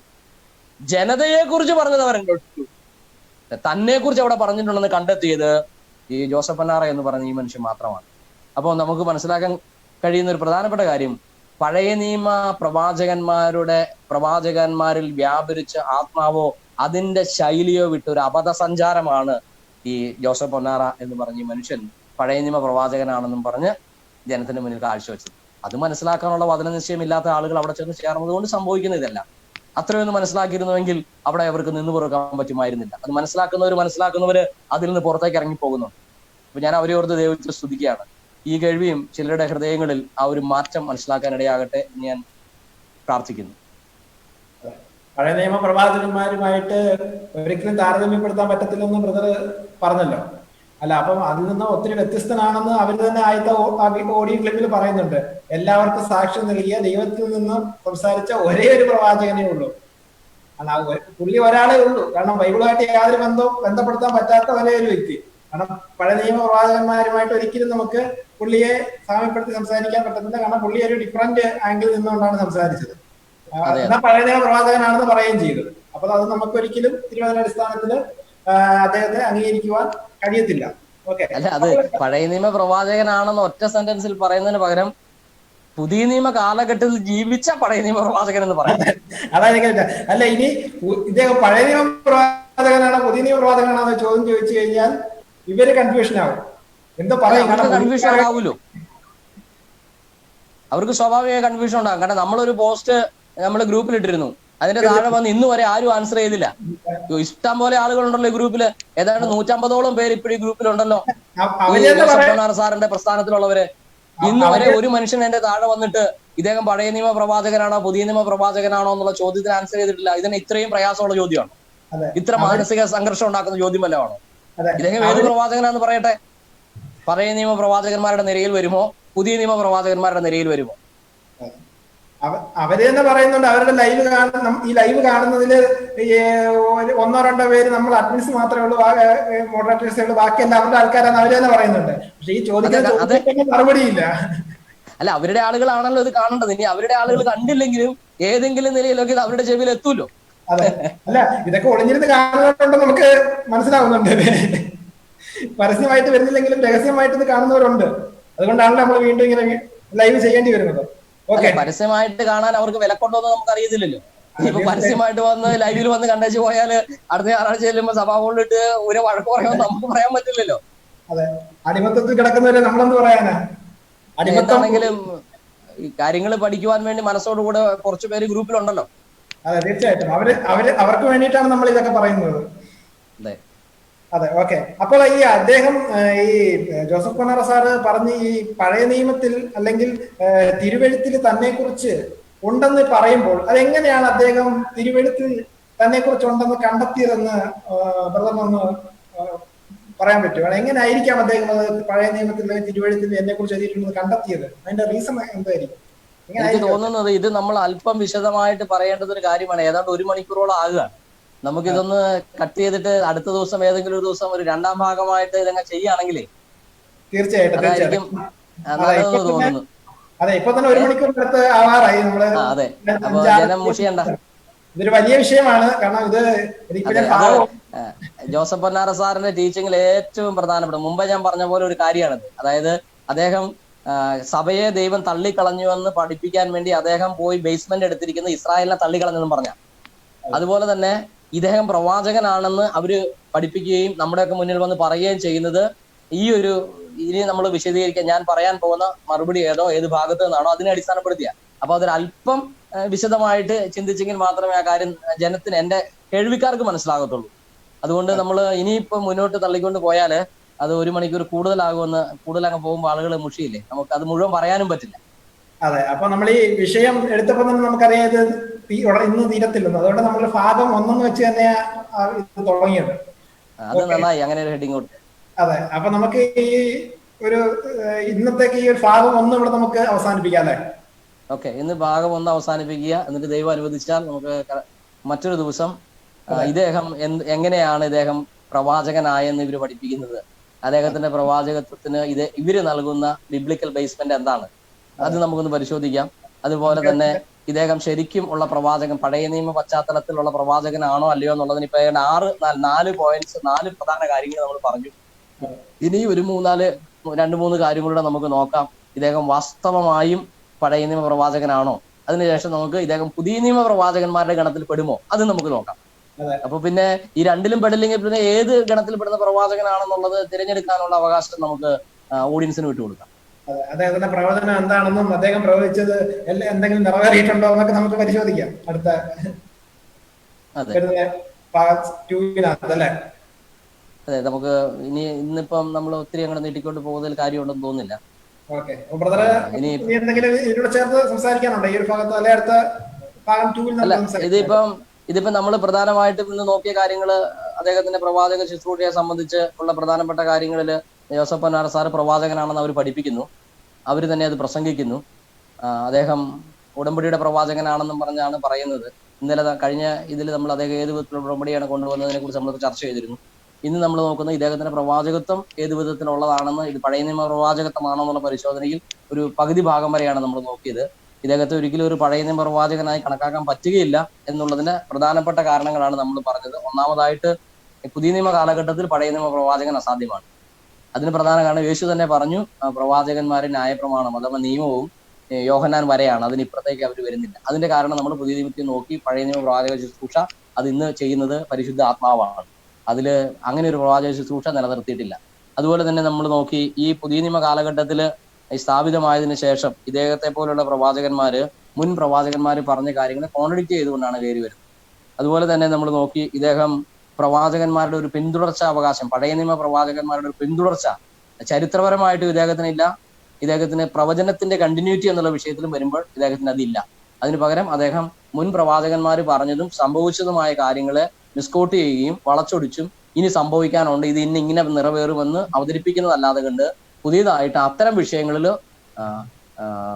ജനതയെ കുറിച്ച് പറഞ്ഞത് അവർ അന്വേഷിച്ചു. തന്നെ കുറിച്ച് അവിടെ പറഞ്ഞിട്ടുണ്ടെന്ന് കണ്ടെത്തിയത് ഈ ജോസഫ് പന്നാറ എന്ന് പറഞ്ഞ ഈ മനുഷ്യൻ മാത്രമാണ്. അപ്പോൾ നമുക്ക് മനസ്സിലാക്കാൻ കഴിയുന്ന ഒരു പ്രധാനപ്പെട്ട കാര്യം, പഴയ നിയമ പ്രവാചകന്മാരിൽ വ്യാപരിച്ച ആത്മാവോ അതിന്റെ ശൈലിയോ വിട്ട് ഒരു അബദ്ധസഞ്ചാരമാണ് ഈ ജോസഫ് പൊന്നാറ എന്ന് പറഞ്ഞ ഈ മനുഷ്യൻ പഴയ നിയമ പ്രവാചകനാണെന്നും പറഞ്ഞ് ജനത്തിന് മുന്നിൽ കാഴ്ചവെച്ചത്. അത് മനസ്സിലാക്കാനുള്ള വചന നിശ്ചയമില്ലാത്ത ആളുകൾ അവിടെ ചെന്ന് ചേർന്നത് കൊണ്ട് സംഭവിക്കുന്ന ഇതല്ല. അത്രയൊന്നും മനസ്സിലാക്കിയിരുന്നുവെങ്കിൽ അവിടെ അവർക്ക് നിന്ന് പുറക്കാൻ പറ്റുമായിരുന്നില്ല. അത് മനസ്സിലാക്കുന്നവര് അതിൽ നിന്ന് പുറത്തേക്ക് ഇറങ്ങിപ്പോകുന്നു. അപ്പൊ ഞാൻ അവരെ ഓർത്ത് ദൈവത്തെ സ്തുതിക്കുകയാണ്. ഈ കേൾവിയും ചിലരുടെ ഹൃദയങ്ങളിൽ ആ ഒരു മാറ്റം മനസ്സിലാക്കാൻ ഇടയാകട്ടെ എന്ന് ഞാൻ പ്രാർത്ഥിക്കുന്നു. പഴയ നിയമ പ്രവാചകന്മാരുമായിട്ട് ഒരിക്കലും താരതമ്യപ്പെടുത്താൻ പറ്റത്തില്ലെന്ന് ബ്രദർ പറഞ്ഞല്ലോ. അല്ല, അപ്പം അതിൽ നിന്ന് ഒത്തിരി വ്യത്യസ്തനാണെന്ന് അവർ തന്നെ ആദ്യത്തെ ഓഡിയോ ക്ലിപ്പിൽ പറയുന്നുണ്ട്. എല്ലാവർക്കും സാക്ഷ്യം നൽകിയ ദൈവത്തിൽ നിന്ന് സംസാരിച്ച ഒരേ ഒരു പ്രവാചകനേ ഉള്ളൂ. അല്ല, പുള്ളി ഒരാളേ ഉള്ളൂ. കാരണം ബൈബിളുമായിട്ട് യാതൊരു ബന്ധപ്പെടുത്താൻ പറ്റാത്ത ഒരേ ഒരു വ്യക്തി. കാരണം പഴയ നിയമ പ്രവാചകന്മാരുമായിട്ട് ഒരിക്കലും നമുക്ക് പുള്ളിയെ സാമ്യപ്പെടുത്തി സംസാരിക്കാൻ പറ്റത്തില്ല. കാരണം പുള്ളി ഒരു ഡിഫറന്റ് ആംഗിൾ നിന്നുകൊണ്ടാണ് സംസാരിച്ചത്. എന്നാൽ പഴയ നിയമ പ്രവാചകനാണെന്ന് പറയുകയും ചെയ്തു. അപ്പൊ അത് നമുക്ക് ഒരിക്കലും തിരുവചന അടിസ്ഥാനത്തില് അദ്ദേഹത്തെ അംഗീകരിക്കുവാൻ കഴിയത്തില്ല. ഓക്കെ, അല്ല, അത് പഴയ നിയമ പ്രവാചകനാണെന്ന് ഒറ്റ സെന്റൻസിൽ പറയുന്നതിന് പകരം പുതിയ നിയമ കാലഘട്ടത്തിൽ ജീവിച്ച പഴയ നിയമ പ്രവാചകൻ എന്ന് പറയാം. അതായത് അല്ല, ഇനി ഇദ്ദേഹം പഴയ നിയമ പ്രവാചകനാണോ പുതിയ നിയമ പ്രവാചകനാണോ എന്ന് ചോദ്യം ചോദിച്ചു കഴിഞ്ഞാൽ ഇവര് കൺഫ്യൂഷൻ ആവും. എന്താ പറയും, കൺഫ്യൂഷൻ ആവൂലോ, അവർക്ക് സ്വാഭാവിക കൺഫ്യൂഷൻ ഉണ്ടാകും. കാരണം നമ്മളൊരു പോസ്റ്റ് നമ്മൾ ഗ്രൂപ്പിൽ ഇട്ടിരുന്നു, അതിന്റെ താഴെ വന്ന് ഇന്ന് വരെ ആരും ആൻസർ ചെയ്തില്ല. ഇഷ്ടം പോലെ ആളുകളുണ്ടല്ലോ ഈ ഗ്രൂപ്പില്. ഏതാണ്ട് 150ഓളം പേര് ഇപ്പോഴും ഈ ഗ്രൂപ്പിലുണ്ടല്ലോ, സാറിന്റെ പ്രസ്ഥാനത്തിലുള്ളവര്. ഇന്ന് വരെ ഒരു മനുഷ്യൻ എന്റെ താഴെ വന്നിട്ട് ഇദ്ദേഹം പഴയ നിയമ പ്രവാചകനാണോ പുതിയ നിയമ പ്രവാചകനാണോ എന്നുള്ള ചോദ്യത്തിന് ആൻസർ ചെയ്തിട്ടില്ല. ഇതിന് ഇത്രയും പ്രയാസമുള്ള ചോദ്യമാണ്, ഇത്ര മാനസിക സംഘർഷം ഉണ്ടാക്കുന്ന ചോദ്യമല്ല ആണോ? ഇദ്ദേഹം ഏത് പ്രവാചകനാന്ന് പറയട്ടെ. പഴയ നിയമ പ്രവാചകന്മാരുടെ നിരയിൽ വരുമോ പുതിയ നിയമ പ്രവാചകന്മാരുടെ നിരയിൽ വരുമോ? അവര് തന്നെ പറയുന്നുണ്ട്. അവരുടെ ഈ ലൈവ് കാണുന്നതില് 1-2 പേര് നമ്മൾ അഡ്മിൻസ് മാത്രമേ ഉള്ളൂ, മോഡറേറ്റേഴ്സേ ഉള്ളൂ, ബാക്കി എല്ലാം അവരുടെ ആൾക്കാരാണ് അവര് തന്നെ പറയുന്നുണ്ട്. പക്ഷെ ഈ ചോദ്യത്തിന് മറുപടിയില്ല. അല്ല, അവരുടെ ആളുകളാണല്ലോ ഇത് കാണേണ്ടത്. ഇനി അവരുടെ ആളുകൾ കണ്ടില്ലെങ്കിലും ഏതെങ്കിലും നിലയിലൊക്കെ ഇത് അവരുടെ ചെവിയിൽ എത്തൂല്ലോ. അതെ, അല്ല, ഇതൊക്കെ ഒളിഞ്ഞിരുന്ന് കാണുന്നവരുണ്ട്, നമുക്ക് മനസ്സിലാവുന്നുണ്ട്. പരസ്യമായിട്ട് വരുന്നില്ലെങ്കിലും രഹസ്യമായിട്ട് ഇത് കാണുന്നവരുണ്ട്. അതുകൊണ്ടാണല്ലോ നമ്മൾ വീണ്ടും ഇങ്ങനെ ലൈവ് ചെയ്യേണ്ടി വരുന്നത്. പരസ്യമായിട്ട് കാണാൻ അവർക്ക് വില കൊണ്ടോന്ന് നമുക്ക് അറിയത്തില്ലല്ലോ. ഇപ്പൊ പരസ്യമായിട്ട് വന്ന് ലൈവിൽ വന്ന് കണ്ടേച്ച് പോയാല് അടുത്ത ഞായറാഴ്ച ചെല്ലുമ്പോ സഭാ കൊണ്ടിട്ട് ഒരു വഴക്ക് പറയാൻ നമുക്ക് പറയാൻ പറ്റില്ലല്ലോ. അതെ, അടിമത്തത്തിൽ കിടക്കുന്നവരെ നമ്മളെന്ത് പറയാനാ? അടിമത്താണെങ്കിലും ഈ കാര്യങ്ങൾ പഠിക്കുവാൻ വേണ്ടി മനസ്സോടുകൂടെ കുറച്ചു പേര് ഗ്രൂപ്പിലുണ്ടല്ലോ. അതെ, തീർച്ചയായിട്ടും അവർക്ക് വേണ്ടിയിട്ടാണ് നമ്മൾ ഇതൊക്കെ പറയുന്നത്. അതെ, ഓക്കെ. അപ്പോൾ ഈ അദ്ദേഹം ഈ ജോസഫ് പൊന്നാറ സാറ് പറഞ്ഞ് ഈ പഴയ നിയമത്തിൽ അല്ലെങ്കിൽ തിരുവെഴുത്തിൽ തന്നെ കുറിച്ച് ഉണ്ടെന്ന് പറയുമ്പോൾ അതെങ്ങനെയാണ് അദ്ദേഹം തിരുവെഴുത്തിൽ തന്നെ കുറിച്ച് ഉണ്ടെന്ന് കണ്ടെത്തിയതെന്ന് ബ്രദറിനൊന്ന് പറയാൻ പറ്റുമോ? എങ്ങനെ ആയിരിക്കാം അദ്ദേഹം അത് പഴയ നിയമത്തിൽ തിരുവെഴുത്തിൽ എന്നെ കുറിച്ച് എഴുതിയിട്ടുണ്ടെന്ന് കണ്ടെത്തിയത്? അതിന്റെ റീസൺ എന്തായിരിക്കും? എനിക്ക് തോന്നുന്നത് ഇത് നമ്മൾ അല്പം വിശദമായിട്ട് പറയേണ്ടത് ഒരു കാര്യമാണ്. ഏതാണ്ട് 1 മണിക്കൂറോളം ആകുകയാണ്. നമുക്കിതൊന്ന് കട്ട് ചെയ്തിട്ട് അടുത്ത ദിവസം ഏതെങ്കിലും ഒരു ദിവസം ഒരു 2ാം ഭാഗമായിട്ട് ഇതങ്ങ് ചെയ്യുകയാണെങ്കിലേ തീർച്ചയായിട്ടും തോന്നുന്നു. അതെ, ഇപ്പൊ തന്നെ 1 മണിക്കൂർ അടുത്ത് ആവാറായി നമ്മള്. അതെ, അപ്പൊ ജനം മുഷിയണ്ട. ഇതൊരു വലിയ വിഷയമാണ്. കാരണം ഇത് ജോസഫ് പൊന്നാറ സാറിന്റെ ടീച്ചിങ്ങിൽ ഏറ്റവും പ്രധാനപ്പെട്ട മുമ്പ് ഞാൻ പറഞ്ഞ പോലെ ഒരു കാര്യമാണിത്. അതായത് അദ്ദേഹം സഭയെ ദൈവം തള്ളിക്കളഞ്ഞുവെന്ന് പഠിപ്പിക്കാൻ വേണ്ടി അദ്ദേഹം പോയി ബേസ്മെന്റ് എടുത്തിരിക്കുന്ന ഇസ്രായേലിനെ തള്ളിക്കളഞ്ഞെന്നും പറഞ്ഞ, അതുപോലെ തന്നെ ഇദ്ദേഹം പ്രവാചകനാണെന്ന് അവര് പഠിപ്പിക്കുകയും നമ്മുടെയൊക്കെ മുന്നിൽ വന്ന് പറയുകയും ചെയ്യുന്നത് ഈ ഒരു ഇനി നമ്മൾ വിശദീകരിക്കാൻ ഞാൻ പറയാൻ പോകുന്ന മറുപടി ഏത് ഭാഗത്ത് നിന്നാണോ അതിനെ അടിസ്ഥാനപ്പെടുത്തിയ. അപ്പൊ അതൊരല്പം വിശദമായിട്ട് ചിന്തിച്ചെങ്കിൽ മാത്രമേ ആ കാര്യം ജനത്തിന്, എന്റെ കേൾവിക്കാർക്ക് മനസ്സിലാകത്തുള്ളൂ. അതുകൊണ്ട് നമ്മൾ ഇനിയിപ്പം മുന്നോട്ട് തള്ളിക്കൊണ്ട് പോയാല് അത് 1 മണിക്കൂർ കൂടുതലങ്ങ് പോകുമ്പോൾ ആളുകൾ മുഷിയില്ലേ, നമുക്ക് അത് മുഴുവൻ പറയാനും പറ്റില്ല. അതെ, അപ്പൊ നമ്മൾ ഈ വിഷയം എടുത്തപ്പോൾ തന്നെ നമുക്കറിയാം ഇത് ഇന്ന് തീരത്തില്ലെന്ന്. അതുകൊണ്ട് നമ്മൾ ഭാഗം 1 വെച്ച് തന്നെ ഇത് തുടങ്ങിയത്. അത് നന്നായി, അങ്ങനെ ഒരു ഹെഡിങ് കൊടുത്തു. അതെ, അപ്പൊ നമുക്ക് ഈ ഒരു ഇന്നത്തേക്ക് ഈ ഒരു ഭാഗം 1 ഇവിടെ നമുക്ക് അവസാനിപ്പിക്കാം അല്ലേ? ഓക്കെ, ഇന്ന് ഭാഗം 1 അവസാനിപ്പിക്കുക. എന്നിട്ട് ദൈവം അനുവദിച്ചാൽ നമുക്ക് മറ്റൊരു ദിവസം ഇദ്ദേഹം എങ്ങനെയാണ് ഇദ്ദേഹം പ്രവാചകനായെന്ന് ഇവര് പഠിപ്പിക്കുന്നത്, അദ്ദേഹത്തിന്റെ പ്രവാചകത്വത്തിന് ഇവര് നൽകുന്ന ബിബ്ലിക്കൽ ബേസ്മെന്റ് എന്താണ്, അത് നമുക്കൊന്ന് പരിശോധിക്കാം. അതുപോലെ തന്നെ ഇദ്ദേഹം ശരിക്കും ഉള്ള പ്രവാചകൻ, പഴയ നിയമ പശ്ചാത്തലത്തിലുള്ള പ്രവാചകനാണോ അല്ലയോ എന്നുള്ളതിന് ഇപ്പൊ 4 പോയിന്റ്സ്, 4 പ്രധാന കാര്യങ്ങൾ നമ്മൾ പറഞ്ഞു. ഇനി ഒരു 2-3 കാര്യങ്ങളുടെ നമുക്ക് നോക്കാം. ഇദ്ദേഹം വാസ്തവമായും പഴയ നിയമ പ്രവാചകനാണോ, അതിനുശേഷം നമുക്ക് ഇദ്ദേഹം പുതിയ നിയമ പ്രവാചകന്മാരുടെ ഗണത്തിൽ പെടുമോ അത് നമുക്ക് നോക്കാം. അപ്പൊ പിന്നെ ഈ രണ്ടിലും പെടില്ലെങ്കിൽ പിന്നെ ഏത് ഗണത്തിൽ പെടുന്ന പ്രവാചകനാണെന്നുള്ളത് തിരഞ്ഞെടുക്കാനുള്ള അവകാശം നമുക്ക് ഓഡിയൻസിന് വിട്ടുകൊടുക്കാം. അദ്ദേഹത്തിന്റെ പ്രവചനം എന്താണെന്നും അദ്ദേഹം പ്രവചിച്ചത് എന്തെങ്കിലും നിറവേറിയിട്ടുണ്ടോ എന്നൊക്കെ നമുക്ക് പരിശോധിക്കാം അടുത്ത അതെ. നമുക്ക് ഇന്നിപ്പം നമ്മൾ ഒത്തിരി അങ്ങനെ നീട്ടിക്കൊണ്ട് പോകുന്നതിൽ കാര്യമുണ്ടെന്ന് തോന്നുന്നില്ല. ഇതിപ്പം നമ്മൾ പ്രധാനമായിട്ടും ഇന്ന് നോക്കിയ കാര്യങ്ങള് അദ്ദേഹത്തിന്റെ പ്രവാചക ശുശ്രൂഷയെ സംബന്ധിച്ച് ഉള്ള പ്രധാനപ്പെട്ട കാര്യങ്ങളില് ജോസഫ് പൊന്നാറ സാറ് പ്രവാചകനാണെന്ന് അവർ പഠിപ്പിക്കുന്നു, അവർ തന്നെ അത് പ്രസംഗിക്കുന്നു. അദ്ദേഹം ഉടമ്പടിയുടെ പ്രവാചകനാണെന്നും പറഞ്ഞാണ് പറയുന്നത്. ഇന്നലെ കഴിഞ്ഞ ഇതിൽ നമ്മൾ അദ്ദേഹം ഏത് വിധത്തിലുള്ള ഉടമ്പടിയാണ് കൊണ്ടുവന്നതിനെ കുറിച്ച് നമ്മൾ ചർച്ച ചെയ്തിരുന്നു. ഇന്ന് നമ്മൾ നോക്കുന്നത് ഇദ്ദേഹത്തിന്റെ പ്രവാചകത്വം ഏത് വിധത്തിലുള്ളതാണെന്ന്, ഇത് പഴയ നിയമ പ്രവാചകത്വമാണോ എന്നുള്ള പരിശോധനയിൽ ഒരു പകുതി ഭാഗം വരെയാണ് നമ്മൾ നോക്കിയത്. ഇദ്ദേഹത്തെ ഒരിക്കലും ഒരു പഴയ നിയമ പ്രവാചകനായി കണക്കാക്കാൻ പറ്റുകയില്ല എന്നുള്ളതിന് പ്രധാനപ്പെട്ട കാരണങ്ങളാണ് നമ്മൾ പറഞ്ഞത്. ഒന്നാമതായിട്ട് പുതിയ നിയമ കാലഘട്ടത്തിൽ പഴയ നിയമ പ്രവാചകൻ അസാധ്യമാണ്. അതിന് പ്രധാന കാരണം യേശു തന്നെ പറഞ്ഞു, പ്രവാചകന്മാരെ ന്യായപ്രമാണം അഥവാ നിയമവും യോഹന്നാൻ വരെയാണ്, അതിനിപ്പുറത്തേക്ക് അവർ വരുന്നില്ല. അതിന്റെ കാരണം നമ്മൾ പുതിയ നിയമത്തിൽ നോക്കി പഴയ നിയമ പ്രവാചക ശുശ്രൂഷ അത് ഇന്ന് ചെയ്യുന്നത് പരിശുദ്ധ ആത്മാവാണ്. അതിൽ അങ്ങനെ ഒരു പ്രവാചക ശുശ്രൂഷ നിലനിർത്തിയിട്ടില്ല. അതുപോലെ തന്നെ നമ്മൾ നോക്കി ഈ പുതിയ നിയമ കാലഘട്ടത്തില് സ്ഥാപിതമായതിനു ശേഷം ഇദ്ദേഹത്തെ പോലുള്ള പ്രവാചകന്മാര് മുൻ പ്രവാചകന്മാര് പറഞ്ഞ കാര്യങ്ങളെ കോൺട്രഡിക്റ്റ് ചെയ്തുകൊണ്ടാണ് കയറി വരുന്നത്. അതുപോലെ തന്നെ നമ്മൾ നോക്കി ഇദ്ദേഹം പ്രവാചകന്മാരുടെ ഒരു പിന്തുടർച്ച അവകാശം, പഴയ നിയമ പ്രവാചകന്മാരുടെ ഒരു പിന്തുടർച്ച ചരിത്രപരമായിട്ടും ഇദ്ദേഹത്തിനില്ല. ഇദ്ദേഹത്തിന് പ്രവചനത്തിന്റെ കണ്ടിന്യൂറ്റി എന്നുള്ള വിഷയത്തിലും വരുമ്പോൾ ഇദ്ദേഹത്തിന് അതില്ല. അതിന് പകരം അദ്ദേഹം മുൻ പ്രവാചകന്മാർ പറഞ്ഞതും സംഭവിച്ചതുമായ കാര്യങ്ങളെ മിസ്കോട്ട് ചെയ്യുകയും വളച്ചൊടിച്ചും ഇനി സംഭവിക്കാനുണ്ട്, ഇത് ഇങ്ങനെ നിറവേറുമെന്ന് അവതരിപ്പിക്കുന്നതല്ലാതെ കണ്ട് പുതിയതായിട്ട് അത്തരം വിഷയങ്ങളിൽ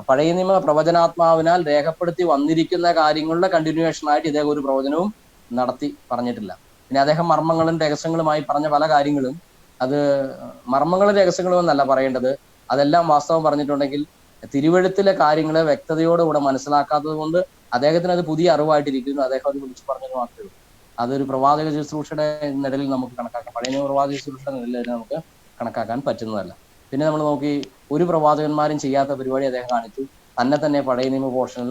പഴയ നിയമ പ്രവചനാത്മാവിനാൽ രേഖപ്പെടുത്തി വന്നിരിക്കുന്ന കാര്യങ്ങളുടെ കണ്ടിന്യൂവേഷനായിട്ട് ഇദ്ദേഹം ഒരു പ്രവചനവും നടത്തി പറഞ്ഞിട്ടില്ല. പിന്നെ അദ്ദേഹം മർമ്മങ്ങളും രഹസ്യങ്ങളുമായി പറഞ്ഞ പല കാര്യങ്ങളും അത് മർമ്മങ്ങളും രഹസ്യങ്ങളും എന്നല്ല പറയേണ്ടത്, അതെല്ലാം വാസ്തവം പറഞ്ഞിട്ടുണ്ടെങ്കിൽ തിരുവെഴുത്തിലെ കാര്യങ്ങളെ വ്യക്തതയോടുകൂടെ മനസ്സിലാക്കാത്തത് കൊണ്ട് അദ്ദേഹത്തിന് അത് പുതിയ അറിവായിട്ടിരിക്കുന്നു. അദ്ദേഹം അത് വിളിച്ചു പറഞ്ഞത് മാത്രമേ ഉള്ളൂ. അതൊരു പ്രവാചക ശുശ്രൂഷയുടെ നിഴലിൽ നമുക്ക് കണക്കാക്കാം, പഴയ നിയമ പ്രവാചക ശുശ്രൂഷയുടെ നിഴലിൽ നമുക്ക് കണക്കാക്കാൻ പറ്റുന്നതല്ല. പിന്നെ നമ്മൾ നോക്കി ഒരു പ്രവാചകന്മാരും ചെയ്യാത്ത പരിപാടി അദ്ദേഹം കാണിച്ചു. തന്നെ പഴയ നിയമ പോർഷനിൽ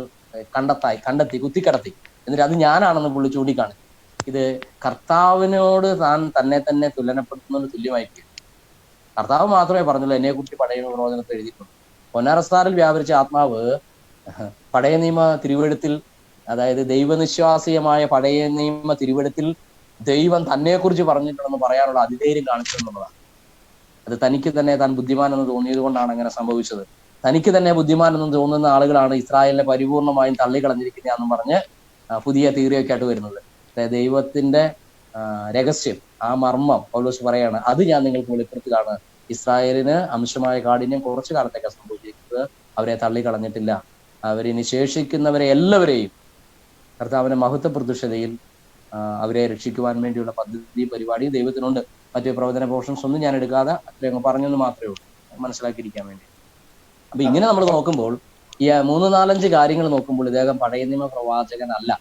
കണ്ടെത്തി കുത്തിക്കടത്തി, എന്നിട്ട് അത് ഞാനാണെന്ന് പുള്ളി ചൂണ്ടിക്കാണിച്ചു. ഇത് കർത്താവിനോട് താൻ തന്നെ തുലനപ്പെടുത്തുന്നതിന് തുല്യമായിരിക്കും. കർത്താവ് മാത്രമേ പറഞ്ഞുള്ളൂ എന്നെ കുറിച്ച് പഴയ നിയമ പ്രവചനത്തെ എഴുതിയിട്ടുണ്ട്. പൊന്നാറസ്താറിൽ വ്യാപരിച്ച ആത്മാവ് പഴയ നിയമ തിരുവെഴുത്തിൽ, അതായത് ദൈവനിശ്വാസീയമായ പഴയ നിയമ തിരുവെഴുത്തിൽ ദൈവം തന്നെക്കുറിച്ച് പറഞ്ഞിട്ടുണ്ടെന്ന് പറയാനുള്ള അതിധൈര്യം കാണിച്ചു എന്നുള്ളതാണ്. അത് തനിക്ക് തന്നെ താൻ ബുദ്ധിമാൻ എന്ന് തോന്നിയത് കൊണ്ടാണ് അങ്ങനെ സംഭവിച്ചത്. തനിക്ക് തന്നെ ബുദ്ധിമാൻ എന്ന് തോന്നുന്ന ആളുകളാണ് ഇസ്രായേലിനെ പരിപൂർണമായും തള്ളിക്കളഞ്ഞിരിക്കുന്നതെന്നും പറഞ്ഞ് പുതിയ തിയറിയൊക്കെ ആയിട്ട് വരുന്നത്. ദൈവത്തിന്റെ രഹസ്യം, ആ മർമ്മം പൗലോസ് പറയാണ്, അത് ഞാൻ നിങ്ങൾക്ക് വെളിപ്പെടുത്തുകയാണ്. ഇസ്രായേലിന് അംശമായ കാഠിന്യം കുറച്ചു കാലത്തേക്ക് സംഭവിച്ചിരിക്കുന്നത്, അവരെ തള്ളിക്കളഞ്ഞിട്ടില്ല. അവരിനി ശേഷിക്കുന്നവരെ എല്ലാവരെയും കർത്താവിന്റെ മഹത്വ പ്രത്യക്ഷതയിൽ അവരെ രക്ഷിക്കുവാൻ വേണ്ടിയുള്ള പദ്ധതി പരിപാടി ദൈവത്തിനുണ്ട്. മറ്റു പ്രവചന പോർഷൻസ് ഒന്നും ഞാൻ എടുക്കാതെ അത്രയും പറഞ്ഞെന്ന് മാത്രമേ ഉള്ളൂ, മനസ്സിലാക്കിയിരിക്കാൻ വേണ്ടി. അപ്പൊ ഇങ്ങനെ നമ്മൾ നോക്കുമ്പോൾ ഈ 3-4 കാര്യങ്ങൾ നോക്കുമ്പോൾ ഇദ്ദേഹം പഴയ നിയമ പ്രവാചകനല്ല.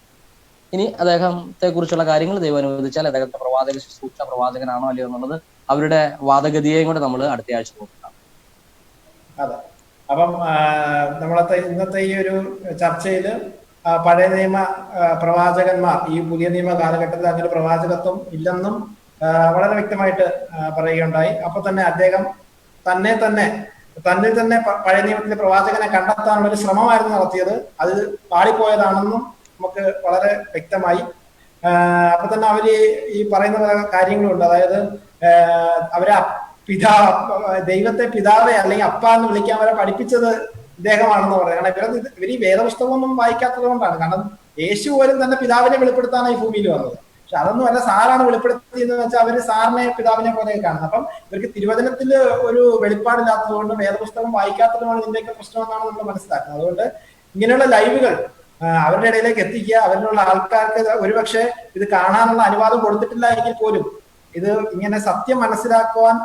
ഇനി അദ്ദേഹത്തെ കുറിച്ചുള്ള കാര്യങ്ങൾ ദൈവം അനുവദിച്ചാൽ അദ്ദേഹത്തെ പ്രവാചക ശുശ്രൂഷ പ്രവാചകനാണോ അല്ലയോ എന്നുള്ളത് അവരുടെ വാദഗതിയെയും കൂടെ നമ്മൾ അടുത്ത ആഴ്ച നോക്കാം. അതെ, അപ്പം നമ്മളത്തെ ഇന്നത്തെ ഈ ഒരു ചർച്ചയില് പഴയ നിയമ പ്രവാചകന്മാർ ഈ പുതിയ നിയമ കാലഘട്ടത്തിൽ അങ്ങനെ പ്രവാചകത്വം ഇല്ലെന്നും വളരെ വ്യക്തമായിട്ട് പറയുകയുണ്ടായി. അപ്പൊ തന്നെ അദ്ദേഹം തന്നിൽ തന്നെ പഴയ നിയമത്തിലെ പ്രവാചകനെ കണ്ടെത്താനുള്ള ഒരു ശ്രമമായിരുന്നു നടത്തിയത്. അത് പാളിപ്പോയതാണെന്നും നമുക്ക് വളരെ വ്യക്തമായി. അപ്പൊ തന്നെ അവര് ഈ പറയുന്ന പല കാര്യങ്ങളുണ്ട്. അതായത് അവരെ ദൈവത്തെ പിതാവെ അല്ലെങ്കിൽ അപ്പ എന്ന് വിളിക്കാൻ വരെ പഠിപ്പിച്ചത് ഇദ്ദേഹമാണെന്ന് പറയുന്നത്. കാരണം ഇവർ ഈ വേദപുസ്തകമൊന്നും വായിക്കാത്തത് കൊണ്ടാണ്. കാരണം യേശു പോലും തന്നെ പിതാവിനെ വെളിപ്പെടുത്താനാണ് ഈ ഭൂമിയിൽ വന്നത്. പക്ഷെ അതൊന്നും അല്ല, സാറാണ് വെളിപ്പെടുത്തിയെന്ന് വെച്ചാൽ അവര് സാറിനെ പിതാവിനെ പോലെ കാണുന്നത്. അപ്പം ഇവർക്ക് തിരുവചനത്തിൽ ഒരു വെളിപ്പാടില്ലാത്തത് കൊണ്ട് വേദപുസ്തകം വായിക്കാത്തതുമാണ് ഇതിന്റെയൊക്കെ പ്രശ്നമെന്നാണ് നമ്മൾ മനസ്സിലാക്കുന്നത്. അതുകൊണ്ട് ഇങ്ങനെയുള്ള ലൈവുകൾ അവരുടെ ഇടയിലേക്ക് എത്തിക്കുക. അവരിലുള്ള ആൾക്കാർക്ക് ഒരുപക്ഷെ ഇത് കാണാനുള്ള അനുവാദം കൊടുത്തിട്ടില്ല എങ്കിൽ പോലും ഇത് ഇങ്ങനെ സത്യം മനസ്സിലാക്കുവാൻ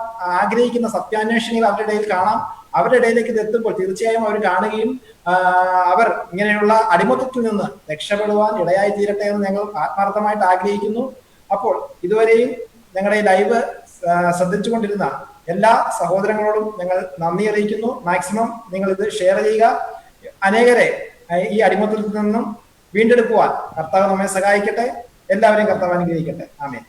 ആഗ്രഹിക്കുന്ന സത്യാന്വേഷണികൾ അവരുടെ ഇടയിൽ കാണാം. അവരുടെ ഇടയിലേക്ക് ഇത് എത്തുമ്പോൾ തീർച്ചയായും അവർ കാണുകയും അവർ ഇങ്ങനെയുള്ള അടിമത്തത്തിൽ നിന്ന് രക്ഷപ്പെടുവാൻ ഇടയായി തീരട്ടെ എന്ന് ഞങ്ങൾ ആത്മാർത്ഥമായിട്ട് ആഗ്രഹിക്കുന്നു. അപ്പോൾ ഇതുവരെയും ഞങ്ങളുടെ ഈ ലൈവ് ശ്രദ്ധിച്ചുകൊണ്ടിരുന്ന എല്ലാ സഹോദരങ്ങളോടും ഞങ്ങൾ നന്ദി അറിയിക്കുന്നു. മാക്സിമം നിങ്ങൾ ഇത് ഷെയർ ചെയ്യുക. അനേകരെ ഈ അടിമത്തത്തിൽ നിന്നും വീണ്ടെടുക്കുവാൻ കർത്താവ് നമ്മെ സഹായിക്കട്ടെ. എല്ലാവരെയും കർത്താവ് അനുഗ്രഹിക്കട്ടെ. ആമേൻ.